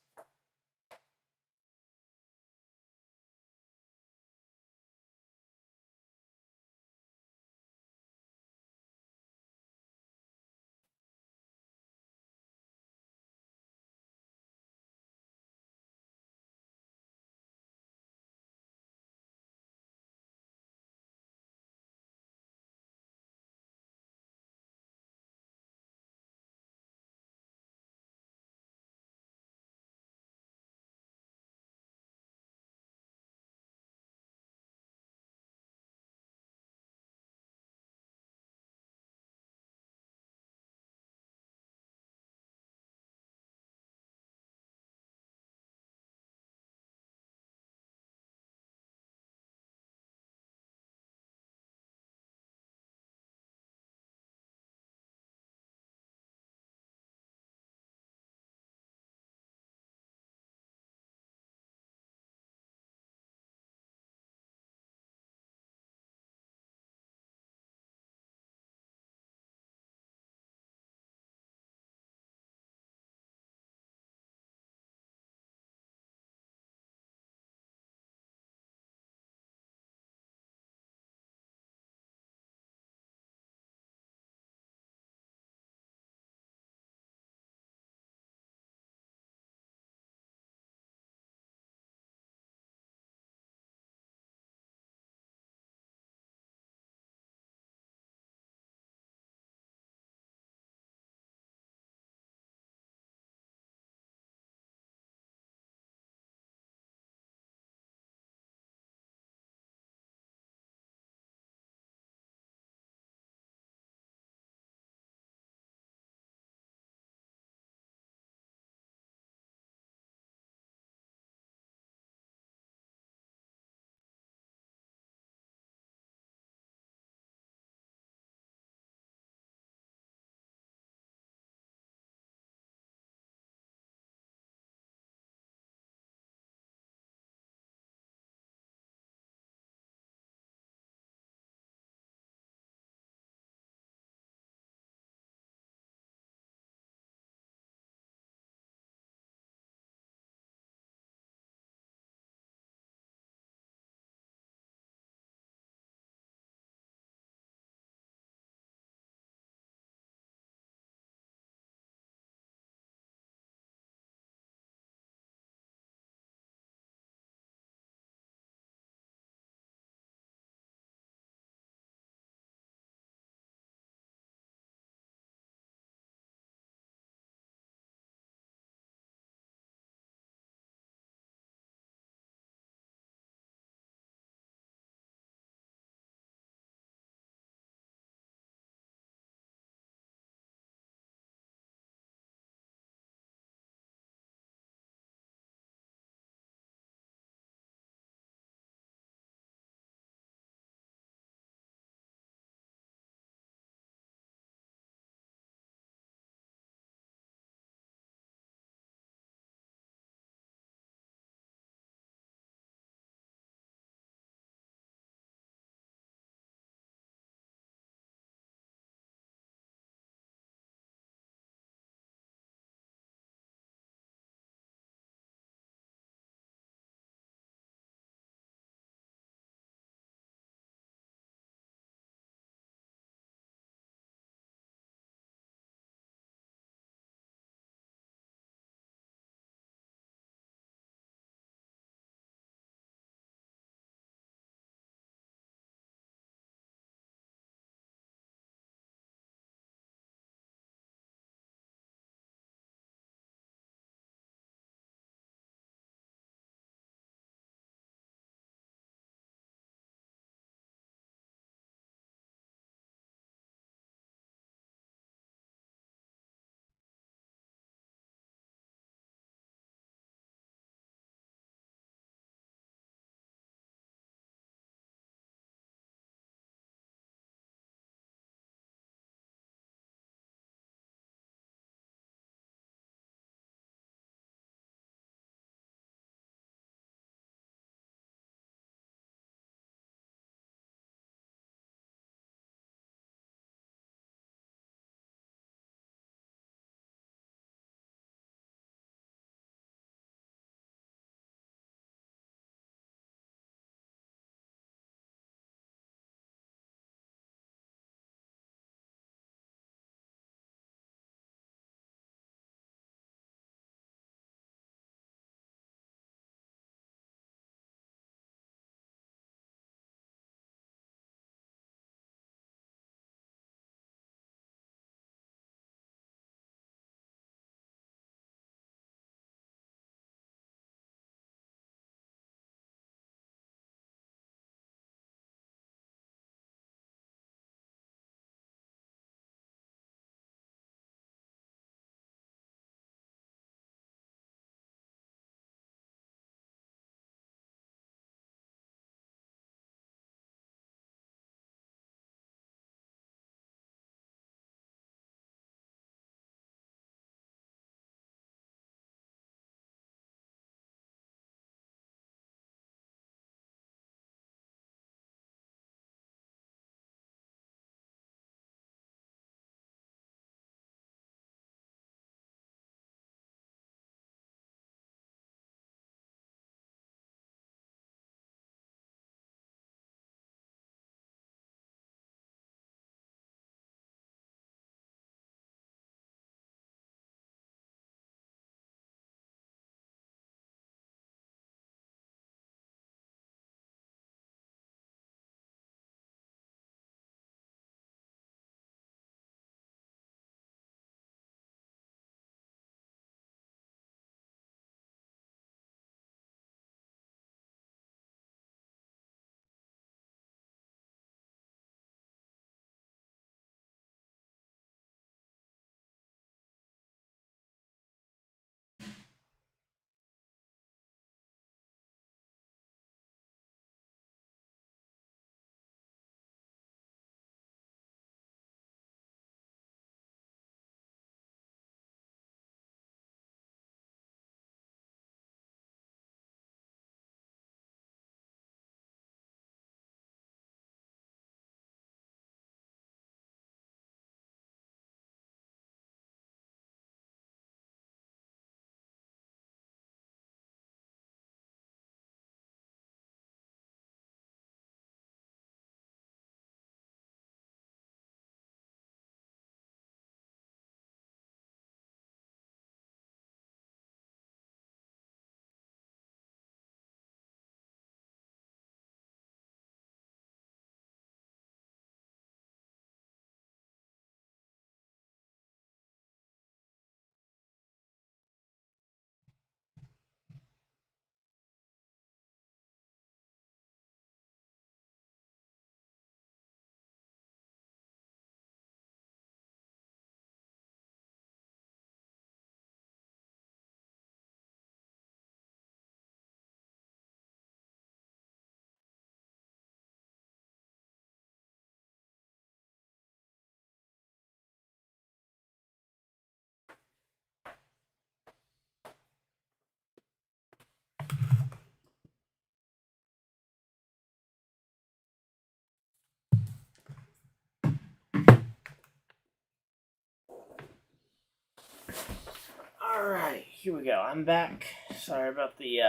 Speaker 1: Alright, here we go. I'm back. Sorry about the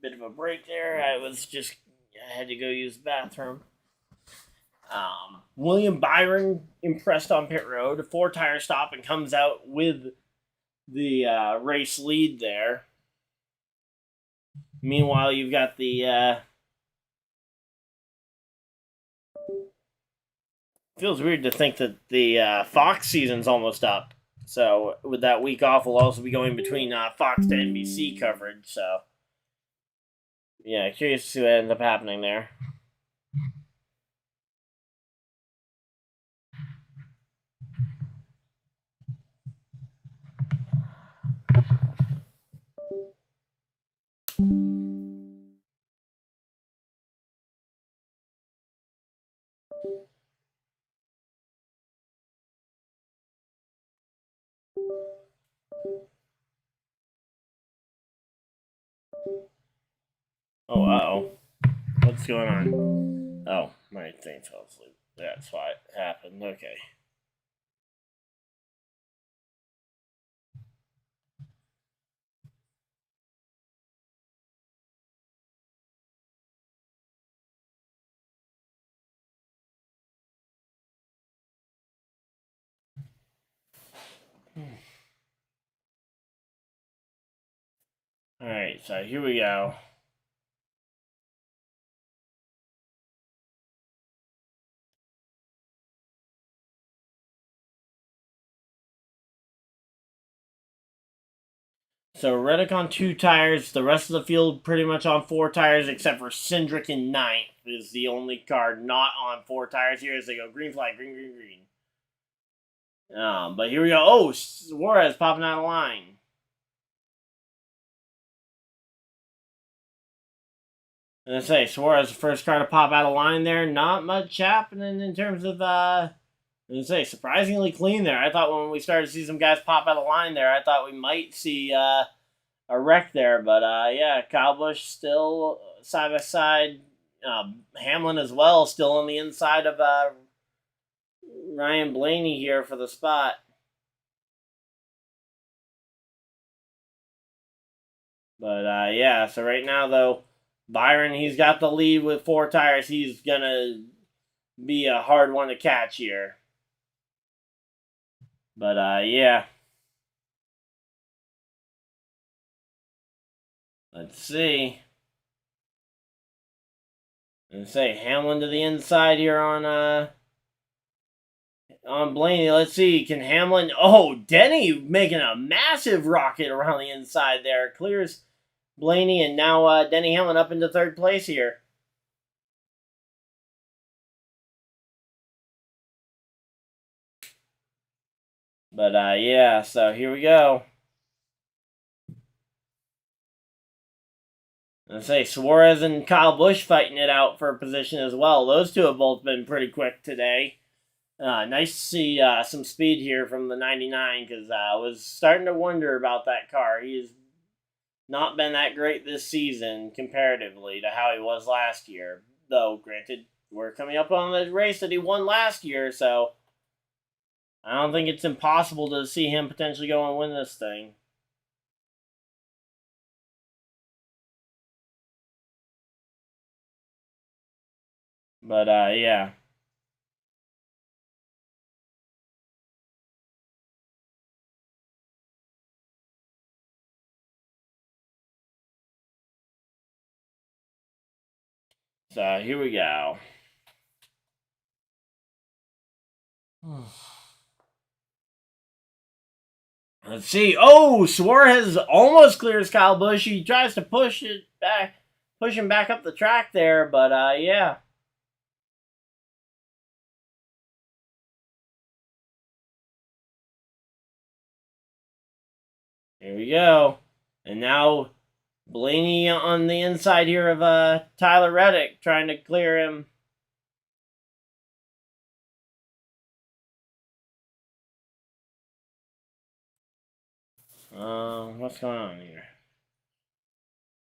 Speaker 1: bit of a break there. I had to go use the bathroom. William Byron impressed on pit road. A 4-tire stop and comes out with the race lead there. Meanwhile, you've got the feels weird to think that the Fox season's almost up. So with that week off, we'll also be going between Fox to NBC coverage. So yeah, curious to see what ends up happening there. Oh, uh-oh. What's going on? Oh, my thing fell asleep. That's why it happened. Okay. Alright, so here we go. So Reddick on 2 tires, the rest of the field pretty much on 4 tires, except for Cindric in 9th is the only car not on 4 tires here as they go green flag, green, green, green. But here we go. Oh, Suarez popping out of line. And I say, Suarez, the first car to pop out of line there. Not much happening in terms of, surprisingly clean there. I thought when we started to see some guys pop out of line there, I thought we might see a wreck there. But, yeah, Kyle Busch still side by side. Hamlin as well, still on the inside of Ryan Blaney here for the spot. But, yeah, so right now, though, Byron, he's got the lead with 4 tires. He's going to be a hard one to catch here. But, yeah. Let's see. And say Hamlin to the inside here on Blaney. Let's see. Can Hamlin... Oh, Denny making a massive rocket around the inside there. Clears Blaney, and now Denny Hamlin up into 3rd place here. But, yeah, so here we go. And say Suarez and Kyle Busch fighting it out for a position as well. Those two have both been pretty quick today. Nice to see some speed here from the 99 because I was starting to wonder about that car. He has not been that great this season comparatively to how he was last year. Though, granted, we're coming up on the race that he won last year, so I don't think it's impossible to see him potentially go and win this thing. But, yeah. So, here we go. Let's see. Oh, Suarez almost clears Kyle Busch. He tries to push him back up the track there, but, yeah. Here we go. And now Blaney on the inside here of Tyler Reddick trying to clear him. What's going on here?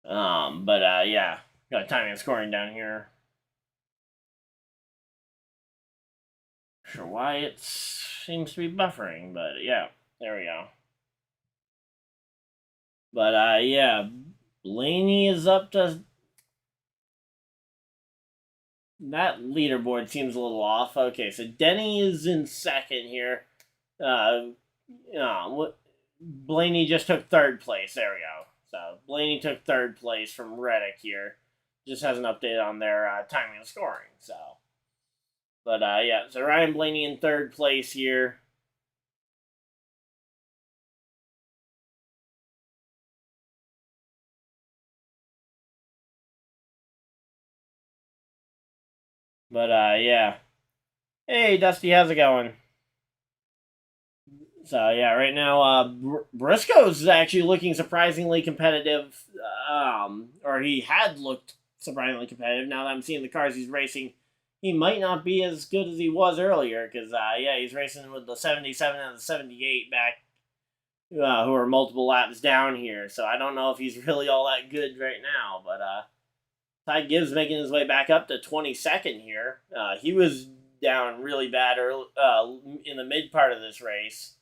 Speaker 1: But yeah, got timing and scoring down here. Sure why it seems to be buffering, but yeah, there we go. But yeah, Blaney is up to... That leaderboard seems a little off. Okay, so Denny is in second here. Blaney just took third place. There we go. So Blaney took third place from Reddick here. Just has an update on their timing and scoring. So, but yeah, so Ryan Blaney in third place here. But yeah. Hey Dusty, how's it going? So yeah, right now Briscoe's actually looking surprisingly competitive. Or he had looked surprisingly competitive. Now that I'm seeing the cars he's racing, he might not be as good as he was earlier. Because yeah, he's racing with the 77 and the 78 back, who are multiple laps down here. So I don't know if he's really all that good right now. But Ty Gibbs making his way back up to 22nd here. He was down really bad early, in the mid part of this race.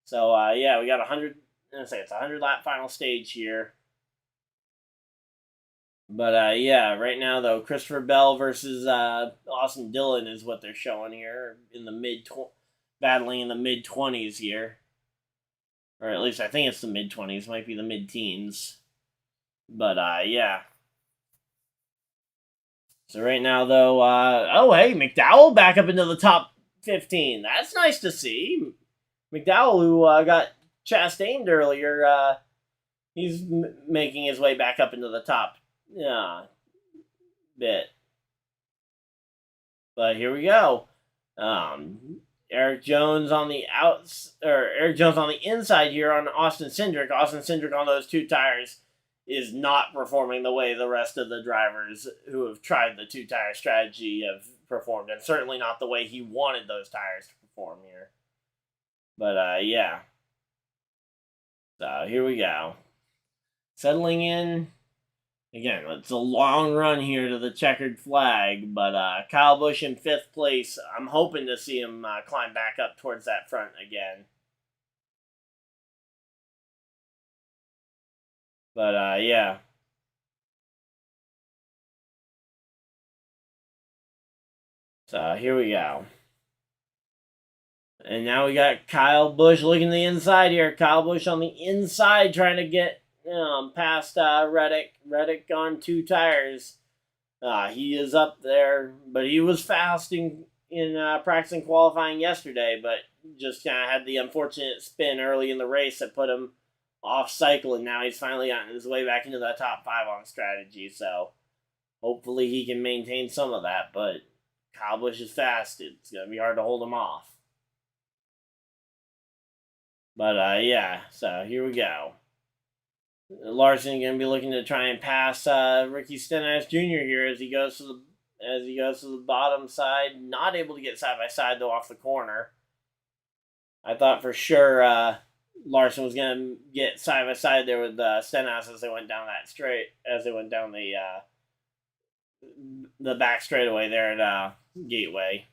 Speaker 1: So yeah, we got 100. It's a 100-lap final stage here. But yeah, right now though, Christopher Bell versus Austin Dillon is what they're showing here in the battling in the mid-20s here, or at least I think it's the mid-20s, might be the mid-teens. But yeah. So right now though, oh hey, McDowell back up into the top 15. That's nice to see. McDowell, who got chastained earlier, he's making his way back up into the top bit. But here we go. Eric Jones on the Eric Jones on the inside here on Austin Cindric. Austin Cindric on those two tires is not performing the way the rest of the drivers who have tried the two-tire strategy have performed, and certainly not the way he wanted those tires to perform here. But yeah. So here we go. Settling in. Again, it's a long run here to the checkered flag, but Kyle Busch in 5th place. I'm hoping to see him climb back up towards that front again. But yeah. So here we go. And now we got Kyle Busch looking to the inside here. Kyle Busch on the inside trying to get past Reddick. Reddick on 2 tires. He is up there, but he was fast in practicing qualifying yesterday, but just kind of had the unfortunate spin early in the race that put him off cycle, and now he's finally gotten his way back into the top 5 on strategy, so hopefully he can maintain some of that, but Kyle Busch is fast. It's going to be hard to hold him off. But yeah, so here we go. Larson going to be looking to try and pass Ricky Stenhouse Jr. here as he goes to the bottom side. Not able to get side by side though off the corner. I thought for sure Larson was going to get side by side there with Stenhouse as they went down that straight, as they went down the back straightaway there at Gateway.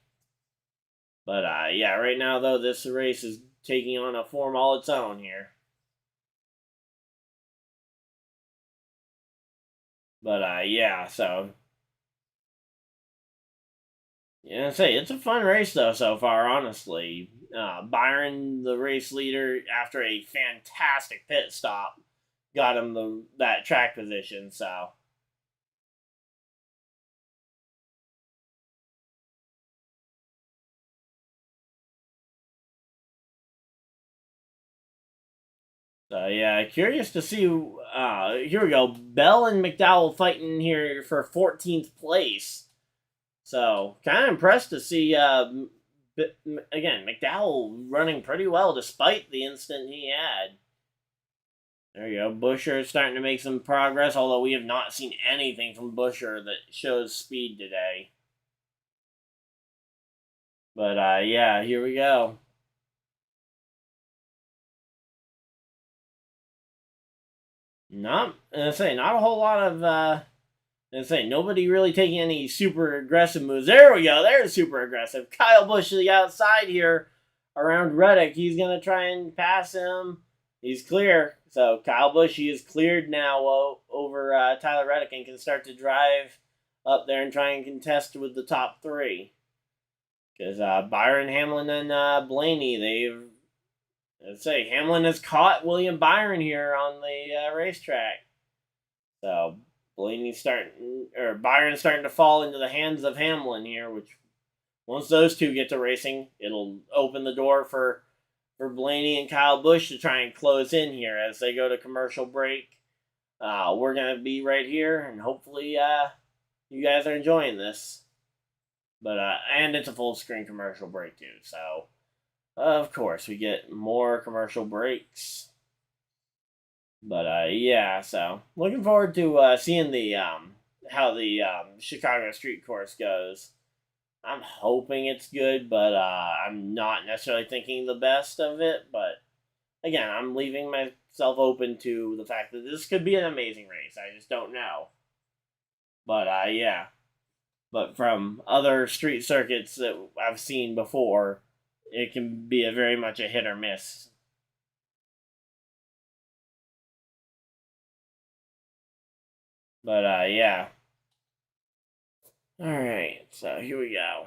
Speaker 1: But yeah, right now though this race is taking on a form all its own here. But yeah, so yeah, it's a fun race though so far, honestly. Byron, the race leader, after a fantastic pit stop, got him that track position. So yeah, curious to see. Here we go. Bell and McDowell fighting here for 14th place. So kind of impressed to see. Again, McDowell running pretty well despite the incident he had. There you go. Buescher starting to make some progress, although we have not seen anything from Buescher that shows speed today. But yeah, here we go. Not a whole lot of nobody really taking any super aggressive moves. There we go. There's super aggressive. Kyle Busch to the outside here around Reddick. He's gonna try and pass him. he's clear. So Kyle Busch, he is cleared now over Tyler Reddick and can start to drive up there and try and contest with the top three. Because Byron, Hamlin, and Blaney, let's say Hamlin has caught William Byron here on the racetrack. So Byron's starting to fall into the hands of Hamlin here, which once those two get to racing, it'll open the door for Blaney and Kyle Busch to try and close in here as they go to commercial break. We're going to be right here, and hopefully you guys are enjoying this. But and it's a full screen commercial break too, so of course we get more commercial breaks. But yeah, so looking forward to seeing the how the Chicago street course goes. I'm hoping it's good, but I'm not necessarily thinking the best of it. But again, I'm leaving myself open to the fact that this could be an amazing race. I just don't know. But yeah. But from other street circuits that I've seen before, it can be very much a hit or miss. But yeah. Alright, so here we go.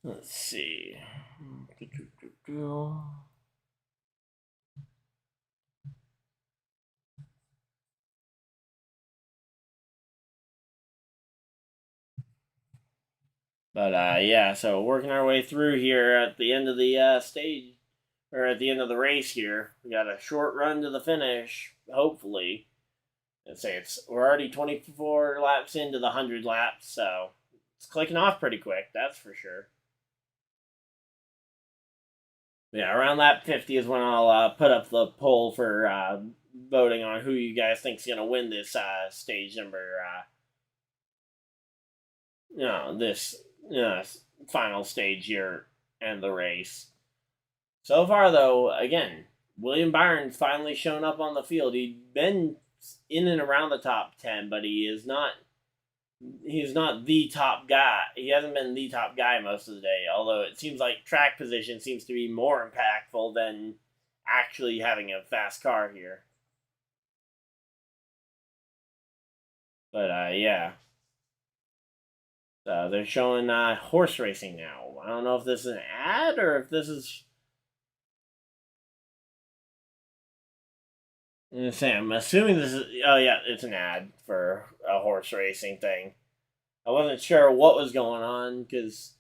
Speaker 1: Let's see. But yeah, so working our way through here at the end of the stage, or at the end of the race here. We got a short run to the finish, hopefully. Let's say we're already 24 laps into the 100 laps, so it's clicking off pretty quick, that's for sure. Yeah, around lap 50 is when I'll put up the poll for voting on who you guys think's gonna win this stage number. This final stage here and the race. So far, though, again, William Byron's finally shown up on the field. He'd been in and around the top 10, but he's not the top guy. He hasn't been the top guy most of the day, although it seems like track position seems to be more impactful than actually having a fast car here. But yeah. So they're showing horse racing now. I don't know if this is an ad or if this is... I'm assuming this is... Oh, yeah, it's an ad for a horse racing thing. I wasn't sure what was going on because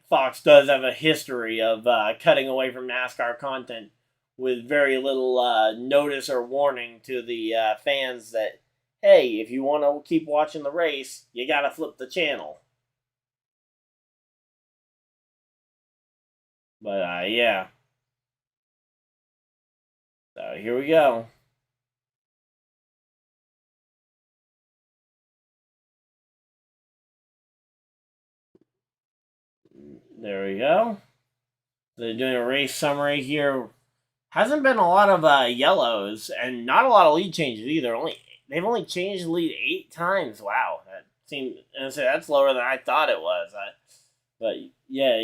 Speaker 1: Fox does have a history of cutting away from NASCAR content with very little notice or warning to the fans that, hey, if you want to keep watching the race, you got to flip the channel. But yeah. So here we go. There we go. They're doing a race summary here. Hasn't been a lot of yellows and not a lot of lead changes either. They've only changed the lead 8 times. Wow, that seemed, and so that's lower than I thought it was. But yeah,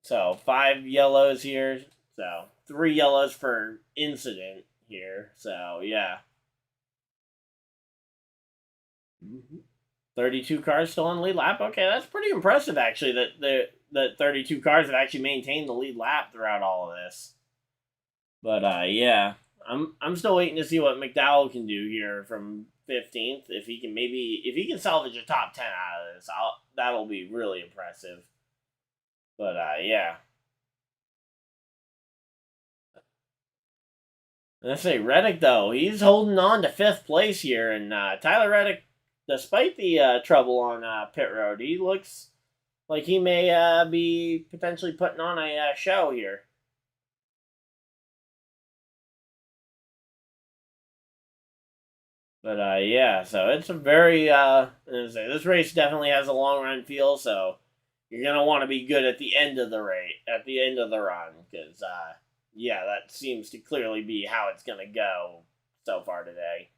Speaker 1: so 5 yellows here. So 3 yellows per incident here. So yeah. 32 cars still on the lead lap. Okay, that's pretty impressive actually. That 32 cars have actually maintained the lead lap throughout all of this. But yeah, I'm still waiting to see what McDowell can do here from 15th. If he can salvage a top 10 out of this, that'll be really impressive. But yeah. Let's say Reddick though, he's holding on to 5th place here, and Tyler Reddick, despite the trouble on pit road, he looks like he may be potentially putting on a show here. But yeah, so it's a very this race definitely has a long run feel, so you're gonna want to be good at the end of the run, because yeah, that seems to clearly be how it's gonna go so far today.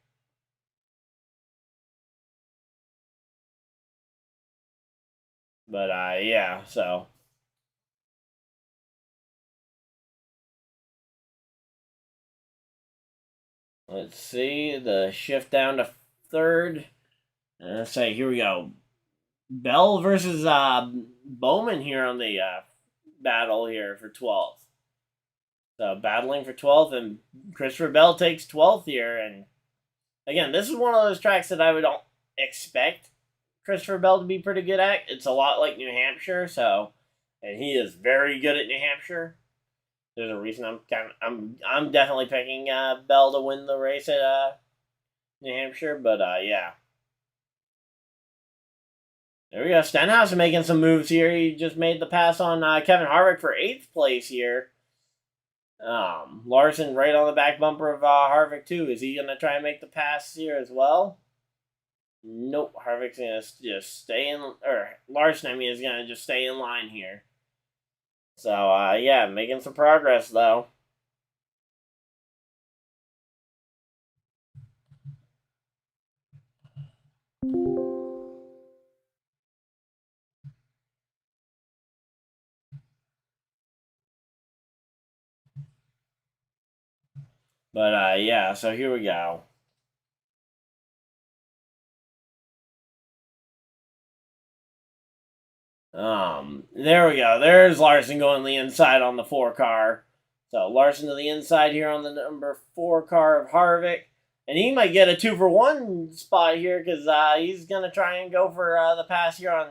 Speaker 1: But yeah, so Let's see, the shift down to third. Let's say, here we go. Bell versus Bowman here on the battle here for 12th. So battling for 12th, and Christopher Bell takes 12th here. And again, this is one of those tracks that I would expect Christopher Bell to be pretty good at. It's a lot like New Hampshire, so, and he is very good at New Hampshire. There's a reason I'm definitely picking Bell to win the race at New Hampshire, but yeah. There we go. Stenhouse making some moves here. He just made the pass on Kevin Harvick for 8th place here. Larson right on the back bumper of Harvick too. Is he gonna try and make the pass here as well? Nope. Harvick's gonna just stay in, or Larson, I mean, is gonna just stay in line here. So yeah, making some progress though. But yeah, so here we go. There we go. There's Larson going the inside on the 4 car. So Larson to the inside here on the number 4 car of Harvick. And he might get a 2-for-1 spot here because he's going to try and go for the pass here on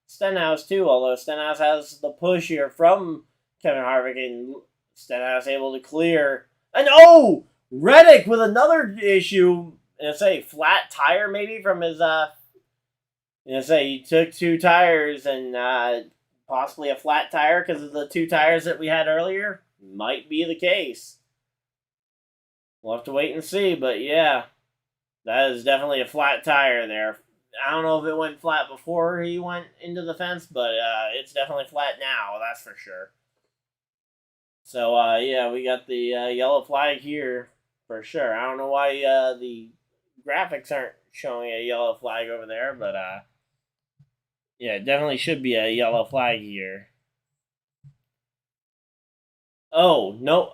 Speaker 1: Stenhouse too. Although Stenhouse has the push here from Kevin Harvick, and Stenhouse able to clear. And oh! Reddick with another issue. And say flat tire maybe from his he took 2 tires and possibly a flat tire because of the 2 tires that we had earlier. Might be the case. We'll have to wait and see, but yeah, that is definitely a flat tire there. I don't know if it went flat before he went into the fence, but it's definitely flat now, that's for sure. So yeah, we got the yellow flag here for sure. I don't know why the graphics aren't showing a yellow flag over there, but yeah, it definitely should be a yellow flag here. Oh no,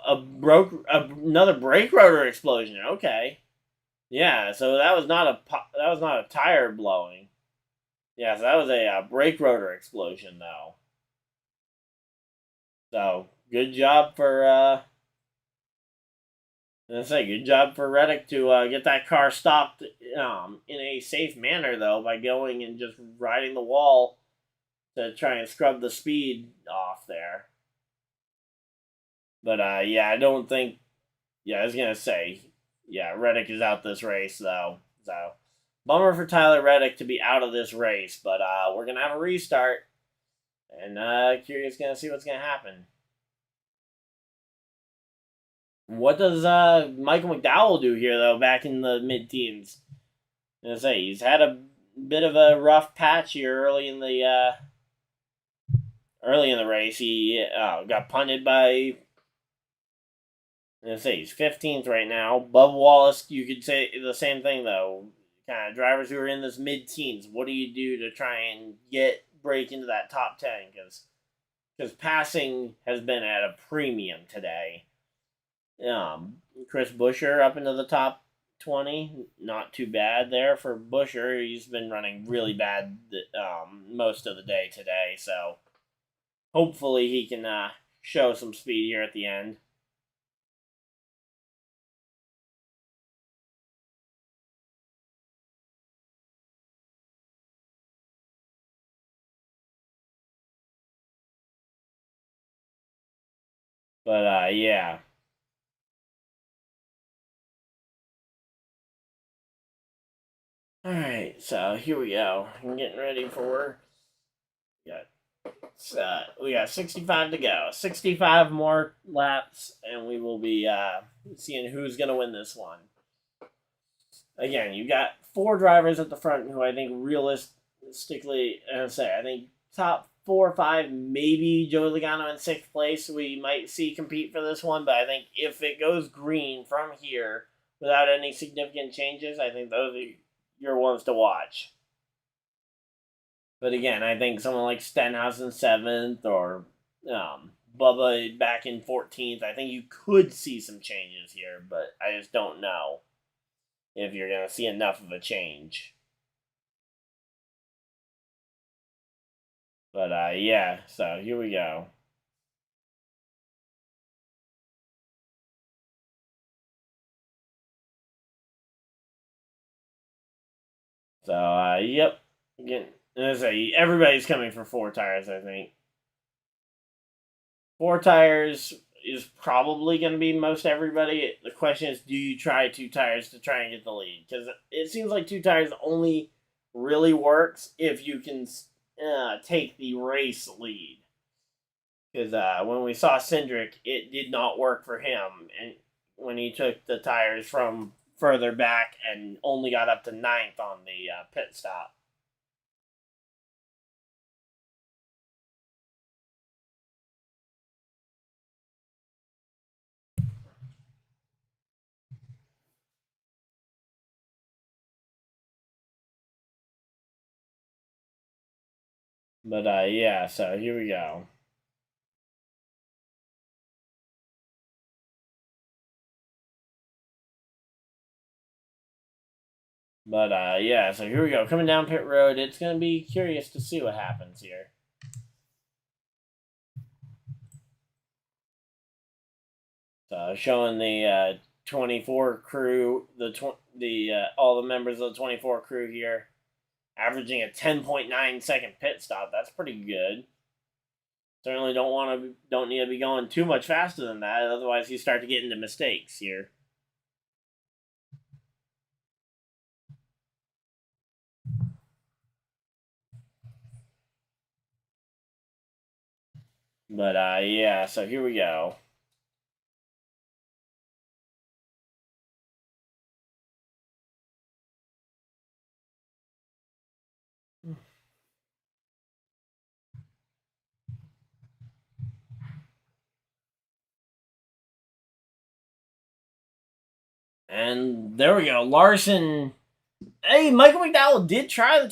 Speaker 1: another brake rotor explosion. Okay, yeah, so that was not a tire blowing. Yeah, so that was a brake rotor explosion though. So good job for good job for Reddick to get that car stopped in a safe manner, though, by going and just riding the wall to try and scrub the speed off there. But, yeah, I don't think... Yeah, I was going to say, yeah, Reddick is out this race, though. So, bummer for Tyler Reddick to be out of this race, but we're going to have a restart. And curious going to see what's going to happen. What does Michael McDowell do here, though, back in the mid-teens? I'm gonna say, he's had a bit of a rough patch here early in the race. He got punted by... I'm gonna say, he's 15th right now. Bub Wallace, you could say the same thing, though. Kind of drivers who are in this mid-teens, what do you do to try and break into that top 10? Because passing has been at a premium today. Chris Buescher up into the top 20. Not too bad there for Buescher. He's been running really bad most of the day today, so hopefully he can show some speed here at the end. But yeah. Alright, so here we go. I'm getting ready for... we got 65 to go. 65 more laps, and we will be seeing who's going to win this one. Again, you got 4 drivers at the front who I think realistically, I think top 4 or 5, maybe Joey Logano in 6th place, we might see compete for this one, but I think if it goes green from here without any significant changes, I think those are your ones to watch. But again, I think someone like Stenhouse in 7th or Bubba back in 14th, I think you could see some changes here, but I just don't know. if you're going to see enough of a change. But yeah, so here we go. So yep, again, everybody's coming for 4 tires. I think 4 tires is probably going to be most everybody. The question is, do you try 2 tires to try and get the lead? Because it seems like 2 tires only really works if you can take the race lead. Because when we saw Cindric, it did not work for him, and when he took the tires from further back and only got up to 9th on the pit stop. But yeah, so here we go. But yeah, so here we go. Coming down pit road, it's going to be curious to see what happens here. So showing the 24 crew, all the members of the 24 crew here, averaging a 10.9 second pit stop. That's pretty good. Certainly don't need to be going too much faster than that, otherwise you start to get into mistakes here. But yeah, so here we go. And there we go. Larson. Hey, Michael McDowell did try the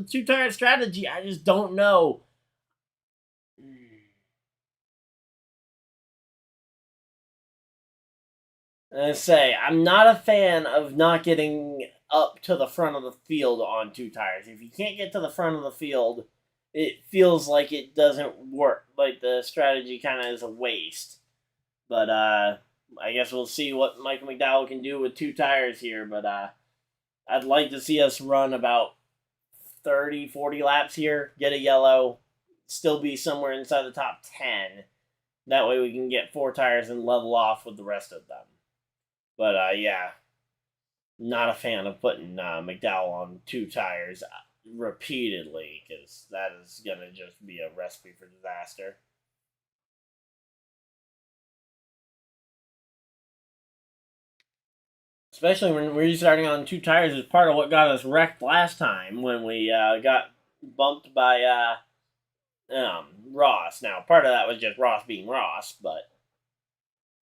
Speaker 1: two tire strategy. I just don't know. I say I'm not a fan of not getting up to the front of the field on 2 tires. If you can't get to the front of the field, it feels like it doesn't work. Like the strategy kind of is a waste. But I guess we'll see what Michael McDowell can do with 2 tires here. But I'd like to see us run about 30, 40 laps here, get a yellow, still be somewhere inside the top 10. That way we can get 4 tires and level off with the rest of them. But yeah, not a fan of putting McDowell on 2 tires repeatedly, because that is going to just be a recipe for disaster. Especially when we're starting on 2 tires is part of what got us wrecked last time when we got bumped by Ross. Now, part of that was just Ross being Ross, but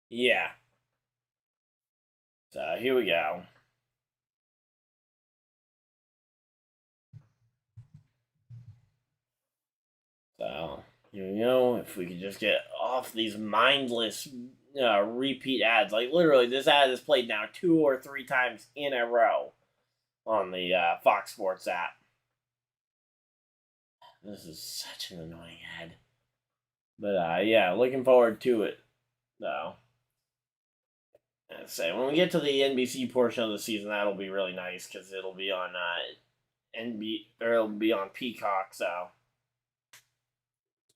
Speaker 1: yeah. So here we go. So here we go. If we could just get off these mindless repeat ads. Like literally, this ad is played now 2 or 3 times in a row on the Fox Sports app. This is such an annoying ad. But yeah, looking forward to it though. Say when we get to the NBC portion of the season, that'll be really nice because it'll be on it'll be on Peacock. So,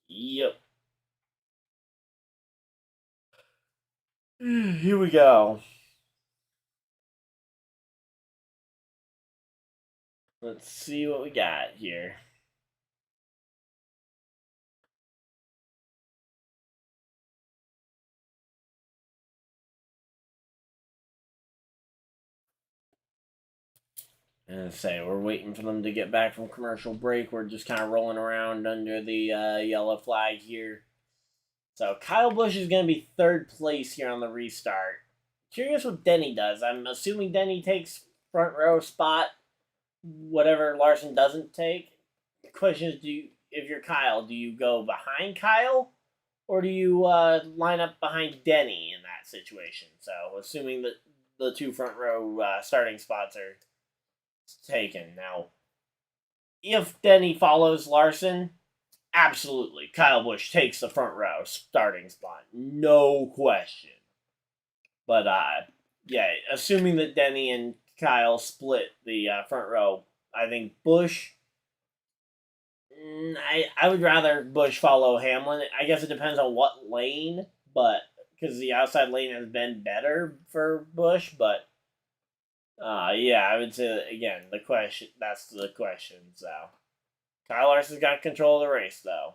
Speaker 1: yep. Here we go. Let's see what we got here. And say we're waiting for them to get back from commercial break. We're just kind of rolling around under the yellow flag here. So Kyle Busch is going to be 3rd place here on the restart. Curious what Denny does. I'm assuming Denny takes front row spot, whatever Larson doesn't take. The question is, if you're Kyle, do you go behind Kyle, or do you line up behind Denny in that situation? So assuming that the 2 front row starting spots are taken. Now, if Denny follows Larson, absolutely, Kyle Busch takes the front row starting spot, no question. But yeah, assuming that Denny and Kyle split the front row, I think Busch. I would rather Busch follow Hamlin. I guess it depends on what lane, but because the outside lane has been better for Busch, but yeah, I would say again the question. That's the question. So Kyle Larson's got control of the race, though.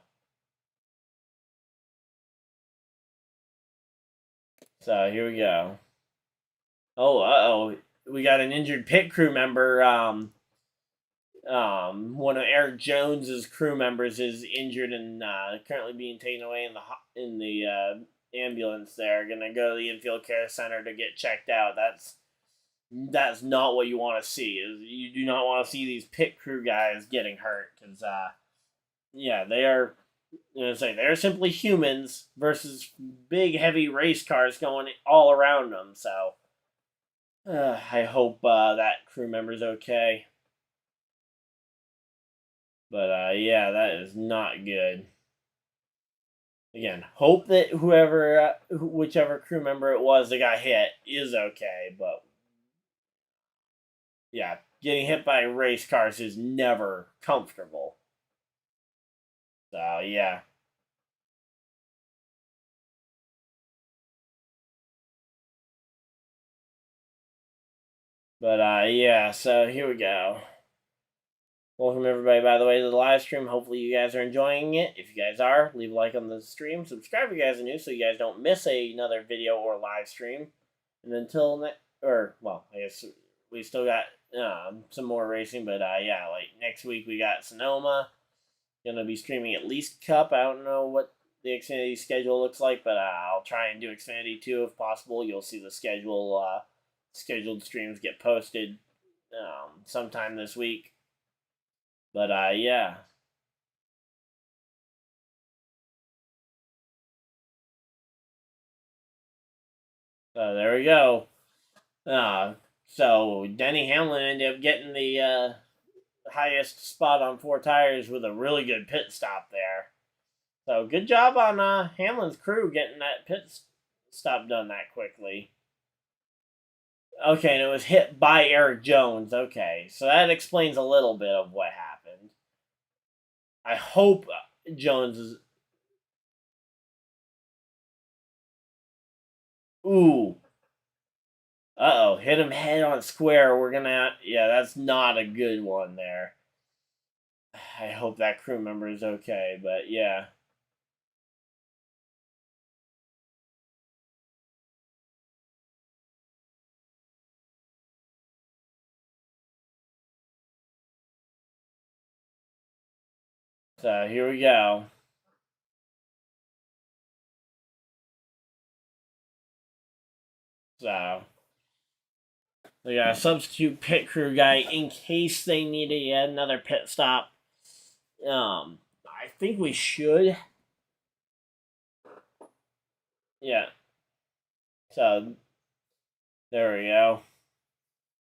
Speaker 1: So here we go. Oh, we got an injured pit crew member. One of Eric Jones's crew members is injured and currently being taken away in the ambulance. They're gonna go to the infield care center to get checked out. That's not what you want to see. You do not want to see these pit crew guys getting hurt because yeah, they are. They're simply humans versus big heavy race cars going all around them. So I hope that crew member's okay. But yeah, that is not good. Again, hope that whichever crew member it was that got hit is okay. But yeah, getting hit by race cars is never comfortable. So yeah. But yeah, so here we go. Welcome everybody, by the way, to the live stream. Hopefully you guys are enjoying it. If you guys are, leave a like on the stream. Subscribe if you guys are new so you guys don't miss another video or live stream. And until I guess we still got some more racing, but yeah, like next week we got Sonoma. Gonna be streaming at least Cup. I don't know what the Xfinity schedule looks like, but I'll try and do Xfinity 2 if possible. You'll see the scheduled streams get posted sometime this week. But yeah. So there we go. So Denny Hamlin ended up getting the highest spot on 4 tires with a really good pit stop there. So good job on Hamlin's crew getting that pit stop done that quickly. Okay, and it was hit by Eric Jones. Okay, so that explains a little bit of what happened. I hope Jones is... Ooh. Uh-oh, hit him head on square. We're gonna... Yeah, that's not a good one there. I hope that crew member is okay, but yeah. So here we go. So we got a substitute pit crew guy in case they need another pit stop. I think we should. Yeah. So there we go.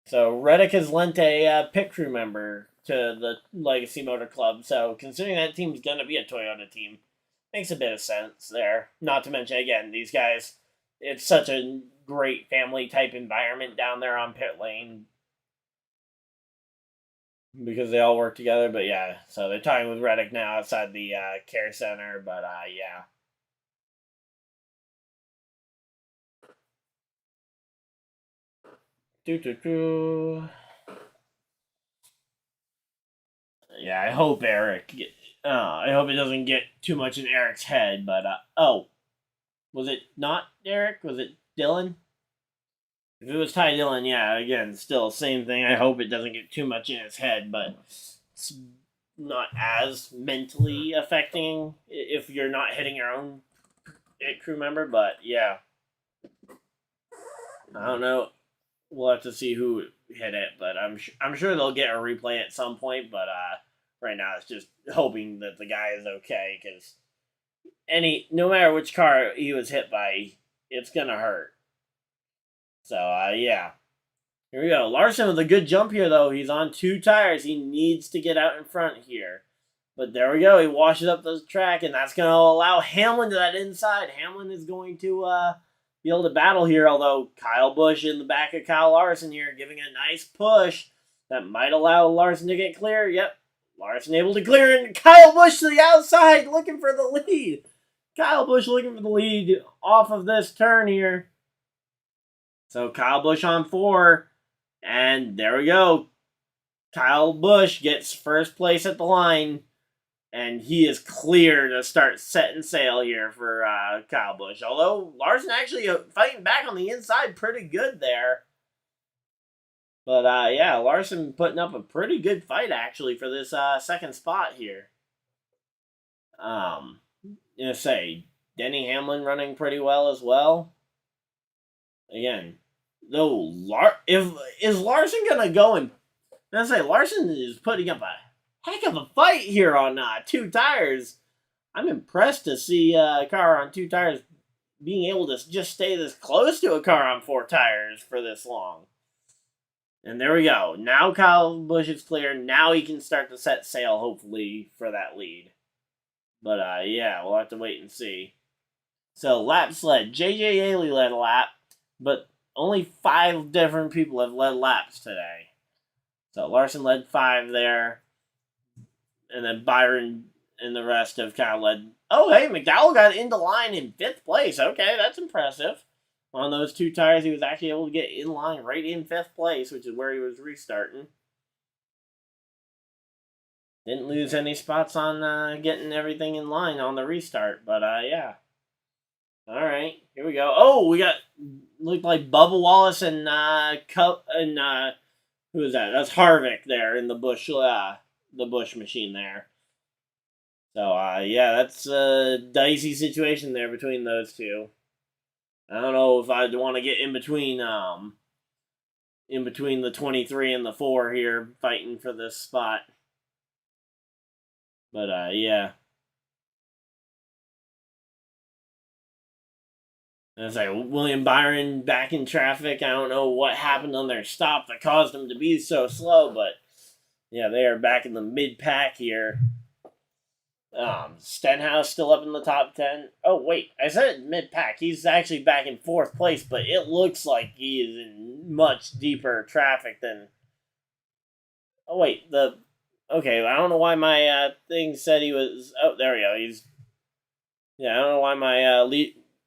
Speaker 1: So Reddick has lent a pit crew member to the Legacy Motor Club. So considering that team's gonna be a Toyota team, makes a bit of sense there. Not to mention, again, these guys, it's such a great family type environment down there on pit lane because they all work together. But yeah, so they're talking with Reddick now outside the care center. But yeah. Yeah, I hope Eric. I hope it doesn't get too much in Eric's head. But oh, was it not Eric? Was it Dylan? If it was Ty Dillon, yeah, again, still same thing. I hope it doesn't get too much in his head, but it's not as mentally affecting if you're not hitting your own crew member. But yeah, I don't know. We'll have to see who hit it, but I'm sure they'll get a replay at some point. But right now, it's just hoping that the guy is okay because no matter which car he was hit by, it's gonna hurt. So, yeah. Here we go. Larson with a good jump here, though. He's on 2 tires. He needs to get out in front here. But there we go. He washes up the track, and that's going to allow Hamlin to that inside. Hamlin is going to be able to battle here, although Kyle Busch in the back of Kyle Larson here, giving a nice push. That might allow Larson to get clear. Yep. Larson able to clear, and Kyle Busch to the outside looking for the lead. Kyle Busch looking for the lead off of this turn here. So Kyle Busch on 4. And there we go. Kyle Busch gets first place at the line. And he is clear to start setting sail here for Kyle Busch. Although Larson actually fighting back on the inside pretty good there. But yeah, Larson putting up a pretty good fight actually for this second spot here. Say Denny Hamlin running pretty well as well. Again, though, is Larson gonna go and Larson is putting up a heck of a fight here on 2 tires. I'm impressed to see a car on 2 tires being able to just stay this close to a car on 4 tires for this long. And there we go. Now Kyle Busch is clear. Now he can start to set sail, hopefully, for that lead. But, yeah, we'll have to wait and see. So, lap sled. J.J. Haley led a lap, but only 5 different people have led laps today. So, Larson led 5 there. And then Byron and the rest have kind of led. Oh, hey, McDowell got into line in 5th place. Okay, that's impressive. On those 2 tires, he was actually able to get in line right in 5th place, which is where he was restarting. Didn't lose any spots on getting everything in line on the restart, but yeah. All right, here we go. Oh, we got looked like Bubba Wallace and who is that? That's Harvick there in the Busch machine there. So yeah, that's a dicey situation there between those two. I don't know if I'd want to get in between the 23 and the 4 here fighting for this spot. But yeah. As William Byron back in traffic. I don't know what happened on their stop that caused them to be so slow, but yeah, they are back in the mid-pack here. Stenhouse still up in the top 10. Oh, wait, I said mid-pack. He's actually back in 4th place, but it looks like he is in much deeper traffic than... Oh, wait, Okay, I don't know why my thing said he was... Oh, there we go. Yeah, I don't know why my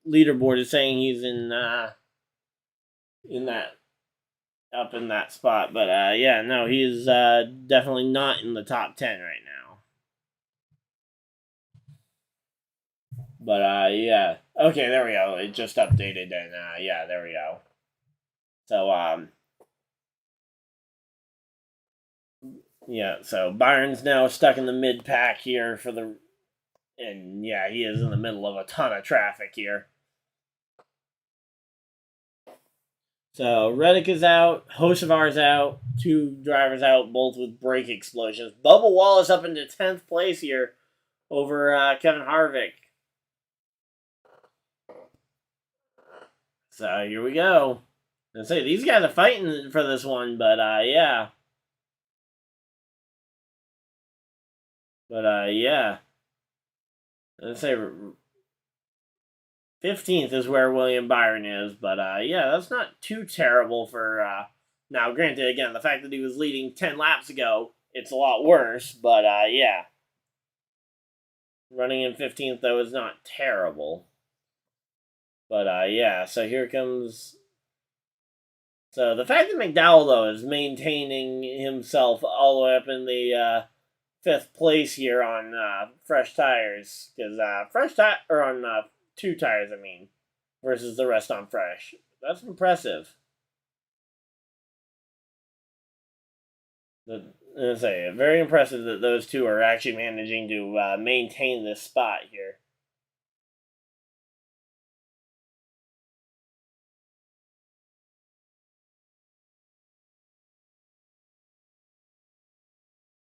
Speaker 1: leaderboard is saying he's in that spot, but yeah, no, he is definitely not in the top 10 right now. But yeah, okay, there we go. It just updated, and yeah, there we go. So yeah, so Byron's now stuck in the mid pack here and yeah, he is in the middle of a ton of traffic here. So Reddick is out, Hocevar's out, 2 drivers out, both with brake explosions. Bubba Wallace up into 10th place here over Kevin Harvick. So here we go. I say these guys are fighting for this one, but yeah. But yeah. Let's say 15th is where William Byron is, but yeah, that's not too terrible for now, granted, again, the fact that he was leading 10 laps ago, it's a lot worse, but yeah. Running in 15th, though, is not terrible. But yeah, so here comes... So the fact that McDowell, though, is maintaining himself all the way up in the 5th place here on fresh tires, because on 2 tires, I mean, versus the rest on fresh. That's impressive. Very impressive that those 2 are actually managing to maintain this spot here.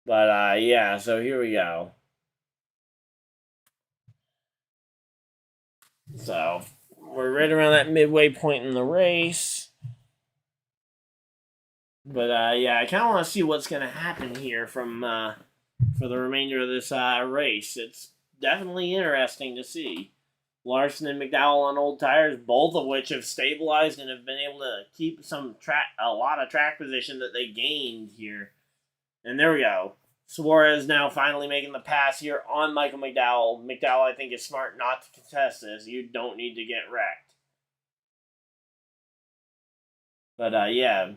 Speaker 1: But yeah, so here we go. So we're right around that midway point in the race. But yeah, I kind of want to see what's going to happen here from for the remainder of this race. It's definitely interesting to see. Larson and McDowell on old tires, both of which have stabilized and have been able to keep a lot of track position that they gained here. And there we go. Suarez now finally making the pass here on Michael McDowell. McDowell, I think, is smart not to contest this. You don't need to get wrecked. But yeah.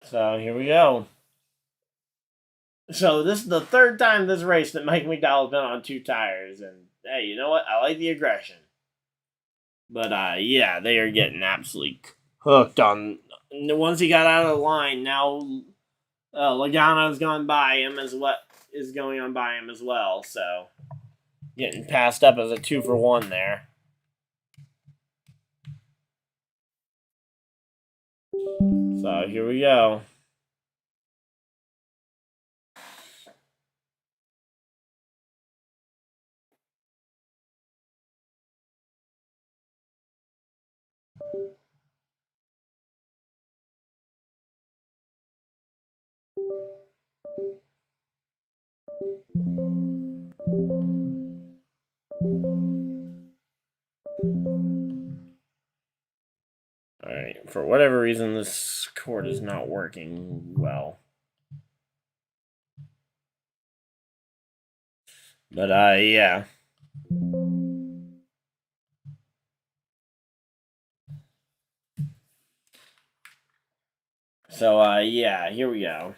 Speaker 1: So here we go. So this is the third time this race that Mike McDowell's been on two tires, and hey, you know what? I like the aggression. But yeah, they are getting absolutely hooked on. Once he got out of the line, now Logano's gone by him as what is going on by him as well. So getting passed up as a 2-for-1 there. So here we go. Alright, for whatever reason, this cord is not working well. But yeah. So yeah, here we go.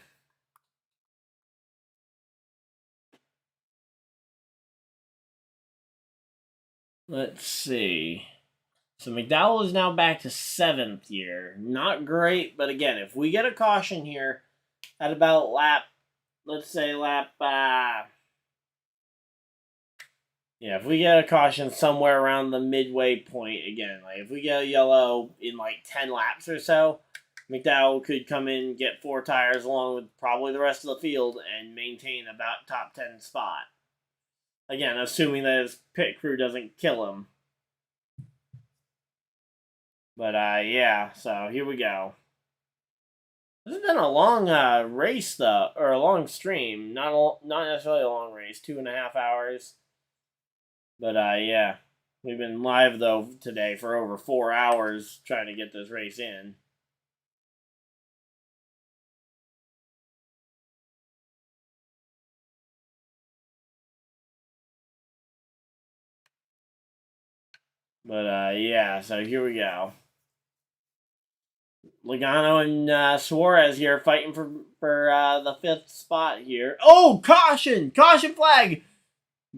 Speaker 1: Let's see. So McDowell is now back to 7th here. Not great, but again, if we get a caution here at about let's say lap, if we get a caution somewhere around the midway point again, like if we get a yellow in like 10 laps or so, McDowell could come in, get 4 tires along with probably the rest of the field and maintain about top 10 spot. Again, assuming that his pit crew doesn't kill him. But yeah, so here we go. This has been a long race, though, or a long stream. Not necessarily a long race, 2.5 hours. But yeah, we've been live, though, today for over 4 hours trying to get this race in. But yeah, so here we go. Logano and Suarez here fighting for the 5th spot here. Oh, caution! Caution flag!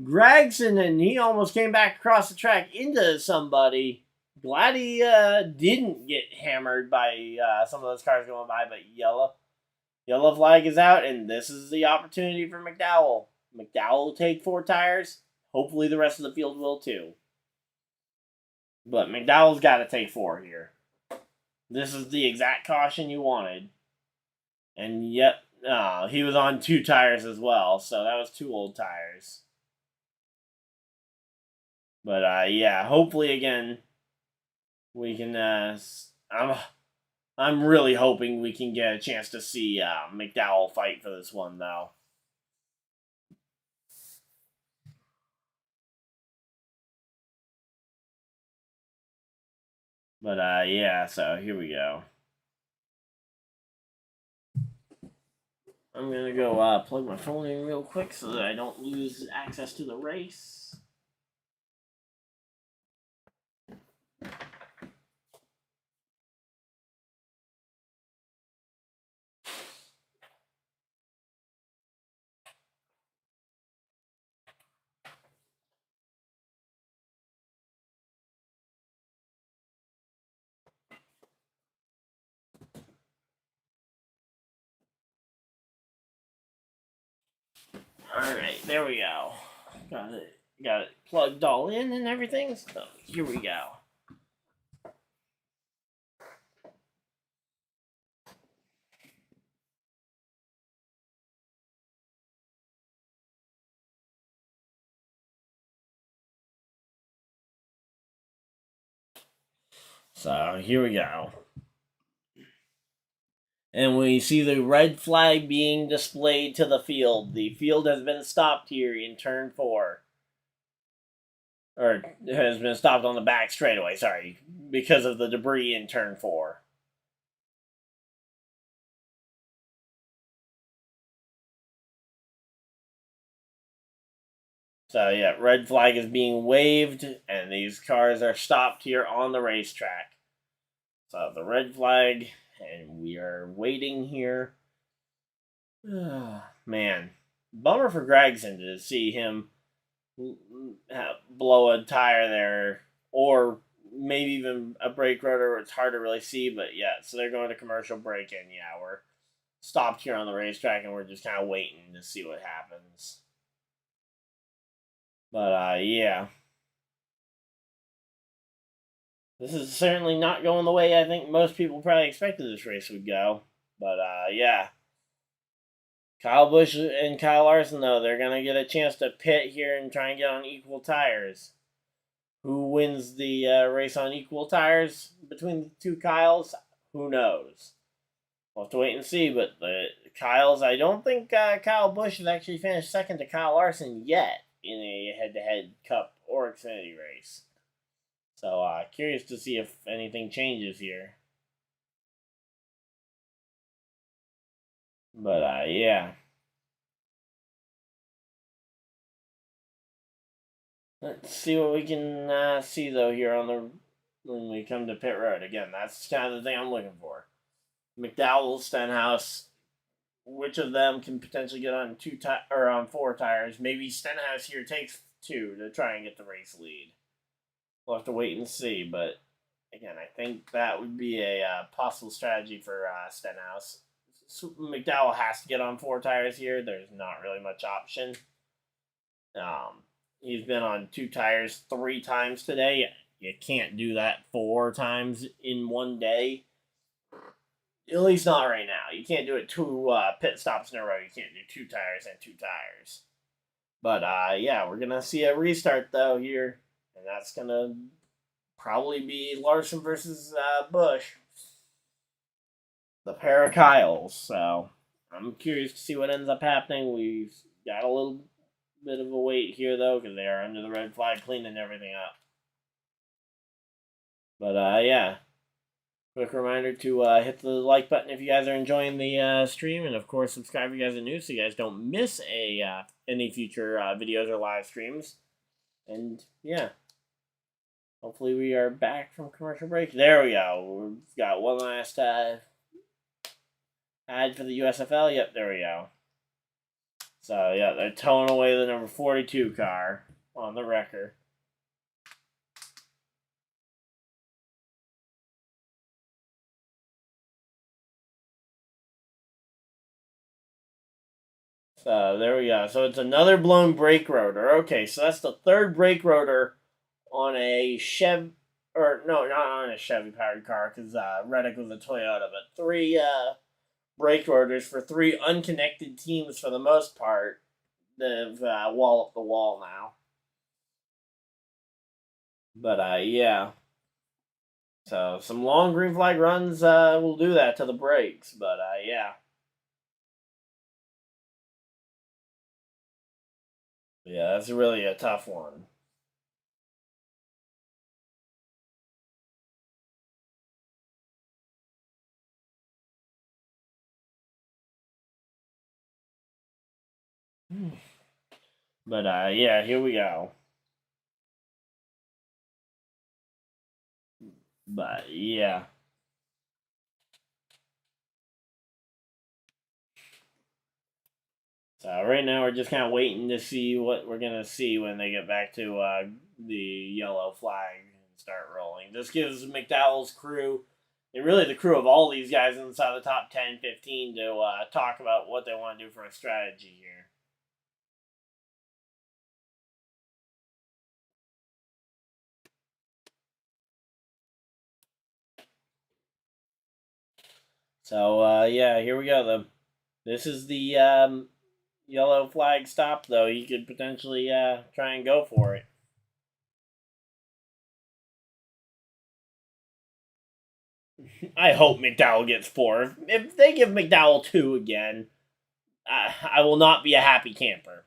Speaker 1: Gregson, and he almost came back across the track into somebody. Glad he didn't get hammered by some of those cars going by, but yellow flag is out, and this is the opportunity for McDowell. McDowell will take 4 tires. Hopefully the rest of the field will too. But McDowell's got to take 4 here. This is the exact caution you wanted. And yet, he was on 2 tires as well, so that was 2 old tires. But yeah, hopefully again we can. I'm really hoping we can get a chance to see McDowell fight for this one, though. But yeah, so here we go. I'm gonna go plug my phone in real quick so that I don't lose access to the race. Alright, there we go. Got it plugged all in and everything, so here we go. So here we go. And we see the red flag being displayed to the field. The field has been stopped here in turn 4. Or has been stopped on the back straightaway, sorry, because of the debris in turn 4. So yeah, red flag is being waved, and these cars are stopped here on the racetrack. So the red flag, and we are waiting here. Man, bummer for Gregson to see him blow a tire there, or maybe even a brake rotor. It's hard to really see, but yeah. So they're going to commercial break, and yeah, we're stopped here on the racetrack, and we're just kind of waiting to see what happens. But yeah. This is certainly not going the way I think most people probably expected this race would go. But yeah. Kyle Busch and Kyle Larson, though, they're going to get a chance to pit here and try and get on equal tires. Who wins the race on equal tires between the two Kyles? Who knows? We'll have to wait and see. But the Kyles, I don't think Kyle Busch has actually finished second to Kyle Larson yet in a head-to-head Cup or Xfinity race. So, curious to see if anything changes here. But, yeah. Let's see what we can see, though, here when we come to pit road. Again, that's kind of the thing I'm looking for. McDowell, Stenhouse, which of them can potentially get on on 4 tires? Maybe Stenhouse here takes 2 to try and get the race lead. We'll have to wait and see, but again, I think that would be a possible strategy for Stenhouse. McDowell has to get on 4 tires here. There's not really much option. He's been on 2 tires 3 times today. You can't do that 4 times in one day. At least not right now. You can't do it 2 pit stops in a row. You can't do 2 tires and 2 tires. But yeah, we're gonna see a restart though here. And that's going to probably be Larson versus Busch. The pair of Kyles. So I'm curious to see what ends up happening. We've got a little bit of a wait here, though, because they are under the red flag cleaning everything up. But yeah. Quick reminder to hit the like button if you guys are enjoying the stream. And, of course, subscribe if you guys are new so you guys don't miss any future videos or live streams. And, yeah. Hopefully we are back from commercial break. There we go. We've got one last ad for the USFL. Yep, there we go. So, yeah, they're towing away the number 42 car on the wrecker. So, there we go. So, it's another blown brake rotor. Okay, so that's the 3rd brake rotor on a Chevy, or no, not on a Chevy powered car, because Reddick was a Toyota, but 3 brake rotors for 3 unconnected teams for the most part that have wall up the wall now. But yeah. So some long green flag runs will do that to the brakes, but yeah. Yeah, that's really a tough one. But yeah, here we go. But yeah. So right now we're just kind of waiting to see what we're going to see when they get back to the yellow flag and start rolling. This gives McDowell's crew, and really the crew of all these guys inside the top 10, 15 to talk about what they want to do for a strategy here. So yeah, here we go. This is the yellow flag stop, though. He could potentially try and go for it. I hope McDowell gets 4. If they give McDowell 2 again, I will not be a happy camper.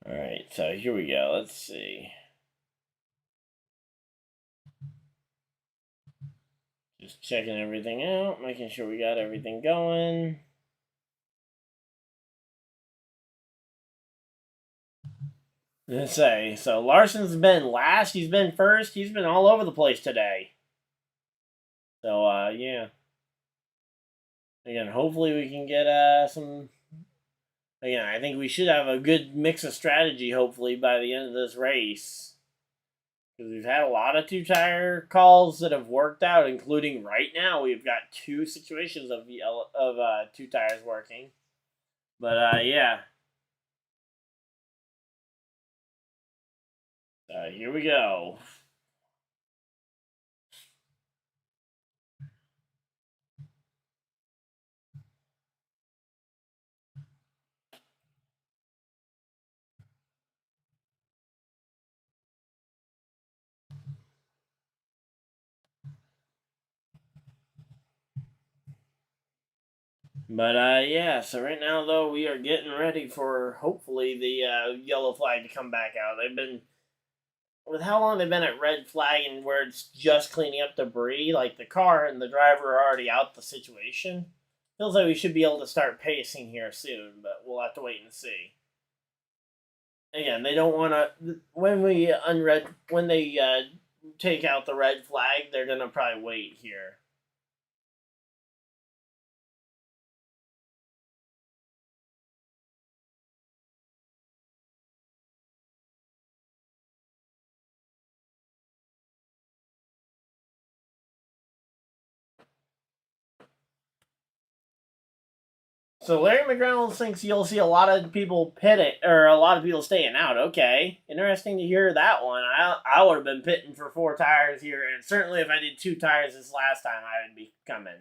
Speaker 1: Alright, so here we go. Let's see. Just checking everything out, making sure we got everything going. Let's say, so Larson's been last, he's been first, he's been all over the place today. So, yeah. Again, hopefully we can get some. Again, I think we should have a good mix of strategy, hopefully, by the end of this race. Because we've had a lot of two-tire calls that have worked out, including right now, we've got 2 situations of 2 tires working. But, yeah. Here we go. But, yeah, so right now, though, we are getting ready for, hopefully, the yellow flag to come back out. They've been, with how long they've been at red flag and where it's just cleaning up debris, like the car and the driver are already out the situation, feels like we should be able to start pacing here soon, but we'll have to wait and see. Again, they don't want to, when they take out the red flag, they're going to probably wait here. So Larry McReynolds thinks you'll see a lot of people pitting, or a lot of people staying out. Okay, interesting to hear that one. I would have been pitting for 4 tires here, and certainly if I did 2 tires this last time, I would be coming.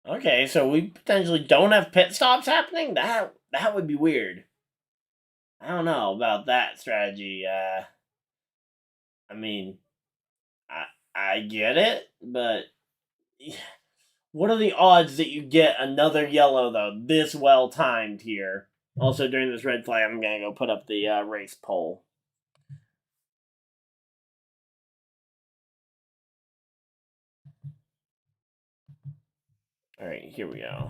Speaker 1: Okay, so we potentially don't have pit stops happening. That would be weird. I don't know about that strategy. I mean, I get it, but what are the odds that you get another yellow though this well timed here? Also during this red flag, I'm gonna go put up the race poll. All right, here we go.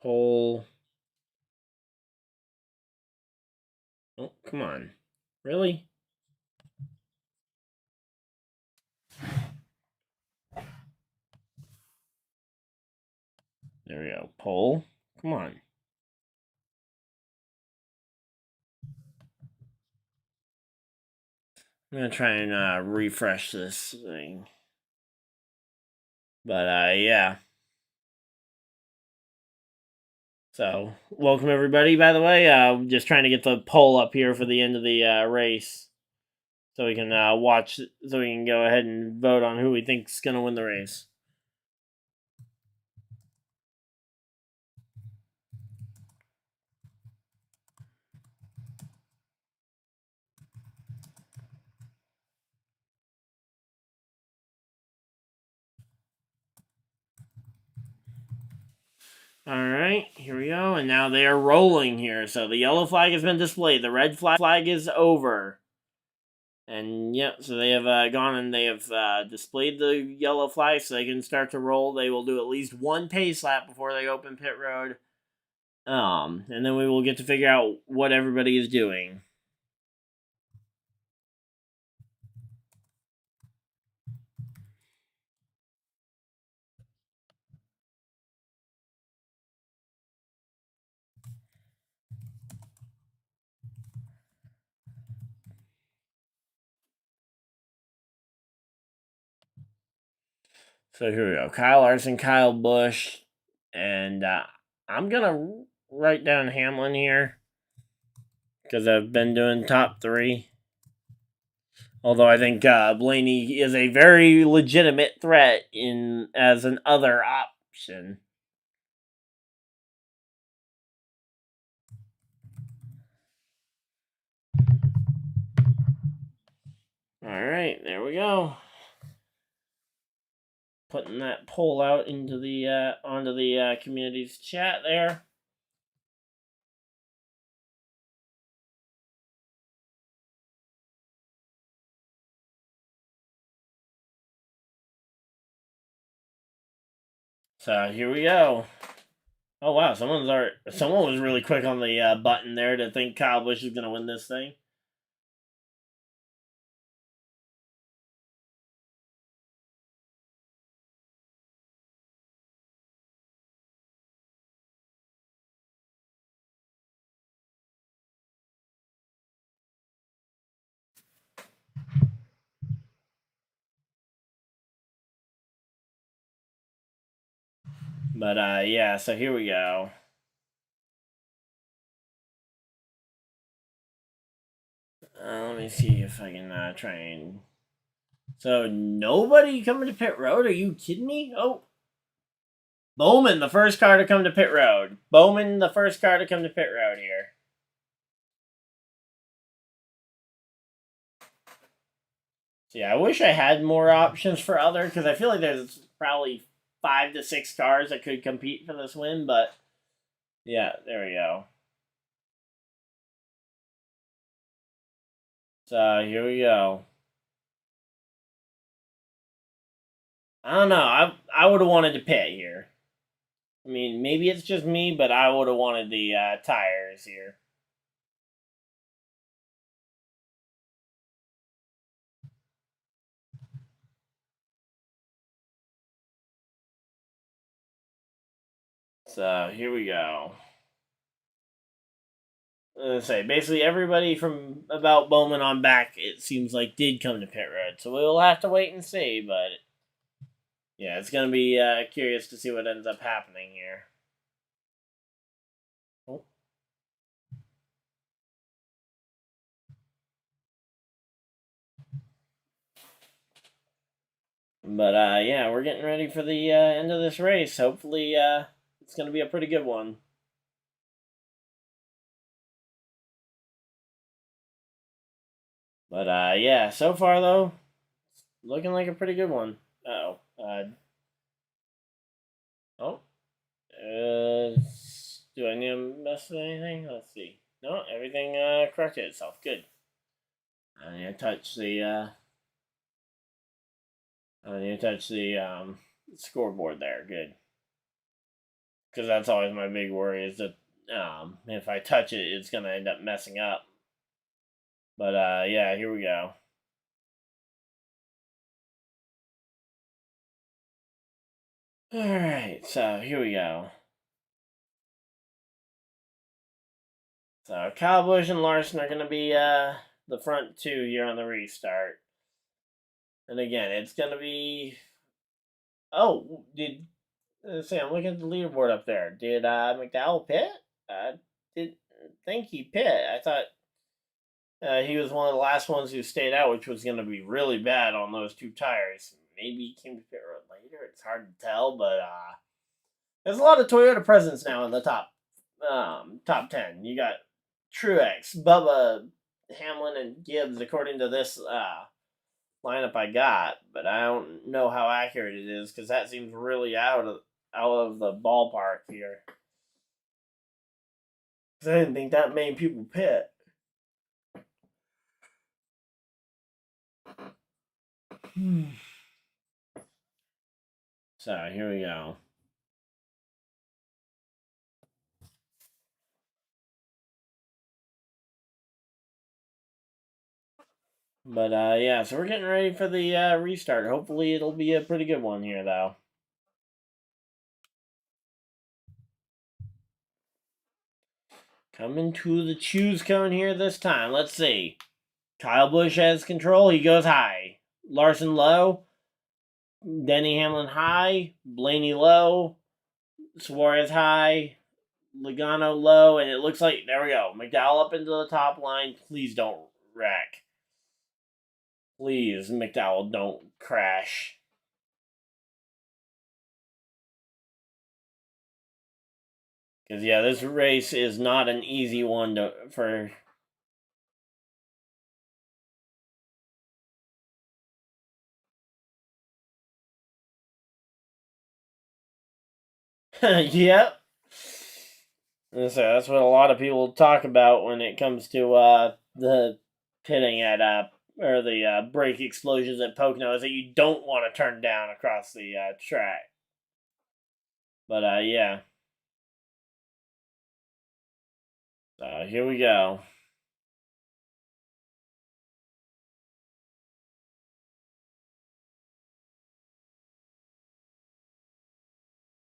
Speaker 1: Poll. Oh, come on. Really? There we go. Poll. Come on. I'm gonna try and refresh this thing. But yeah. So welcome everybody. By the way, just trying to get the poll up here for the end of the race, so we can watch. So we can go ahead and vote on who we think's gonna win the race. Alright, here we go, and now they are rolling here. So the yellow flag has been displayed, the red flag is over. And yep, so they have gone and they have displayed the yellow flag so they can start to roll. They will do at least 1 pace lap before they open pit road. And then we will get to figure out what everybody is doing. So here we go. Kyle Larson, Kyle Busch, and I'm gonna write down Hamlin here because I've been doing top 3. Although I think Blaney is a very legitimate threat in as an other option. All right, there we go. Putting that poll out into the onto the community's chat there. So here we go. Oh wow, someone was really quick on the button there to think Kyle Busch is gonna win this thing. But yeah, so here we go. Let me see if I can try and. So nobody coming to pit road? Are you kidding me? Oh, Bowman, the first car to come to pit road. Bowman, the first car to come to pit road here. So yeah, I wish I had more options for other because I feel like there's probably 5 to 6 cars that could compete for this win. But yeah, there we go. So here we go. I don't know. I would have wanted to pit here. I mean, maybe it's just me, but I would have wanted the tires here. So here we go. Say basically everybody from about Bowman on back, it seems like, did come to pit road. So we'll have to wait and see. But yeah, it's gonna be curious to see what ends up happening here. Oh. But yeah, we're getting ready for the end of this race. Hopefully, it's gonna be a pretty good one. But yeah, so far though, looking like a pretty good one. Oh. Oh. Do I need to mess with anything? Let's see. No, everything corrected itself. Good. I need to touch the scoreboard there. Good. Because that's always my big worry is that if I touch it, it's gonna end up messing up. But yeah, here we go. All right, so here we go. So Kyle Busch and Larson are gonna be the front 2 here on the restart. And again, it's gonna be. Oh, see, I'm looking at the leaderboard up there. Did McDowell pit? Didn't think he pit. I thought he was one of the last ones who stayed out, which was going to be really bad on those 2 tires. Maybe he came to pit road later. It's hard to tell, but there's a lot of Toyota presence now in the top 10. You got Truex, Bubba, Hamlin, and Gibbs, according to this lineup I got, but I don't know how accurate it is because that seems really out of the ballpark here. Because I didn't think that many people pit. So here we go. But, yeah, so we're getting ready for the restart. Hopefully it'll be a pretty good one here, though. Coming to the choose cone here this time. Let's see. Kyle Busch has control. He goes high. Larson low. Denny Hamlin high. Blaney low. Suarez high. Logano low. And it looks like, there we go. McDowell up into the top line. Please don't wreck. Please, McDowell, don't crash. Because, yeah, this race is not an easy one for... Yep. So that's what a lot of people talk about when it comes to the pitting at or the brake explosions at Pocono, is that you don't want to turn down across the track. But yeah. So here we go.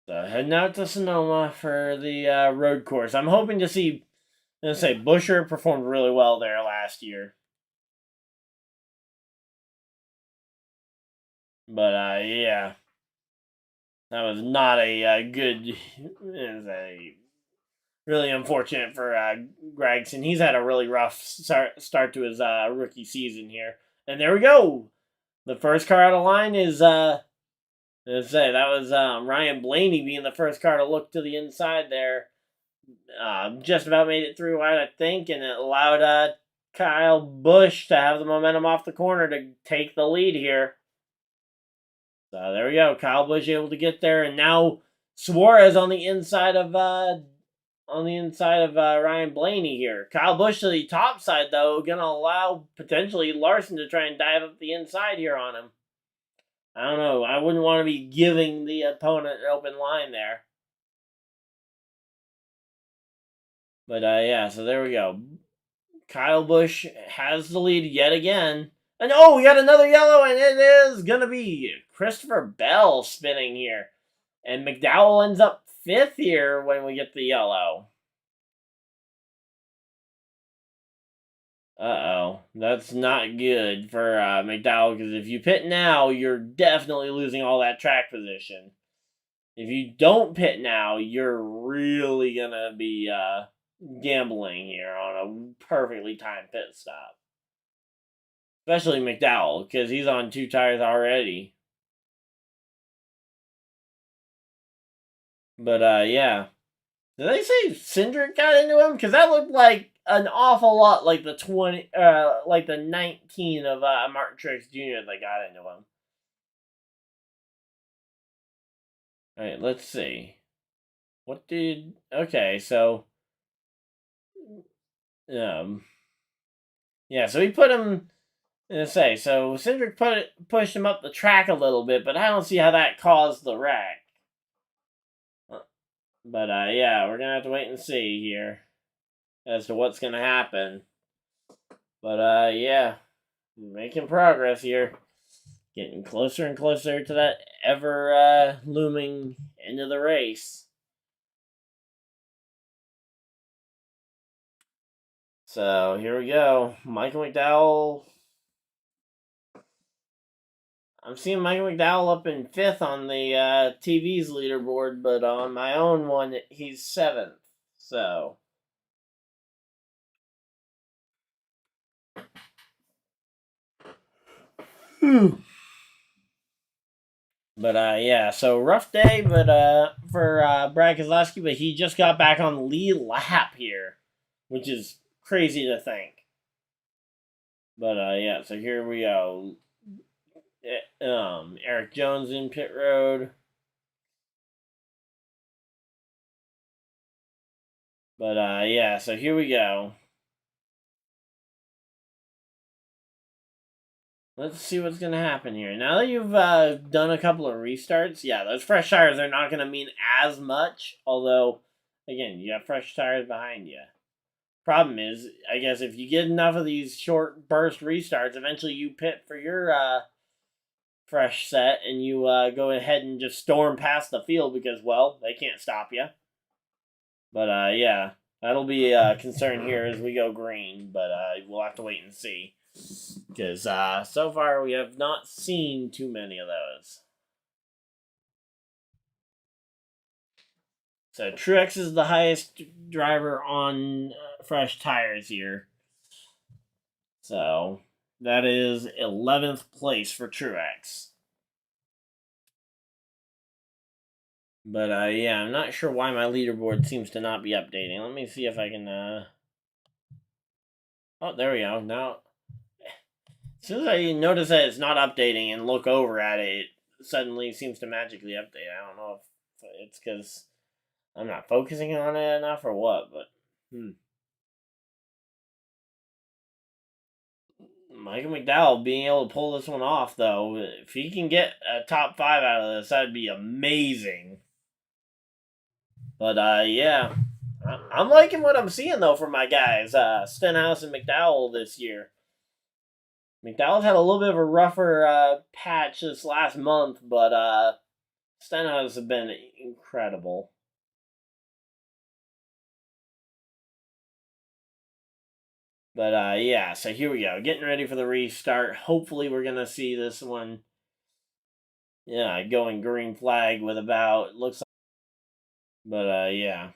Speaker 1: So heading out to Sonoma for the road course. I'm hoping to see. Let's say Buescher performed really well there last year. But yeah, that was not a good. Really unfortunate for Gregson. He's had a really rough start to his rookie season here. And there we go. The first car out of line is let's say that was Ryan Blaney being the first car to look to the inside there. Just about made it through, I think, and it allowed Kyle Busch to have the momentum off the corner to take the lead here. So there we go. Kyle Busch able to get there, and now Suarez on the inside of Ryan Blaney here. Kyle Busch to the top side, though, going to allow potentially Larson to try and dive up the inside here on him. I don't know. I wouldn't want to be giving the opponent an open line there. But yeah, so there we go. Kyle Busch has the lead yet again. And oh, we got another yellow, and it is going to be Christopher Bell spinning here. And McDowell ends up 5th here when we get the yellow. Uh-oh. That's not good for McDowell, because if you pit now, you're definitely losing all that track position. If you don't pit now, you're really going to be gambling here on a perfectly timed pit stop. Especially McDowell, because he's on 2 tires already. But yeah. Did they say Cindric got into him? Because that looked like an awful lot like the 19 of Martin Truex Jr. that got into him. All right, let's see. Okay, so yeah, so he put him. So Cindric pushed him up the track a little bit, but I don't see how that caused the wreck. But yeah, we're gonna have to wait and see here as to what's gonna happen. But yeah, making progress here, getting closer and closer to that ever looming end of the race. So here we go, Michael McDowell. I'm seeing Michael McDowell up in 5th on the TV's leaderboard, but on my own one, he's 7th. So. But yeah, so rough day, but for Brad Keselowski, but he just got back on the lead lap here, which is crazy to think. But yeah, so here we go. Eric Jones in pit road. But yeah, so here we go. Let's see what's going to happen here. Now that you've done a couple of restarts, yeah, those fresh tires are not going to mean as much. Although, again, you have fresh tires behind you. problem is, I guess, if you get enough of these short burst restarts, eventually you pit for your fresh set and you go ahead and just storm past the field because, well, they can't stop you. But yeah, that'll be a concern here as we go green, but we'll have to wait and see. Because so far we have not seen too many of those. So Truex is the highest driver on fresh tires here. So that is 11th place for Truex. But yeah, I'm not sure why my leaderboard seems to not be updating. Let me see if I can oh, there we go. Now as soon as I notice that it's not updating and look over at it, it suddenly seems to magically update. I don't know if it's because I'm not focusing on it enough or what, but Michael McDowell being able to pull this one off, though. If he can get a top 5 out of this, that'd be amazing. But yeah, I'm liking what I'm seeing though from my guys, Stenhouse and McDowell this year. McDowell's had a little bit of a rougher patch this last month, but Stenhouse have been incredible. But yeah, so here we go. Getting ready for the restart. Hopefully we're going to see this one, yeah, going green flag with about, looks like, but yeah.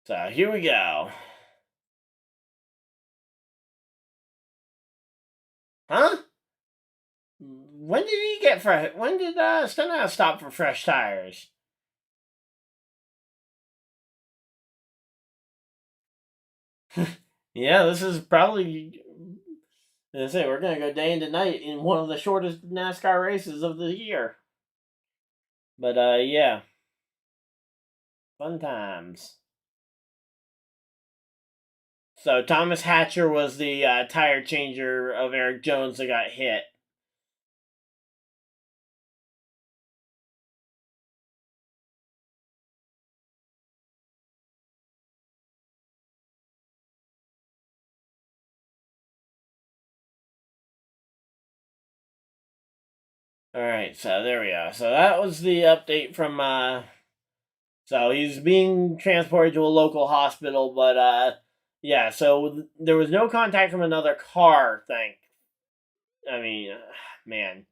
Speaker 1: So here we go. Huh? When did he get fresh? When did Stenhouse stop for fresh tires? Yeah, this is probably. As I say, we're gonna go day into night in one of the shortest NASCAR races of the year. But yeah, fun times. So Thomas Hatcher was the tire changer of Eric Jones that got hit. All right, so there we go. So that was the update from. So he's being transported to a local hospital, but yeah. So there was no contact from another car. I mean, man,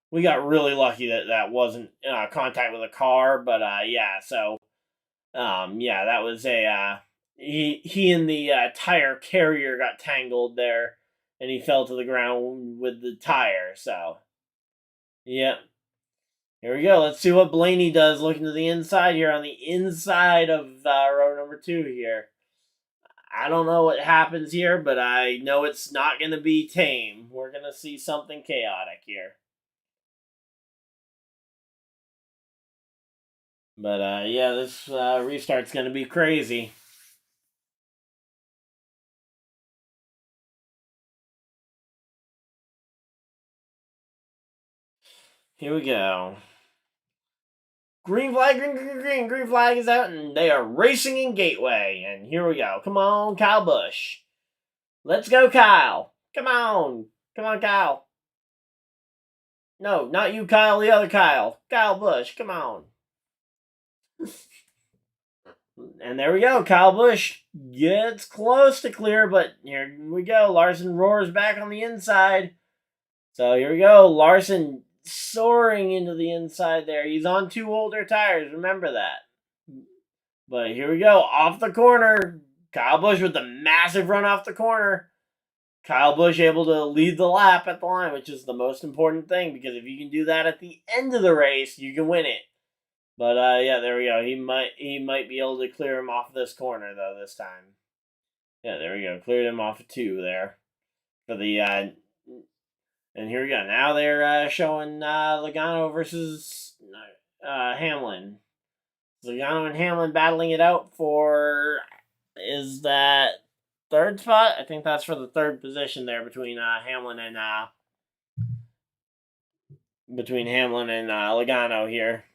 Speaker 1: we got really lucky that that wasn't contact with a car. But yeah. So yeah, that was a he and the tire carrier got tangled there, and he fell to the ground with the tire. So yeah. Here we go. Let's see what Blaney does looking to the inside here on the inside of row number 2 here. I don't know what happens here, but I know it's not going to be tame. We're going to see something chaotic here. But yeah, this restart's going to be crazy. Here we go. Green flag, green flag is out, and they are racing in Gateway. And here we go. Come on, Kyle Busch. Let's go, Kyle. Come on, Kyle. No, not you, Kyle. The other Kyle. Kyle Busch. Come on. And there we go. Kyle Busch gets close to clear, but here we go. Larson roars back on the inside. So here we go. Larson soaring into the inside there. He's on 2 older tires. Remember that. But here we go. Off the corner. Kyle Busch with the massive run off the corner. Kyle Busch able to lead the lap at the line, which is the most important thing, because if you can do that at the end of the race, you can win it. But yeah, there we go. He might be able to clear him off this corner though this time. Yeah, there we go. Cleared him off of 2 there for the. And here we go. Now they're showing Logano versus Hamlin. Logano and Hamlin battling it out for, is that 3rd spot? I think that's for the 3rd position there between Hamlin and Logano here.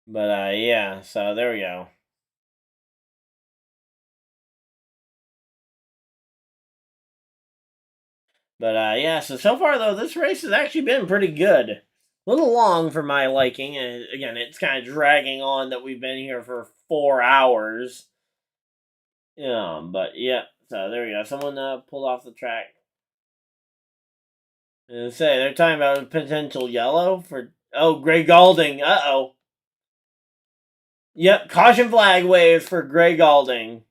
Speaker 1: But, yeah, so there we go. But, yeah, so far, though, this race has actually been pretty good. A little long for my liking. And, again, it's kind of dragging on that we've been here for 4 hours. But, yeah, so there we go. Someone pulled off the track. And say, they're talking about a potential yellow for... Oh, Greg Galding. Uh-oh. Yep, caution flag waves for Greg Galding.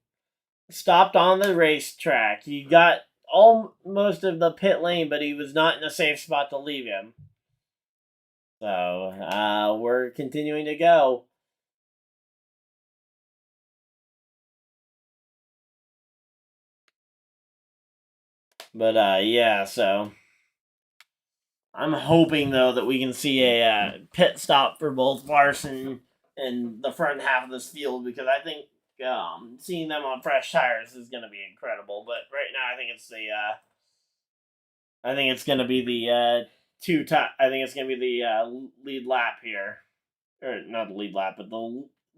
Speaker 1: Stopped on the racetrack. He got almost of the pit lane, but he was not in a safe spot to leave him. So, we're continuing to go. But, yeah, so... I'm hoping, though, that we can see a pit stop for both Larson and the front half of this field, because I think seeing them on fresh tires is going to be incredible. But right now, I think it's going to be the I think it's going to be the lead lap here, or not the lead lap, but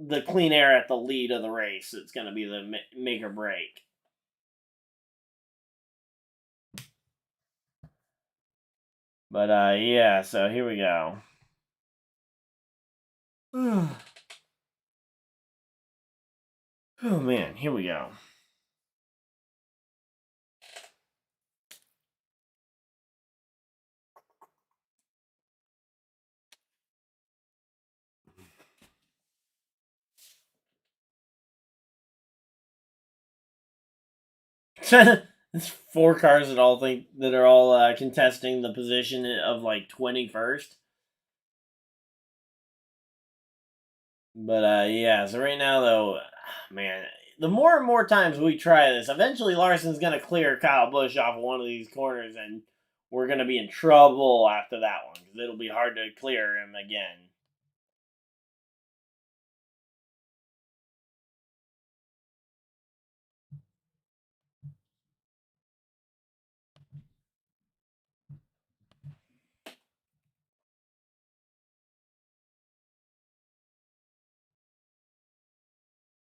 Speaker 1: the clean air at the lead of the race. It's going to be the make or break. But, yeah, so here we go. Oh man, here we go. It's 4 cars that are all contesting the position of like 21st. But, yeah, so right now though, man, the more and more times we try this, eventually Larson's gonna clear Kyle Busch off of one of these corners, and we're gonna be in trouble after that one because it'll be hard to clear him again.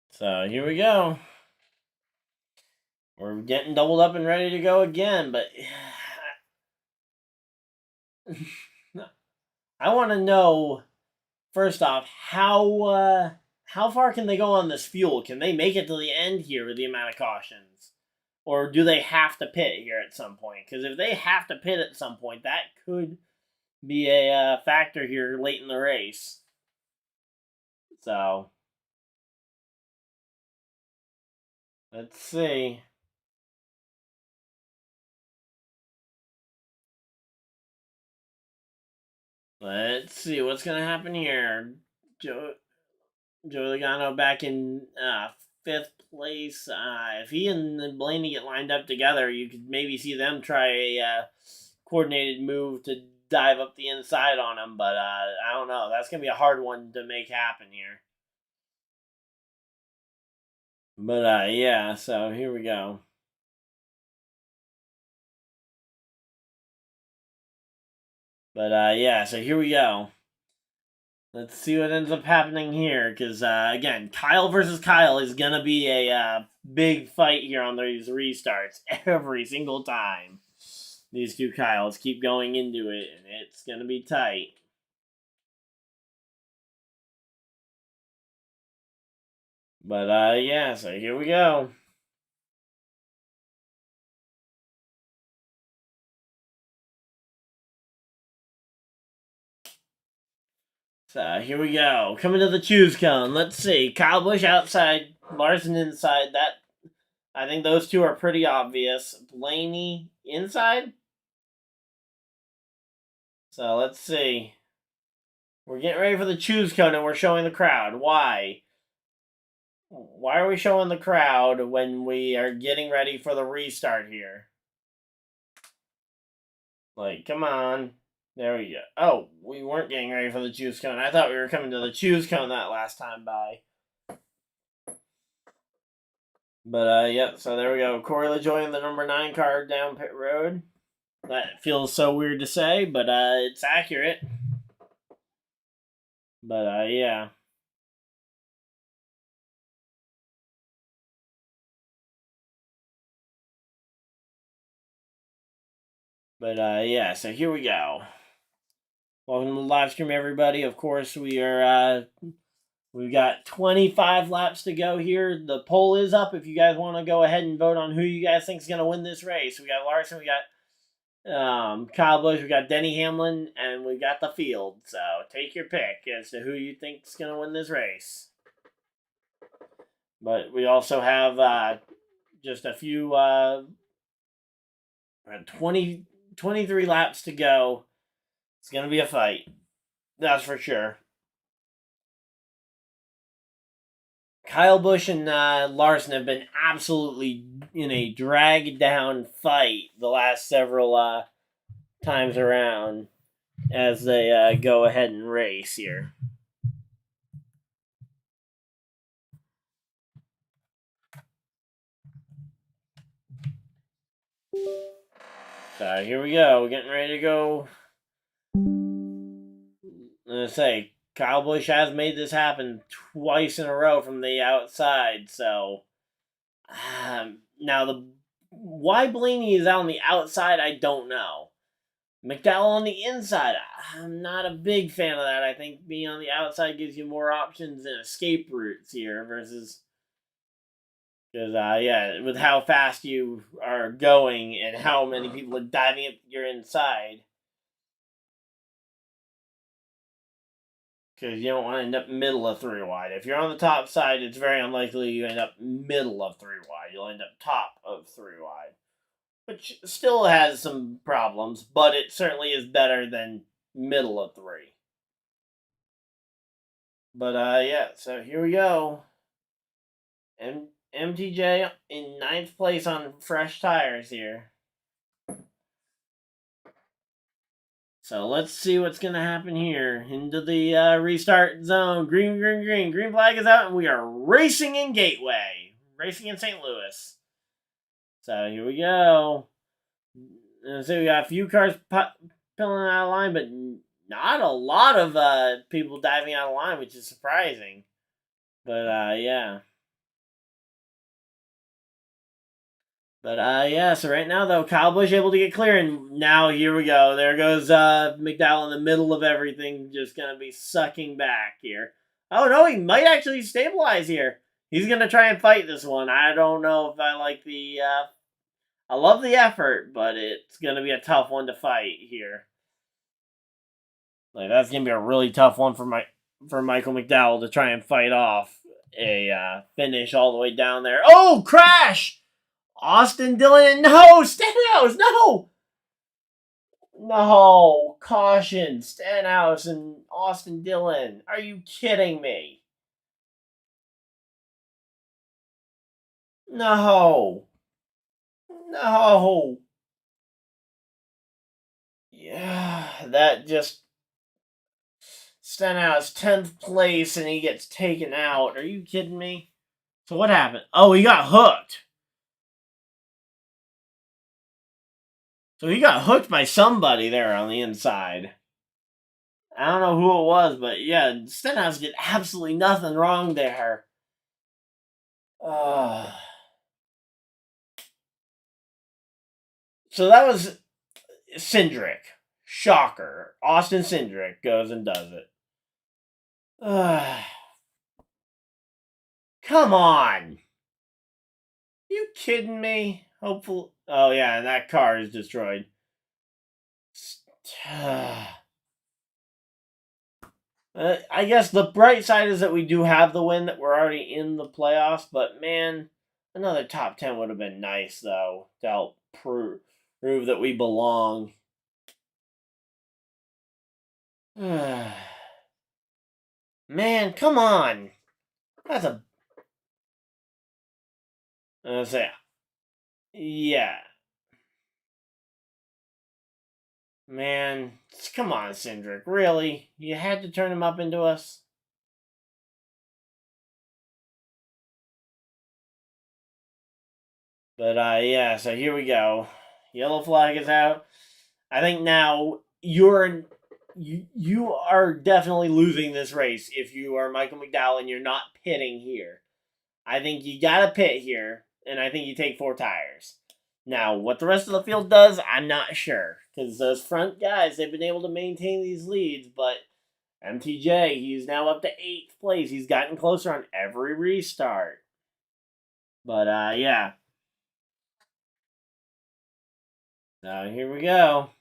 Speaker 1: So here we go. We're getting doubled up and ready to go again, but I want to know first off how far can they go on this fuel? Can they make it to the end here with the amount of cautions, or do they have to pit here at some point? Because if they have to pit at some point, that could be a factor here late in the race. So let's see. Let's see what's gonna happen here. Joe Logano back in 5th place. If he and Blaney get lined up together, you could maybe see them try a coordinated move to dive up the inside on him. But I don't know. That's gonna be a hard one to make happen here. But, yeah. So here we go. But, yeah. So here we go. Let's see what ends up happening here, because again, Kyle versus Kyle is gonna be a big fight here on these restarts every single time. These two Kyles keep going into it, and it's gonna be tight. But, yeah, so here we go. So here we go. Coming to the choose cone. Let's see. Kyle Busch outside, Larson inside. I think those two are pretty obvious. Blaney inside. So let's see. We're getting ready for the choose cone, and we're showing the crowd. Why? Why are we showing the crowd when we are getting ready for the restart here? Like, come on. There we go. Oh, we weren't getting ready for the choose cone. I thought we were coming to the choose cone that last time by. But, yep, so there we go. Corey LaJoie in the number 9 car down pit road. That feels so weird to say, but it's accurate. But, yeah. But yeah, so here we go. Welcome to the live stream, everybody. Of course, we've got 25 laps to go here. The poll is up if you guys want to go ahead and vote on who you guys think is going to win this race. We got Larson, we got Kyle Busch, we got Denny Hamlin, and we got the field. So take your pick as to who you think is going to win this race. But we also have just a few 23 laps to go. It's going to be a fight. That's for sure. Kyle Busch and Larson have been absolutely in a drag-down fight the last several times around as they go ahead and race here. So here we go. We're getting ready to go. I'm going to say, Kyle Busch has made this happen twice in a row from the outside. So now why Blaney is out on the outside, I don't know. McDowell on the inside, I'm not a big fan of that. I think being on the outside gives you more options and escape routes here versus... Because, yeah, with how fast you are going and how many people are diving up your inside. Because you don't want to end up middle of 3 wide. If you're on the top side, it's very unlikely you end up middle of 3 wide. You'll end up top of 3 wide. Which still has some problems, but it certainly is better than middle of 3. But, yeah, so here we go. And MTJ in 9th place on fresh tires here. So let's see what's going to happen here. Into the restart zone. Green, green, green. Green flag is out, and we are racing in Gateway. Racing in St. Louis. So here we go. So we got a few cars pulling out of line, but not a lot of people diving out of line, which is surprising. But, yeah. But, yeah, so right now, though, Kyle Busch able to get clear, and now here we go. There goes McDowell in the middle of everything, just going to be sucking back here. Oh, no, he might actually stabilize here. He's going to try and fight this one. I don't know if I like the... I love the effort, but it's going to be a tough one to fight here. Like, that's going to be a really tough one for Michael McDowell to try and fight off a finish all the way down there. Oh, crash! Austin Dillon, no! Stenhouse, no! No, caution, Stenhouse and Austin Dillon. Are you kidding me? No. No. Yeah, that just... Stenhouse, 10th place, and he gets taken out. Are you kidding me? So what happened? Oh, he got hooked. So he got hooked by somebody there on the inside. I don't know who it was, but yeah, Stenhouse did absolutely nothing wrong there. So that was Cindric. Shocker. Austin Cindric goes and does it. Come on. You kidding me? Hopefully. Oh, yeah, and that car is destroyed. I guess the bright side is that we do have the win, that we're already in the playoffs, but man, another top 10 would have been nice, though, to help prove that we belong. Man, come on. That's a... yeah. Man, come on, Cindric. Really? You had to turn him up into us? But, yeah, so here we go. Yellow flag is out. I think now you are definitely losing this race if you are Michael McDowell and you're not pitting here. I think you gotta pit here, and I think you take 4 tires. Now, what the rest of the field does, I'm not sure. because those front guys, they've been able to maintain these leads, but MTJ, he's now up to 8th place. He's gotten closer on every restart. But, yeah. So, here we go.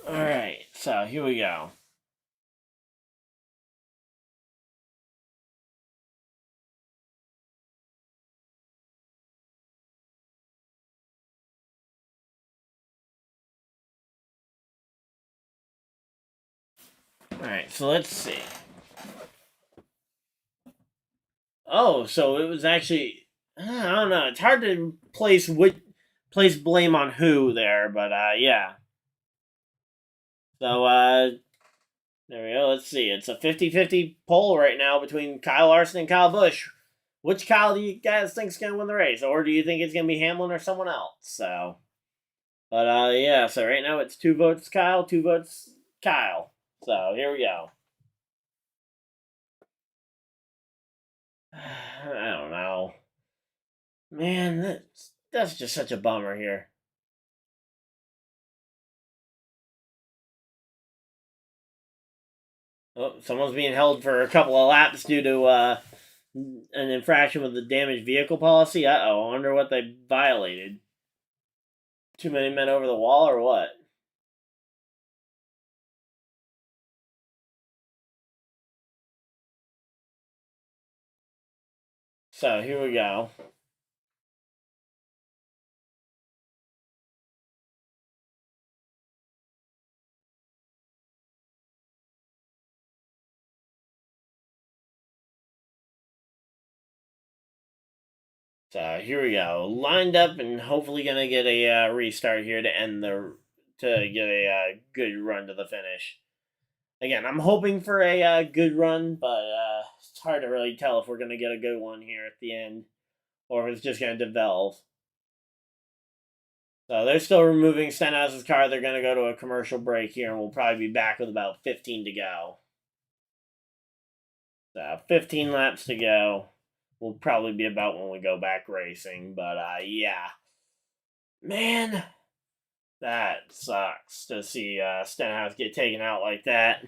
Speaker 1: Alright, so here we go. Alright, so let's see. Oh, so it was actually, I don't know. It's hard to place blame on who there, but yeah. So there we go. Let's see. It's a 50-50 poll right now between Kyle Larson and Kyle Busch. Which Kyle do you guys think is going to win the race, or do you think it's going to be Hamlin or someone else? So, but yeah. So right now it's 2 votes Kyle, 2 votes Kyle. So here we go. I don't know. Man, that's just such a bummer here. Oh, someone's being held for a couple of laps due to an infraction with the damaged vehicle policy. Uh-oh, I wonder what they violated. Too many men over the wall or what? So, here we go. So here we go, lined up and hopefully gonna get a restart here to get a good run to the finish. Again, I'm hoping for a good run, but it's hard to really tell if we're gonna get a good one here at the end, or if it's just gonna develop. So they're still removing Stenhouse's car. They're gonna go to a commercial break here, and we'll probably be back with about 15 to go. So 15 laps to go. Will probably be about when we go back racing. But yeah, man, that sucks to see Stenhouse get taken out like that,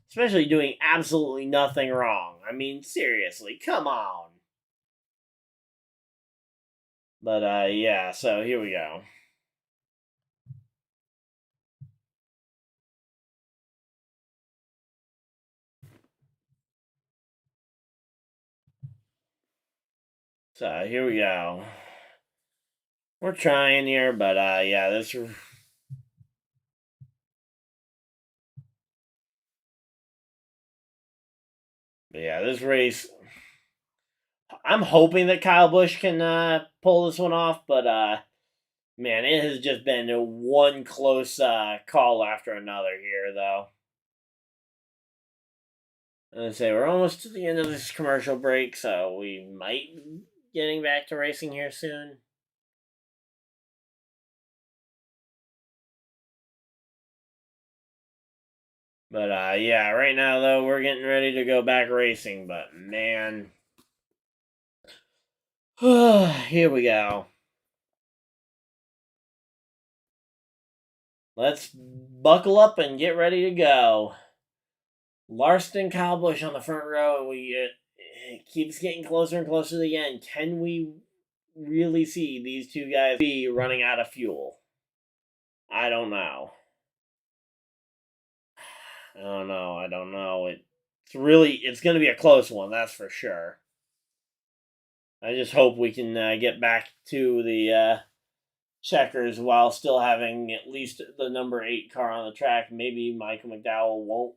Speaker 1: especially doing absolutely nothing wrong. I mean, seriously, come on. But yeah, so here we go. So here we go. We're trying here, but yeah, this race, I'm hoping that Kyle Busch can pull this one off, but man, it has just been one close call after another here, though. I'd say we're almost to the end of this commercial break, so we might be getting back to racing here soon. But yeah, right now though, we're getting ready to go back racing, but man. Here we go. Let's buckle up and get ready to go. Larson and Kyle Busch on the front row, and it keeps getting closer and closer to the end. Can we really see these two guys be running out of fuel? I don't know. I don't know. It's going to be a close one, that's for sure. I just hope we can get back to the checkers while still having at least the number 8 car on the track. Maybe Michael McDowell won't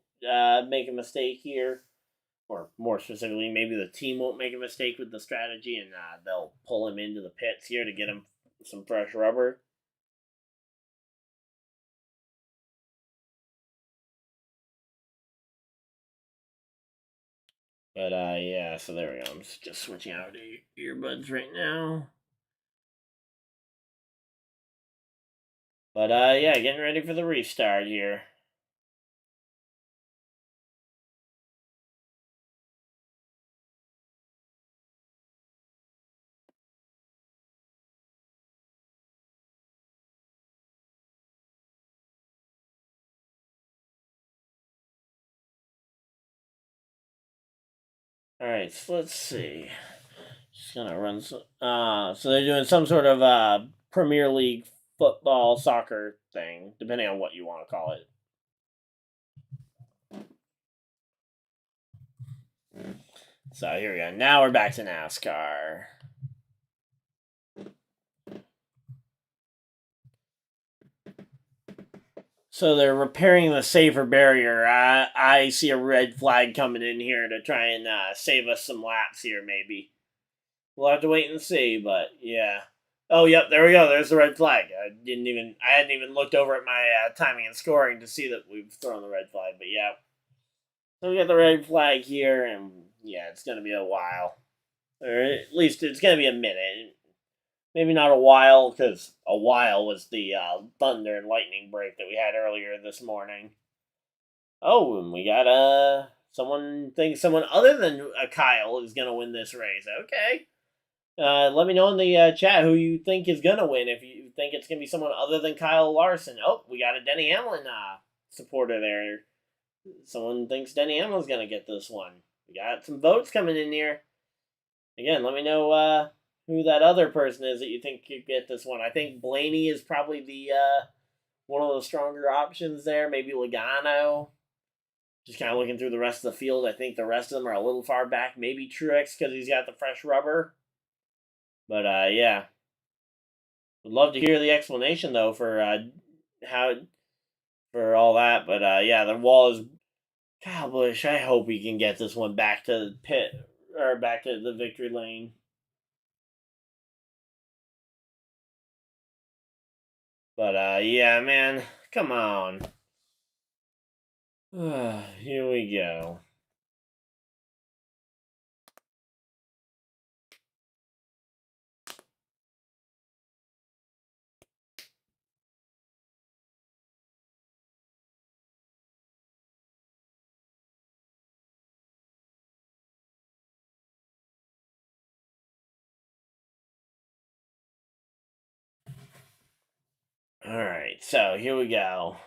Speaker 1: make a mistake here. Or more specifically, maybe the team won't make a mistake with the strategy and they'll pull him into the pits here to get him some fresh rubber. But yeah, so there we go. I'm just switching out to earbuds right now. But yeah, getting ready for the restart here. Alright, so let's see. Just gonna run so they're doing some sort of Premier League football soccer thing, depending on what you want to call it. So here we go. Now we're back to NASCAR. So they're repairing the safer barrier. I see a red flag coming in here to try and save us some laps here, maybe. We'll have to wait and see, but yeah. Oh, yep, there we go. There's the red flag. I hadn't even looked over at my timing and scoring to see that we've thrown the red flag, but yeah. So we got the red flag here, and yeah, it's going to be a while. Or at least it's going to be a minute. Maybe not a while, because a while was the thunder and lightning break that we had earlier this morning. Oh, and we got someone thinks someone other than Kyle is going to win this race. Okay. Let me know in the chat who you think is going to win. If you think it's going to be someone other than Kyle Larson. Oh, we got a Denny Hamlin supporter there. Someone thinks Denny Hamlin's going to get this one. We got some votes coming in here. Again, let me know who that other person is that you think could get this one. I think Blaney is probably the one of the stronger options there. Maybe Logano. Just kind of looking through the rest of the field. I think the rest of them are a little far back. Maybe Truex because he's got the fresh rubber. But yeah. Would love to hear the explanation though for for all that. But yeah, the wall is. God, Bush, I hope we can get this one back to the pit or back to the victory lane. But yeah, man, come on. Here we go. Alright, so here we go.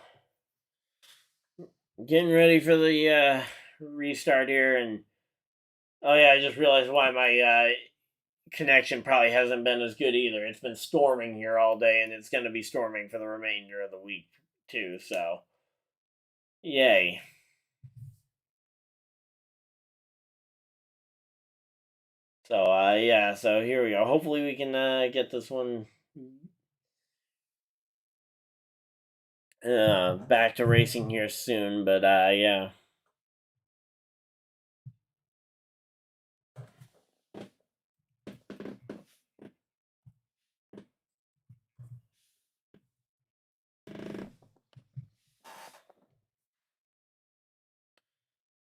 Speaker 1: Getting ready for the restart here, and oh yeah, I just realized why my connection probably hasn't been as good either. It's been storming here all day, and it's going to be storming for the remainder of the week too, so yay. So yeah, so here we go. Hopefully we can get this one back to racing here soon, but yeah.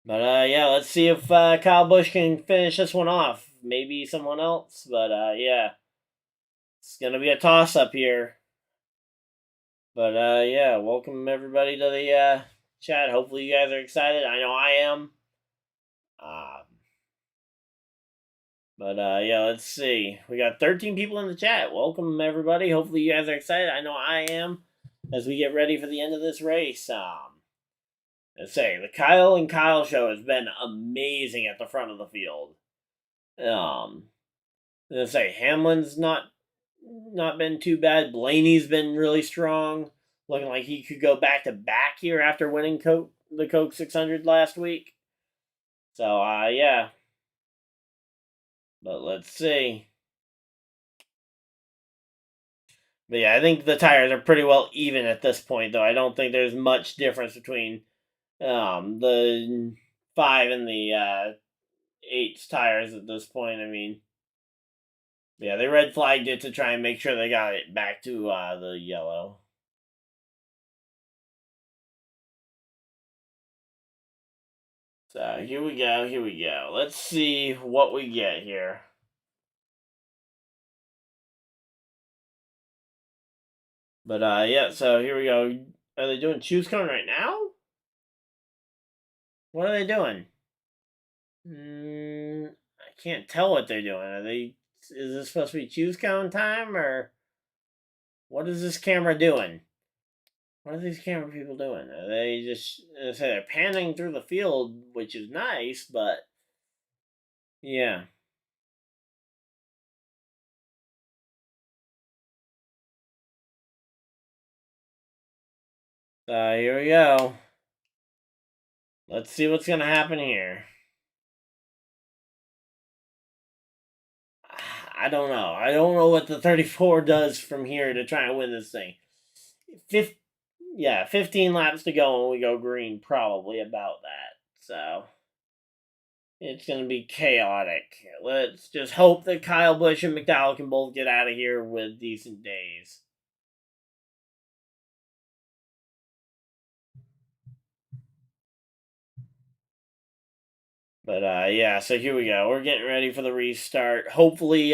Speaker 1: But yeah, let's see if Kyle Busch can finish this one off. Maybe someone else, but yeah. It's gonna be a toss up here. But yeah, welcome everybody to the chat. Hopefully you guys are excited. I know I am. But yeah, let's see. We got 13 people in the chat. Welcome everybody. Hopefully you guys are excited. I know I am. As we get ready for the end of this race. Let's say the Kyle and Kyle show has been amazing at the front of the field. Let's say Hamlin's not been too bad. Blaney's been really strong, looking like he could go back to back here after winning the Coke 600 last week. So yeah, but let's see. But yeah, I think the tires are pretty well even at this point, though. I don't think there's much difference between the 5 and the 8's tires at this point. I mean, yeah, they red flagged it to try and make sure they got it back to the yellow. So here we go. Let's see what we get here. But yeah, so here we go. Are they doing choose cone right now? What are they doing? I can't tell what they're doing. Is this supposed to be choose cone time, or what is this camera doing? What are these camera people doing? Are they just they're panning through the field, which is nice, but Yeah. Here we go. Let's see what's going to happen here. I don't know. I don't know what the 34 does from here to try and win this thing. 15 laps to go and we go green, probably about that. So it's going to be chaotic. Let's just hope that Kyle Busch and McDowell can both get out of here with decent days. But yeah, so here we go. We're getting ready for the restart. Hopefully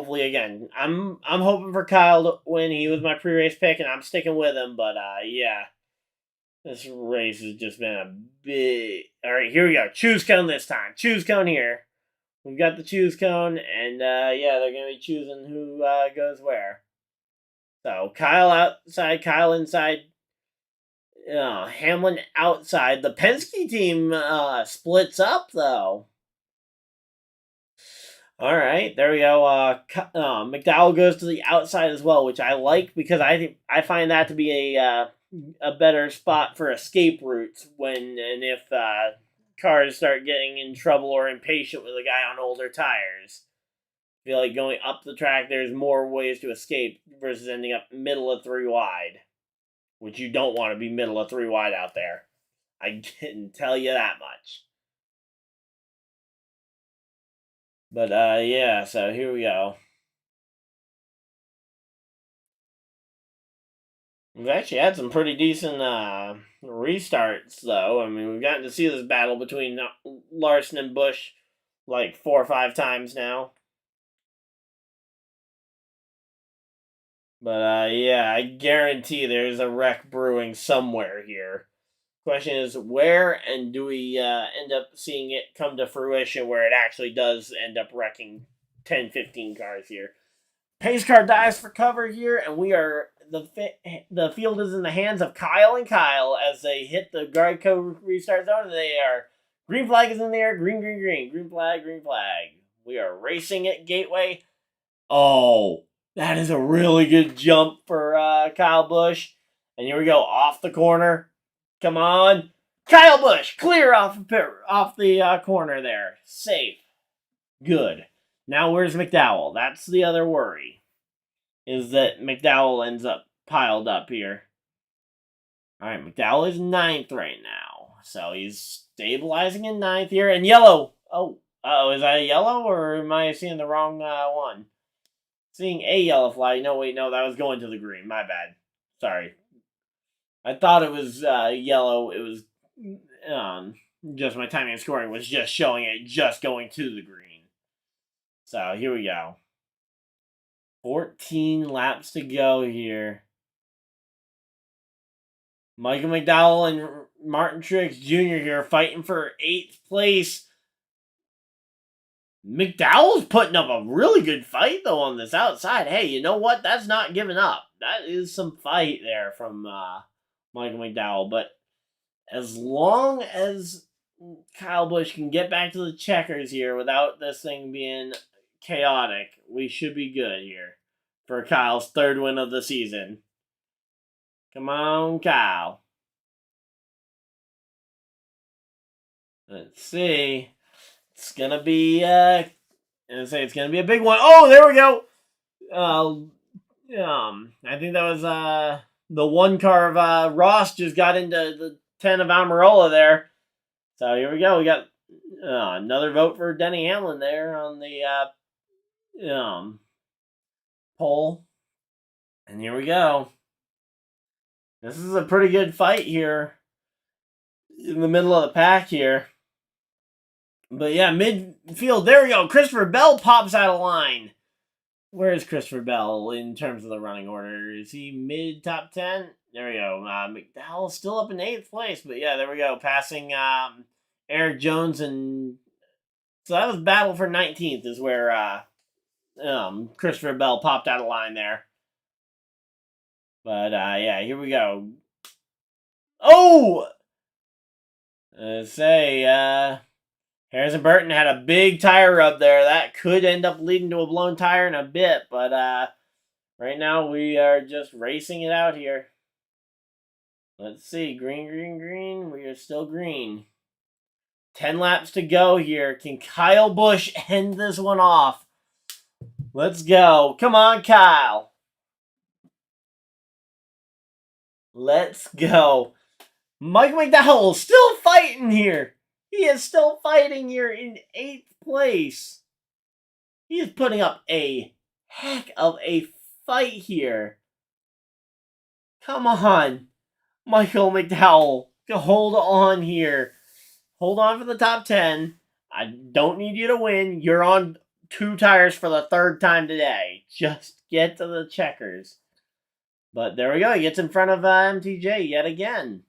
Speaker 1: again, I'm hoping for Kyle to win. He was my pre-race pick and I'm sticking with him, but yeah. This race has just been a big... Alright, here we go. Choose cone this time. Choose cone here. We've got the choose cone, and yeah, they're going to be choosing who goes where. So, Kyle outside, Kyle inside, Hamlin outside. The Penske team splits up, though. Alright, there we go. McDowell goes to the outside as well, which I like because I find that to be a better spot for escape routes when and if cars start getting in trouble or impatient with a guy on older tires. I feel like going up the track, there's more ways to escape versus ending up middle of 3 wide, which you don't want to be middle of 3 wide out there. I can tell you that much. But yeah, so here we go. We've actually had some pretty decent restarts, though. I mean, we've gotten to see this battle between Larson and Busch like 4 or 5 times now. But yeah, I guarantee there's a wreck brewing somewhere here. Question is where, and do we end up seeing it come to fruition where it actually does end up wrecking 10, 15 cars here? Pace car dives for cover here, and we are the field is in the hands of Kyle and Kyle as they hit the guard code restart zone. And they are green flag is in the air, green, green, green, green flag, green flag. We are racing at Gateway. Oh, that is a really good jump for Kyle Busch, and here we go off the corner. Come on, Kyle Busch, clear off the corner there, safe, good. Now where's McDowell? That's the other worry. Is that McDowell ends up piled up here. Alright, McDowell is 9th right now. So he's stabilizing in 9th here. And yellow! Oh, is that a yellow or am I seeing the wrong one? Seeing a yellow flag. No, wait, no, that was going to the green. My bad. Sorry. I thought it was yellow. It was just my timing and scoring was just showing it just going to the green. So here we go. 14 laps to go here. Michael McDowell and Martin Truex Jr. here fighting for 8th place. McDowell's putting up a really good fight, though, on this outside. Hey, you know what? That's not giving up. That is some fight there from Michael McDowell. But as long as Kyle Busch can get back to the checkers here without this thing being chaotic, we should be good here for Kyle's 3rd win of the season. Come on, Kyle. Let's see. It's gonna be I it's gonna be a big one. Oh, there we go. I think that was the one car of Ross just got into the 10 of Amarola there. So here we go. We got another vote for Denny Hamlin there on the poll. And here we go. This is a pretty good fight here in the middle of the pack here. But yeah, midfield, there we go. Christopher Bell pops out of line. Where is Christopher Bell in terms of the running order? Is he mid top 10? There we go. McDowell's still up in 8th place, but yeah, there we go. Passing Eric Jones, and so that was battle for 19th is where Christopher Bell popped out of line there. But yeah, here we go. Oh! Harrison Burton had a big tire rub there. That could end up leading to a blown tire in a bit, but right now we are just racing it out here. Let's see. Green, green, green. We are still green. 10 laps to go here. Can Kyle Busch end this one off? Let's go. Come on, Kyle. Let's go. Mike McDowell still fighting here. He is still fighting here in 8th place. He is putting up a heck of a fight here. Come on, Michael McDowell. Hold on here. Hold on for the top 10. I don't need you to win. You're on 2 tires for the 3rd time today. Just get to the checkers. But there we go. He gets in front of MTJ yet again.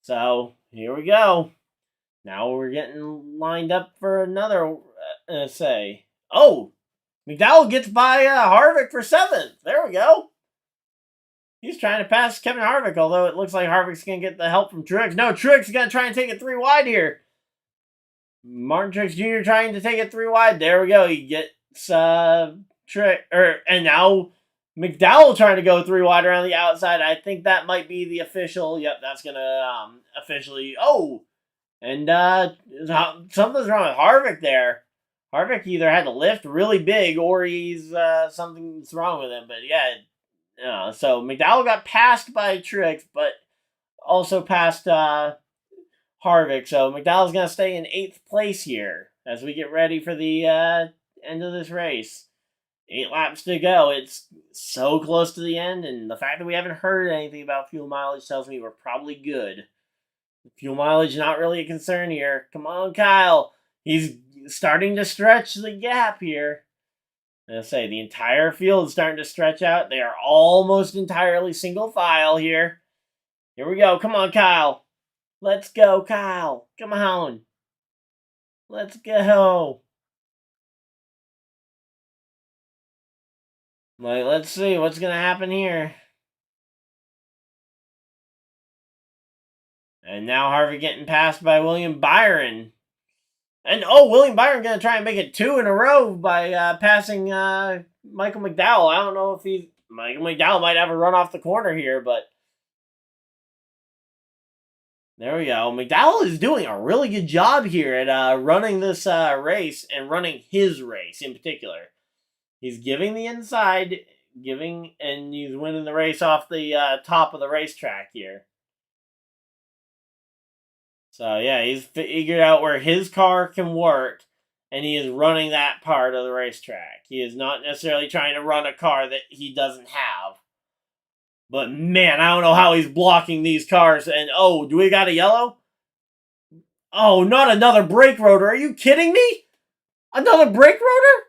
Speaker 1: So here we go. Now we're getting lined up for another essay. Oh, McDowell gets by Harvick for 7th. There we go. He's trying to pass Kevin Harvick, although it looks like Harvick's going to get the help from Truex. No, Truex is going to try and take it 3 wide here. Martin Truex Jr. trying to take it 3 wide. There we go. He gets and now McDowell trying to go 3 wide around the outside. I think that might be the official. Yep, that's going to officially. Oh, and something's wrong with Harvick there. Harvick either had to lift really big or he's something's wrong with him. But yeah, so McDowell got passed by Truex, but also passed Harvick. So McDowell's going to stay in 8th place here as we get ready for the end of this race. 8 laps to go. It's so close to the end, and the fact that we haven't heard anything about fuel mileage tells me we're probably good. Fuel mileage not really a concern here. Come on, Kyle. He's starting to stretch the gap here. I say the entire field is starting to stretch out. They are almost entirely single file here. Here we go. Come on, Kyle. Let's go, Kyle. Come on. Let's go. Let's see what's going to happen here. And now Harvick getting passed by William Byron. And William Byron going to try and make it 2 in a row by passing Michael McDowell. I don't know if Michael McDowell might have a run off the corner here, but there we go. McDowell is doing a really good job here at running this race and running his race in particular. He's giving the inside, and he's winning the race off the top of the racetrack here. So yeah, he's figured out where his car can work, and he is running that part of the racetrack. He is not necessarily trying to run a car that he doesn't have. But man, I don't know how he's blocking these cars. And do we got a yellow? Oh, not another brake rotor. Are you kidding me? Another brake rotor?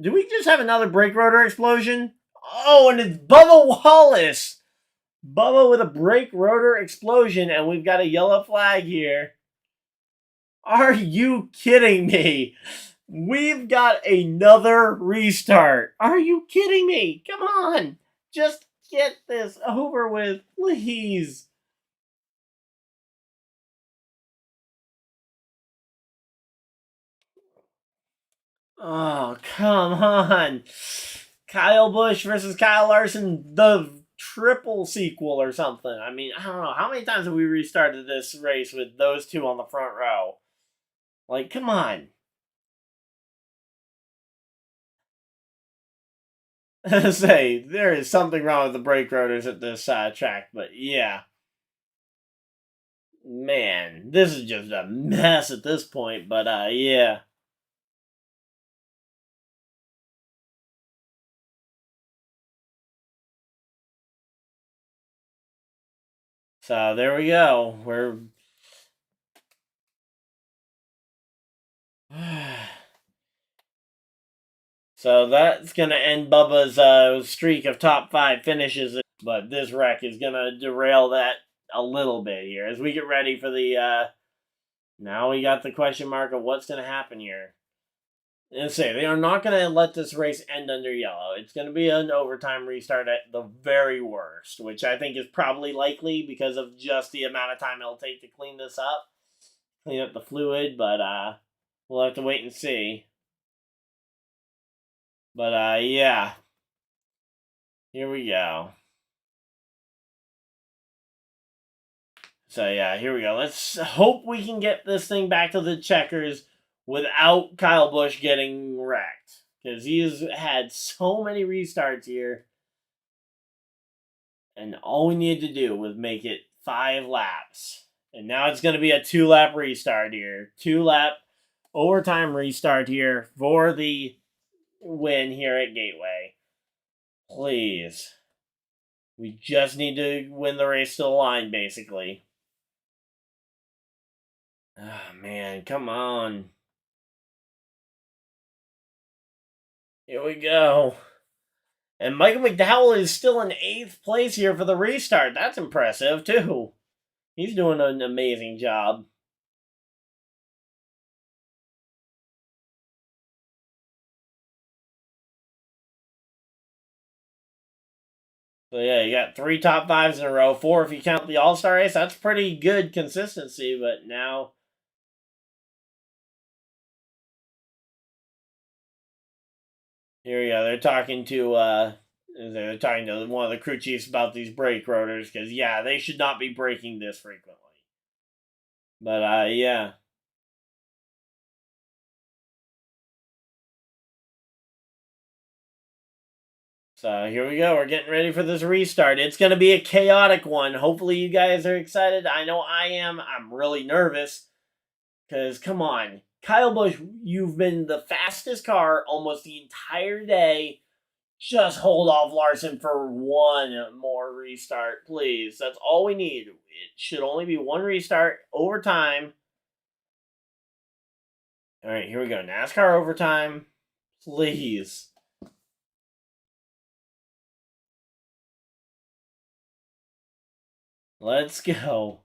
Speaker 1: Do we just have another brake rotor explosion? Oh, and it's Bubba Wallace. Bubba with a brake rotor explosion, and we've got a yellow flag here. Are you kidding me? We've got another restart. Are you kidding me? Come on. Just get this over with, please. Oh, come on. Kyle Busch versus Kyle Larson, the triple sequel or something. I mean, I don't know. How many times have we restarted this race with those two on the front row? Like, come on. Say, there is something wrong with the brake rotors at this track, but yeah. Man, this is just a mess at this point, but yeah. So there we go. So that's going to end Bubba's streak of top 5 finishes. But this wreck is going to derail that a little bit here. As we get ready for the... now we got the question mark of what's going to happen here. And say, they are not going to let this race end under yellow. It's going to be an overtime restart at the very worst, which I think is probably likely because of just the amount of time it'll take to clean this up. Clean up the fluid, but we'll have to wait and see. But, yeah. Here we go. So, yeah, here we go. Let's hope we can get this thing back to the checkers without Kyle Busch getting wrecked. Because he's had so many restarts here. And all we needed to do was make it 5 laps. And now it's going to be a 2-lap restart here. 2-lap overtime restart here for the win here at Gateway. Please. We just need to win the race to the line, basically. Oh, man, come on. Here we go. And Michael McDowell is still in 8th place here for the restart. That's impressive, too. He's doing an amazing job. So, yeah, you got 3 top 5s in a row. 4 if you count the All-Star race. That's pretty good consistency, but now... Here we go. They're talking to one of the crew chiefs about these brake rotors, because, yeah, they should not be braking this frequently. But, yeah. So here we go. We're getting ready for this restart. It's going to be a chaotic one. Hopefully you guys are excited. I know I am. I'm really nervous. Because, come on. Kyle Busch, you've been the fastest car almost the entire day. Just hold off Larson for one more restart, please. That's all we need. It should only be one restart, overtime. All right, here we go. NASCAR overtime, please. Let's go.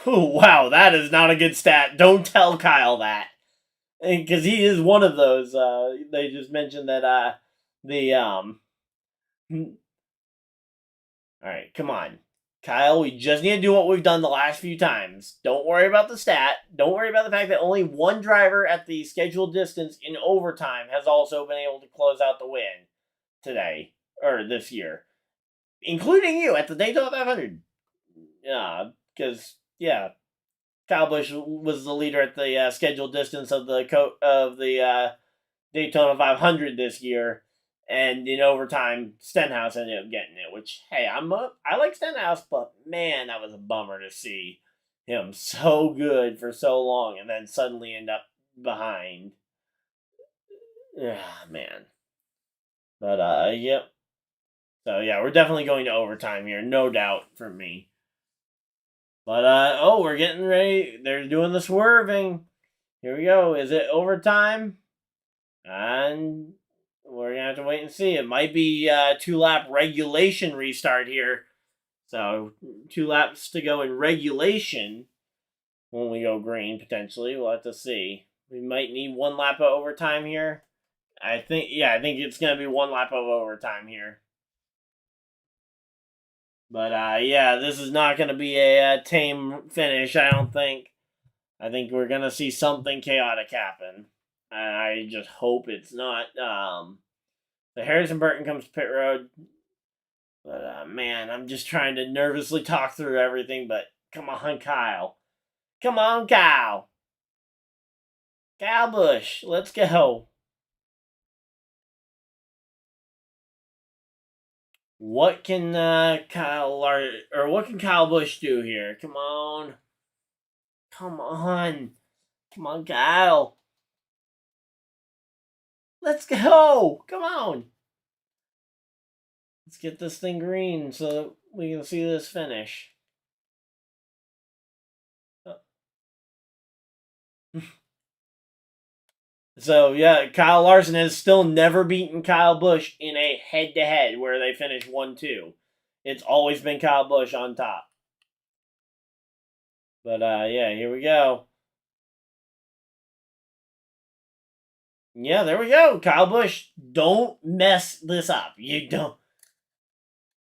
Speaker 1: Oh, wow, that is not a good stat. Don't tell Kyle that. Because he is one of those. They just mentioned that Alright, come on. Kyle, we just need to do what we've done the last few times. Don't worry about the stat. Don't worry about the fact that only one driver at the scheduled distance in overtime has also been able to close out the win today, or this year. Including you at the Daytona 500. Yeah, because, yeah, Kyle Busch was the leader at the scheduled distance of the Daytona 500 this year, and in overtime, Stenhouse ended up getting it. Which, hey, I like Stenhouse, but man, that was a bummer to see him so good for so long, and then suddenly end up behind. Yeah, man. But yep. So yeah, we're definitely going to overtime here, no doubt for me. But oh, we're getting ready. They're doing the swerving. Here we go. Is it overtime? And we're going to have to wait and see. It might be a 2-lap regulation restart here. So 2 laps to go in regulation when we go green, potentially. We'll have to see. We might need 1 lap of overtime here. I think it's going to be 1 lap of overtime here. But, yeah, this is not going to be a tame finish, I don't think. I think we're going to see something chaotic happen. I just hope it's not. The Harrison Burton comes to pit road. But, man, I'm just trying to nervously talk through everything. But come on, Kyle. Come on, Kyle. Kyle Busch, let's go. What can what can Kyle Busch do here? Come on. Come on. Come on, Kyle. Let's go. Come on. Let's get this thing green so that we can see this finish. So, yeah, Kyle Larson has still never beaten Kyle Busch in a head-to-head where they finish 1-2. It's always been Kyle Busch on top. But, yeah, here we go. Yeah, there we go. Kyle Busch, don't mess this up. You don't.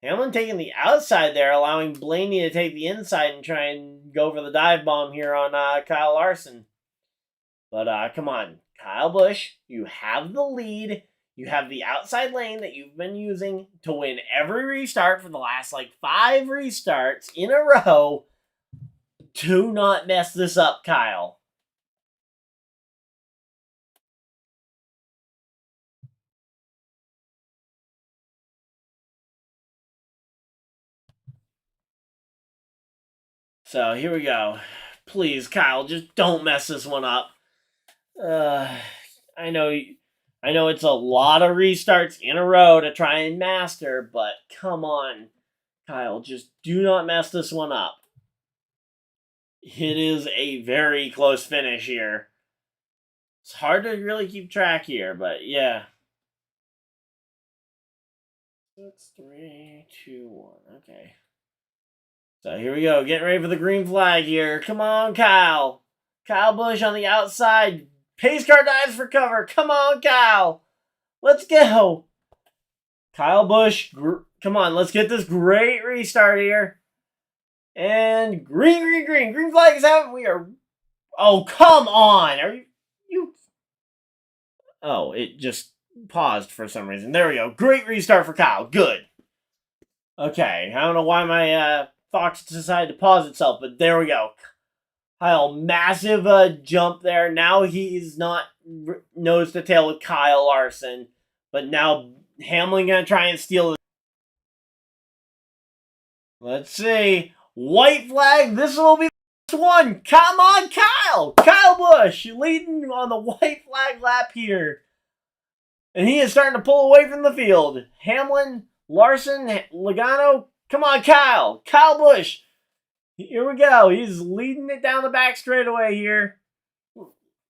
Speaker 1: Hamlin taking the outside there, allowing Blaney to take the inside and try and go for the dive bomb here on Kyle Larson. But come on, Kyle Busch, you have the lead. You have the outside lane that you've been using to win every restart for the last 5 restarts in a row. Do not mess this up, Kyle. So here we go. Please, Kyle, just don't mess this one up. I know it's a lot of restarts in a row to try and master, but come on, Kyle, just do not mess this one up. It is a very close finish here. It's hard to really keep track here, but yeah. 6, 3, 2, 1. Okay. So here we go. Getting ready for the green flag here. Come on, Kyle. Kyle Busch on the outside. Pace car dives for cover. Come on, Kyle. Let's go. Kyle Busch. Come on. Let's get this great restart here. And green. Green flag is out. We are... Oh, come on. Are you... Oh, it just paused for some reason. There we go. Great restart for Kyle. Good. Okay. I don't know why my Fox decided to pause itself, but there we go. Kyle, massive jump there. Now he's not nose to tail with Kyle Larson, but now Hamlin gonna try and steal it. Let's see. White flag. This will be the last one. Come on, Kyle. Kyle Busch leading on the white flag lap here. And he is starting to pull away from the field. Hamlin, Larson, Logano. Come on, Kyle. Kyle Busch. Here we go. He's leading it down the back straightaway here.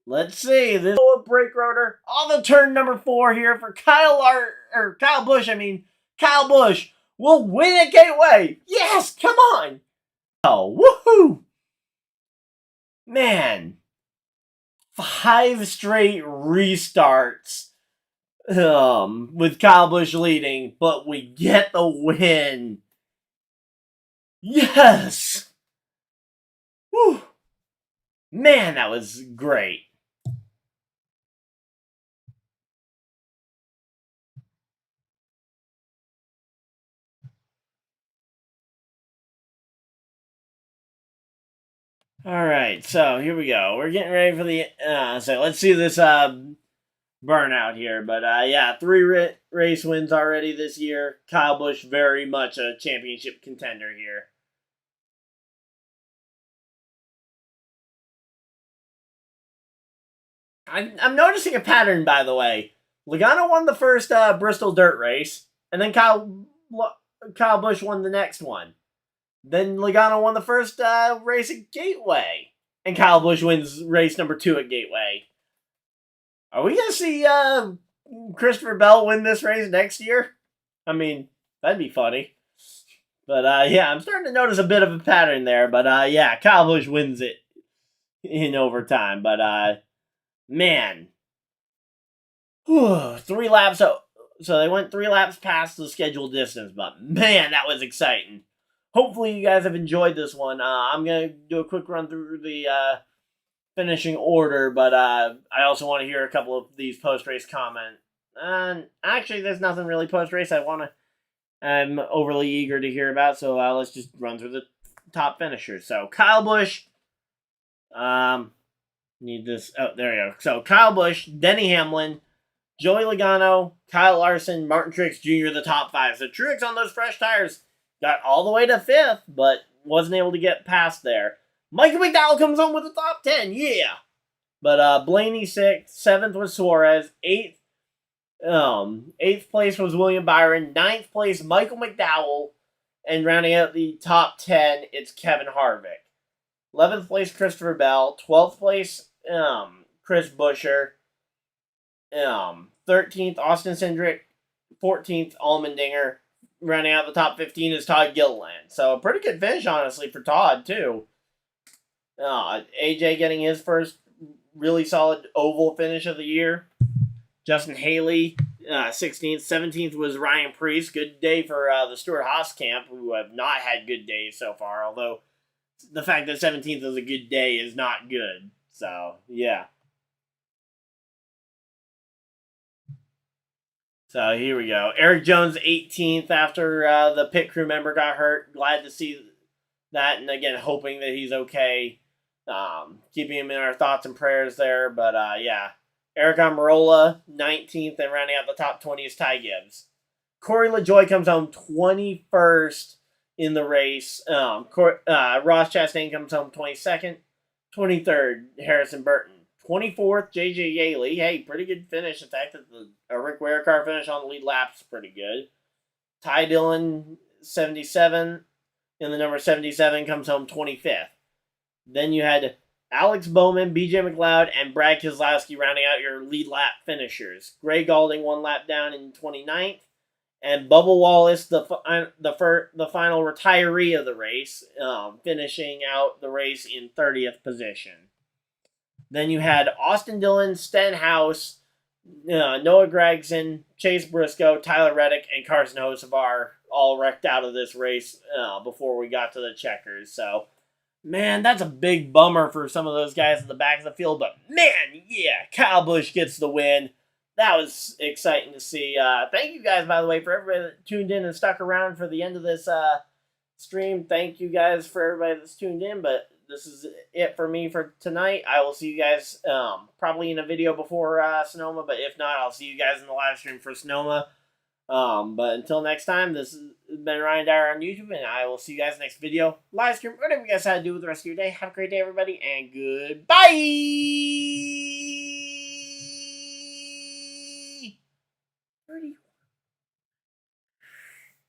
Speaker 1: Let's see. This brake rotor on the turn number 4 here for Kyle Busch. Kyle Busch will win at Gateway. Yes, come on. Oh, woohoo. Man. 5 straight restarts. With Kyle Busch leading, but we get the win. Yes. Whew. Man, that was great. Alright, so here we go. We're getting ready for the... so let's see this burnout here. But yeah, 3 race wins already this year. Kyle Busch very much a championship contender here. I'm noticing a pattern, by the way. Logano won the first Bristol dirt race, and then Kyle Busch won the next one. Then Logano won the first race at Gateway, and Kyle Busch wins race number 2 at Gateway. Are we gonna see Christopher Bell win this race next year? I mean, that'd be funny. But yeah, I'm starting to notice a bit of a pattern there. But yeah, Kyle Busch wins it in overtime. But man, 3 laps. So they went 3 laps past the scheduled distance. But man, that was exciting. Hopefully you guys have enjoyed this one. I'm gonna do a quick run through the finishing order, but I also want to hear a couple of these post-race comments. Actually, there's nothing really post-race I'm overly eager to hear about, so let's just run through the top finishers. So, Kyle Busch, need this, oh, there you go. So, Kyle Busch, Denny Hamlin, Joey Logano, Kyle Larson, Martin Truex Jr., the top 5. So, Truex on those fresh tires got all the way to 5th, but wasn't able to get past there. Michael McDowell comes home with the top 10, yeah. But Blaney 6th, 7th was Suarez, 8th place was William Byron, 9th place Michael McDowell, and rounding out the top 10, it's Kevin Harvick. 11th place Christopher Bell, 12th place Chris Buescher, 13th Austin Cindric, 14th Allmendinger. Rounding out the top 15 is Todd Gilliland. So a pretty good finish, honestly, for Todd, too. AJ getting his first really solid oval finish of the year. Justin Haley, 16th. 17th was Ryan Preece. Good day for the Stuart Haas camp, who have not had good days so far, although the fact that 17th is a good day is not good. So, yeah. So, here we go. Eric Jones, 18th after the pit crew member got hurt. Glad to see that, and again, hoping that he's okay. Keeping him in our thoughts and prayers there, but yeah. Eric Almirola, 19th, and rounding out the top 20 is Ty Gibbs. Corey LaJoie comes home 21st in the race. Ross Chastain comes home 22nd. 23rd, Harrison Burton. 24th, J.J. Yaley. Hey, pretty good finish. The fact that the Rick Ware car finish on the lead lap is pretty good. Ty Dillon, 77. In the number 77 comes home 25th. Then you had Alex Bowman, B.J. McLeod, and Brad Keselowski rounding out your lead lap finishers. Gray Galding 1 lap down in 29th. And Bubba Wallace, the final retiree of the race, finishing out the race in 30th position. Then you had Austin Dillon, Stenhouse, Noah Gragson, Chase Briscoe, Tyler Reddick, and Carson Hocevar all wrecked out of this race before we got to the checkers. So, man, that's a big bummer for some of those guys at the back of the field. But, man, yeah, Kyle Busch gets the win. That was exciting to see. Thank you guys, by the way, for everybody that tuned in and stuck around for the end of this stream. Thank you guys for everybody that's tuned in. But this is it for me for tonight. I will see you guys probably in a video before Sonoma. But if not, I'll see you guys in the live stream for Sonoma. But until next time, this has been Ryan Dyer on YouTube, and I will see you guys next video, live stream, whatever you guys had to do with the rest of your day. Have a great day, everybody, and goodbye!